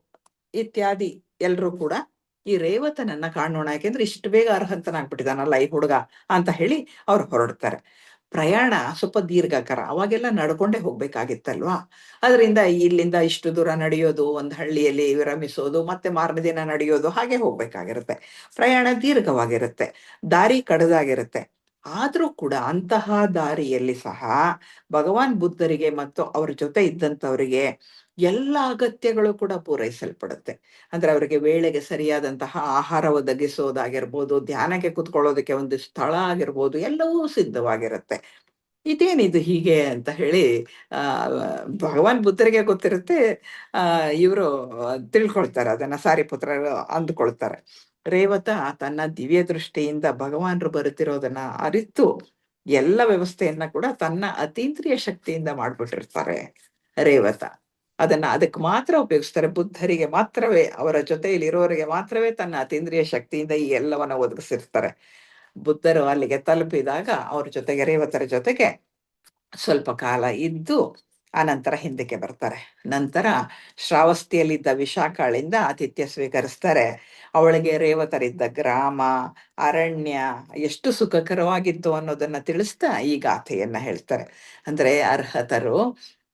ಇತ್ಯಾದಿ ಎಲ್ರೂ ಕೂಡ ಈ ರೇವತನನ್ನ ಕಾಣೋಣ, ಯಾಕೆಂದ್ರೆ ಇಷ್ಟು ಬೇಗ ಅರ್ಹಂತನಾಗ್ಬಿಟ್ಟಿದಾನಲ್ಲ ಈ ಹುಡುಗ ಅಂತ ಹೇಳಿ ಅವ್ರು ಹೊರಡ್ತಾರೆ. ಪ್ರಯಾಣ ಸ್ವಲ್ಪ ದೀರ್ಘಕರ, ಅವಾಗೆಲ್ಲ ನಡ್ಕೊಂಡೇ ಹೋಗ್ಬೇಕಾಗಿತ್ತಲ್ವಾ. ಅದರಿಂದ ಇಲ್ಲಿಂದ ಇಷ್ಟು ದೂರ ನಡೆಯೋದು, ಒಂದು ಹಳ್ಳಿಯಲ್ಲಿ ವಿರಮಿಸೋದು, ಮತ್ತೆ ಮಾರನೇ ದಿನ ನಡೆಯೋದು, ಹಾಗೆ ಹೋಗ್ಬೇಕಾಗಿರುತ್ತೆ. ಪ್ರಯಾಣ ದೀರ್ಘವಾಗಿರುತ್ತೆ, ದಾರಿ ಕಡದಾಗಿರುತ್ತೆ. ಆದ್ರೂ ಕೂಡ ಅಂತಹ ದಾರಿಯಲ್ಲಿ ಸಹ ಭಗವಾನ್ ಬುದ್ಧರಿಗೆ ಮತ್ತು ಅವ್ರ ಜೊತೆ ಇದ್ದಂಥವರಿಗೆ ಎಲ್ಲ ಅಗತ್ಯಗಳು ಕೂಡ ಪೂರೈಸಲ್ಪಡುತ್ತೆ. ಅಂದ್ರೆ ಅವರಿಗೆ ವೇಳೆಗೆ ಸರಿಯಾದಂತಹ ಆಹಾರ ಒದಗಿಸೋದಾಗಿರ್ಬೋದು, ಧ್ಯಾನಕ್ಕೆ ಕುತ್ಕೊಳ್ಳೋದಕ್ಕೆ ಒಂದು ಸ್ಥಳ ಆಗಿರ್ಬೋದು, ಎಲ್ಲವೂ ಸಿದ್ಧವಾಗಿರುತ್ತೆ. ಇದೇನಿದು ಹೀಗೆ ಅಂತ ಹೇಳಿ ಆ ಭಗವಾನ್ ಬುದ್ಧರಿಗೆ ಗೊತ್ತಿರುತ್ತೆ. ಇವರು ತಿಳ್ಕೊಳ್ತಾರೆ, ಅದನ್ನ ಸಾರಿಪುತ್ರರು ಅಂದುಕೊಳ್ತಾರೆ. ರೇವತ ತನ್ನ ದಿವ್ಯ ದೃಷ್ಟಿಯಿಂದ ಭಗವಾನ್ರು ಬರುತ್ತಿರೋದನ್ನ ಅರಿತು ಎಲ್ಲ ವ್ಯವಸ್ಥೆಯನ್ನ ಕೂಡ ತನ್ನ ಅತೀಂದ್ರಿಯ ಶಕ್ತಿಯಿಂದ ಮಾಡ್ಬಿಟ್ಟಿರ್ತಾರೆ ರೇವತ. ಅದಕ್ಕೆ ಮಾತ್ರ ಉಪಯೋಗಿಸ್ತಾರೆ. ಬುದ್ಧರಿಗೆ ಮಾತ್ರವೇ, ಅವರ ಜೊತೆಯಲ್ಲಿ ಇರೋರಿಗೆ ಮಾತ್ರವೇ ತನ್ನ ಅತೀಂದ್ರಿಯ ಶಕ್ತಿಯಿಂದ ಈ ಎಲ್ಲವನ್ನ ಒದಗಿಸಿರ್ತಾರೆ. ಬುದ್ಧರು ಅಲ್ಲಿಗೆ ತಲುಪಿದಾಗ ಅವ್ರ ಜೊತೆಗೆ, ರೇವತರ ಜೊತೆಗೆ ಸ್ವಲ್ಪ ಕಾಲ ಇದ್ದು ಆನಂತರ ಹಿಂದಕ್ಕೆ ಬರ್ತಾರೆ. ನಂತರ ಶ್ರಾವಸ್ತಿಯಲ್ಲಿದ್ದ ವಿಶಾಖಾಳಿಂದ ಆತಿಥ್ಯ ಸ್ವೀಕರಿಸ್ತಾರೆ. ಅವಳಿಗೆ ರೇವತರಿದ್ದ ಗ್ರಾಮ, ಅರಣ್ಯ ಎಷ್ಟು ಸುಖಕರವಾಗಿತ್ತು ಅನ್ನೋದನ್ನ ತಿಳಿಸ್ತಾ ಈ ಗಾಥೆಯನ್ನ ಹೇಳ್ತಾರೆ. ಅಂದ್ರೆ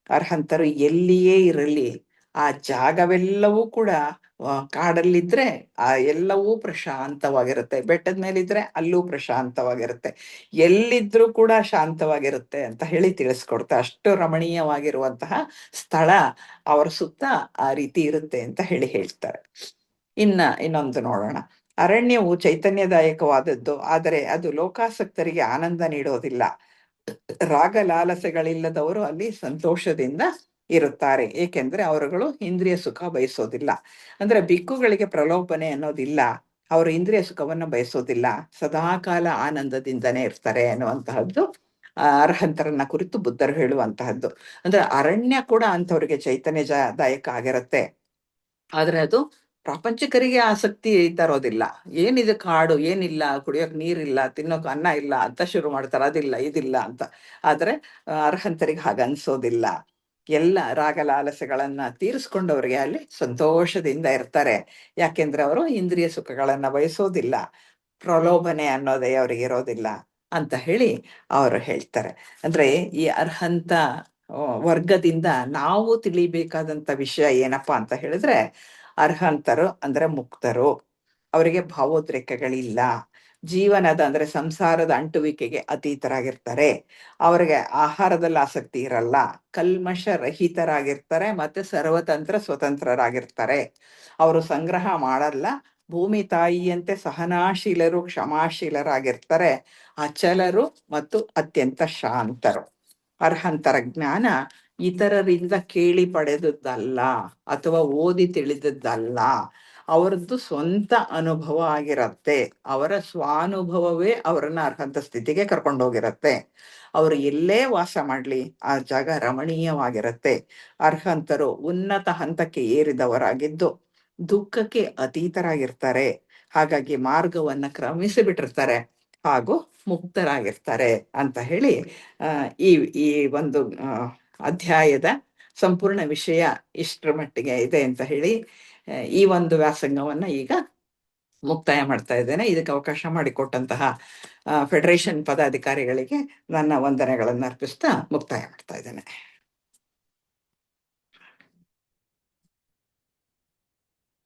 ಅರ್ಹಂತರು ಎಲ್ಲಿಯೇ ಇರಲಿ, ಆ ಜಾಗವೆಲ್ಲವೂ ಕೂಡ ಕಾಡಲ್ಲಿದ್ರೆ ಆ ಎಲ್ಲವೂ ಪ್ರಶಾಂತವಾಗಿರುತ್ತೆ, ಬೆಟ್ಟದ ಮೇಲಿದ್ರೆ ಅಲ್ಲೂ ಪ್ರಶಾಂತವಾಗಿರುತ್ತೆ, ಎಲ್ಲಿದ್ರೂ ಕೂಡ ಶಾಂತವಾಗಿರುತ್ತೆ ಅಂತ ಹೇಳಿ ತಿಳಿಸ್ಕೊಡ್ತಾ, ಅಷ್ಟು ರಮಣೀಯವಾಗಿರುವಂತಹ ಸ್ಥಳ ಅವರ ಸುತ್ತ ಆ ರೀತಿ ಇರುತ್ತೆ ಅಂತ ಹೇಳಿ ಹೇಳ್ತಾರೆ. ಇನ್ನೊಂದು ನೋಡೋಣ. ಅರಣ್ಯವು ಚೈತನ್ಯದಾಯಕವಾದದ್ದು, ಆದರೆ ಅದು ಲೋಕಾಸಕ್ತರಿಗೆ ಆನಂದ ನೀಡೋದಿಲ್ಲ. ರಾಗಲಾಲಸೆಗಳಿಲ್ಲದವರು ಅಲ್ಲಿ ಸಂತೋಷದಿಂದ ಇರುತ್ತಾರೆ, ಏಕೆಂದ್ರೆ ಅವರುಗಳು ಇಂದ್ರಿಯ ಸುಖ ಬಯಸೋದಿಲ್ಲ. ಅಂದ್ರೆ ಬಿಕ್ಕುಗಳಿಗೆ ಪ್ರಲೋಭನೆ ಅನ್ನೋದಿಲ್ಲ, ಅವರು ಇಂದ್ರಿಯ ಸುಖವನ್ನ ಬಯಸೋದಿಲ್ಲ, ಸದಾಕಾಲ ಆನಂದದಿಂದನೇ ಇರ್ತಾರೆ ಅನ್ನುವಂತಹದ್ದು ಅರ್ಹಂತರನ್ನ ಕುರಿತು ಬುದ್ಧರು ಹೇಳುವಂತಹದ್ದು. ಅಂದ್ರೆ ಅರಣ್ಯ ಕೂಡ ಅಂಥವ್ರಿಗೆ ಚೈತನ್ಯದಾಯಕ ಆಗಿರುತ್ತೆ, ಆದ್ರೆ ಅದು ಪ್ರಾಪಂಚಿಕರಿಗೆ ಆಸಕ್ತಿ ತರೋದಿಲ್ಲ. ಏನಿದೆ ಕಾಡು, ಏನಿಲ್ಲ, ಕುಡಿಯೋಕ್ ನೀರಿಲ್ಲ, ತಿನ್ನೋಕ್ ಅನ್ನ ಇಲ್ಲ ಅಂತ ಶುರು ಮಾಡ್ತಾರೆ, ಅದಿಲ್ಲ ಇದಿಲ್ಲ ಅಂತ. ಆದ್ರೆ ಅರ್ಹಂತರಿಗೆ ಹಾಗನ್ಸೋದಿಲ್ಲ. ಎಲ್ಲ ರಾಗಲಾಲಸೆಗಳನ್ನ ತೀರಿಸ್ಕೊಂಡವ್ರಿಗೆ ಅಲ್ಲಿ ಸಂತೋಷದಿಂದ ಇರ್ತಾರೆ, ಯಾಕೆಂದ್ರೆ ಅವರು ಇಂದ್ರಿಯ ಸುಖಗಳನ್ನ ಬಯಸೋದಿಲ್ಲ, ಪ್ರಲೋಭನೆ ಅನ್ನೋದೇ ಅವ್ರಿಗೆ ಇರೋದಿಲ್ಲ ಅಂತ ಹೇಳಿ ಅವರು ಹೇಳ್ತಾರೆ. ಅಂದ್ರೆ ಈ ಅರ್ಹಂತ ವರ್ಗದಿಂದ ನಾವು ತಿಳಿಬೇಕಾದಂತ ವಿಷಯ ಏನಪ್ಪಾ ಅಂತ ಹೇಳಿದ್ರೆ, ಅರ್ಹಂತರು ಅಂದ್ರೆ ಮುಕ್ತರು, ಅವರಿಗೆ ಭಾವೋದ್ರೇಕಗಳಿಲ್ಲ, ಜೀವನದ ಅಂದ್ರೆ ಸಂಸಾರದ ಅಂಟುವಿಕೆಗೆ ಅತೀತರಾಗಿರ್ತಾರೆ, ಅವರಿಗೆ ಆಹಾರದಲ್ಲಿ ಆಸಕ್ತಿ ಇರಲ್ಲ, ಕಲ್ಮಶ ರಹಿತರಾಗಿರ್ತಾರೆ, ಮತ್ತೆ ಸರ್ವತಂತ್ರ ಸ್ವತಂತ್ರರಾಗಿರ್ತಾರೆ. ಅವರು ಸಂಗ್ರಹ ಮಾಡಲ್ಲ, ಭೂಮಿ ತಾಯಿಯಂತೆ ಸಹನಾಶೀಲರು, ಕ್ಷಮಾಶೀಲರಾಗಿರ್ತಾರೆ, ಅಚಲರು ಮತ್ತು ಅತ್ಯಂತ ಶಾಂತರು. ಅರ್ಹಂತರ ಜ್ಞಾನ ಇತರರಿಂದ ಕೇಳಿ ಪಡೆದದ್ದಲ್ಲ ಅಥವಾ ಓದಿ ತಿಳಿದದ್ದಲ್ಲ, ಅವರದ್ದು ಸ್ವಂತ ಅನುಭವ ಆಗಿರತ್ತೆ. ಅವರ ಸ್ವಾನುಭವವೇ ಅವರನ್ನ ಅರ್ಹಂತ ಸ್ಥಿತಿಗೆ ಕರ್ಕೊಂಡೋಗಿರತ್ತೆ. ಅವರು ಎಲ್ಲೇ ವಾಸ ಮಾಡ್ಲಿ ಆ ಜಾಗ ರಮಣೀಯವಾಗಿರತ್ತೆ. ಅರ್ಹಂತರು ಉನ್ನತ ಹಂತಕ್ಕೆ ಏರಿದವರಾಗಿದ್ದು ದುಃಖಕ್ಕೆ ಅತೀತರಾಗಿರ್ತಾರೆ, ಹಾಗಾಗಿ ಮಾರ್ಗವನ್ನ ಕ್ರಮಿಸಿ ಬಿಟ್ಟಿರ್ತಾರೆ ಹಾಗೂ ಮುಕ್ತರಾಗಿರ್ತಾರೆ ಅಂತ ಹೇಳಿ ಈ ಈ ಒಂದು ಅಧ್ಯಾಯದ ಸಂಪೂರ್ಣ ವಿಷಯ ಇಷ್ಟರ ಮಟ್ಟಿಗೆ ಇದೆ ಅಂತ ಹೇಳಿ ಈ ಒಂದು ವ್ಯಾಸಂಗವನ್ನ ಈಗ ಮುಕ್ತಾಯ ಮಾಡ್ತಾ ಇದ್ದೇನೆ. ಇದಕ್ಕೆ ಅವಕಾಶ ಮಾಡಿಕೊಟ್ಟಂತಹ ಫೆಡರೇಷನ್ ಪದಾಧಿಕಾರಿಗಳಿಗೆ ನನ್ನ ವಂದನೆಗಳನ್ನು ಅರ್ಪಿಸ್ತಾ ಮುಕ್ತಾಯ ಮಾಡ್ತಾ ಇದ್ದೇನೆ.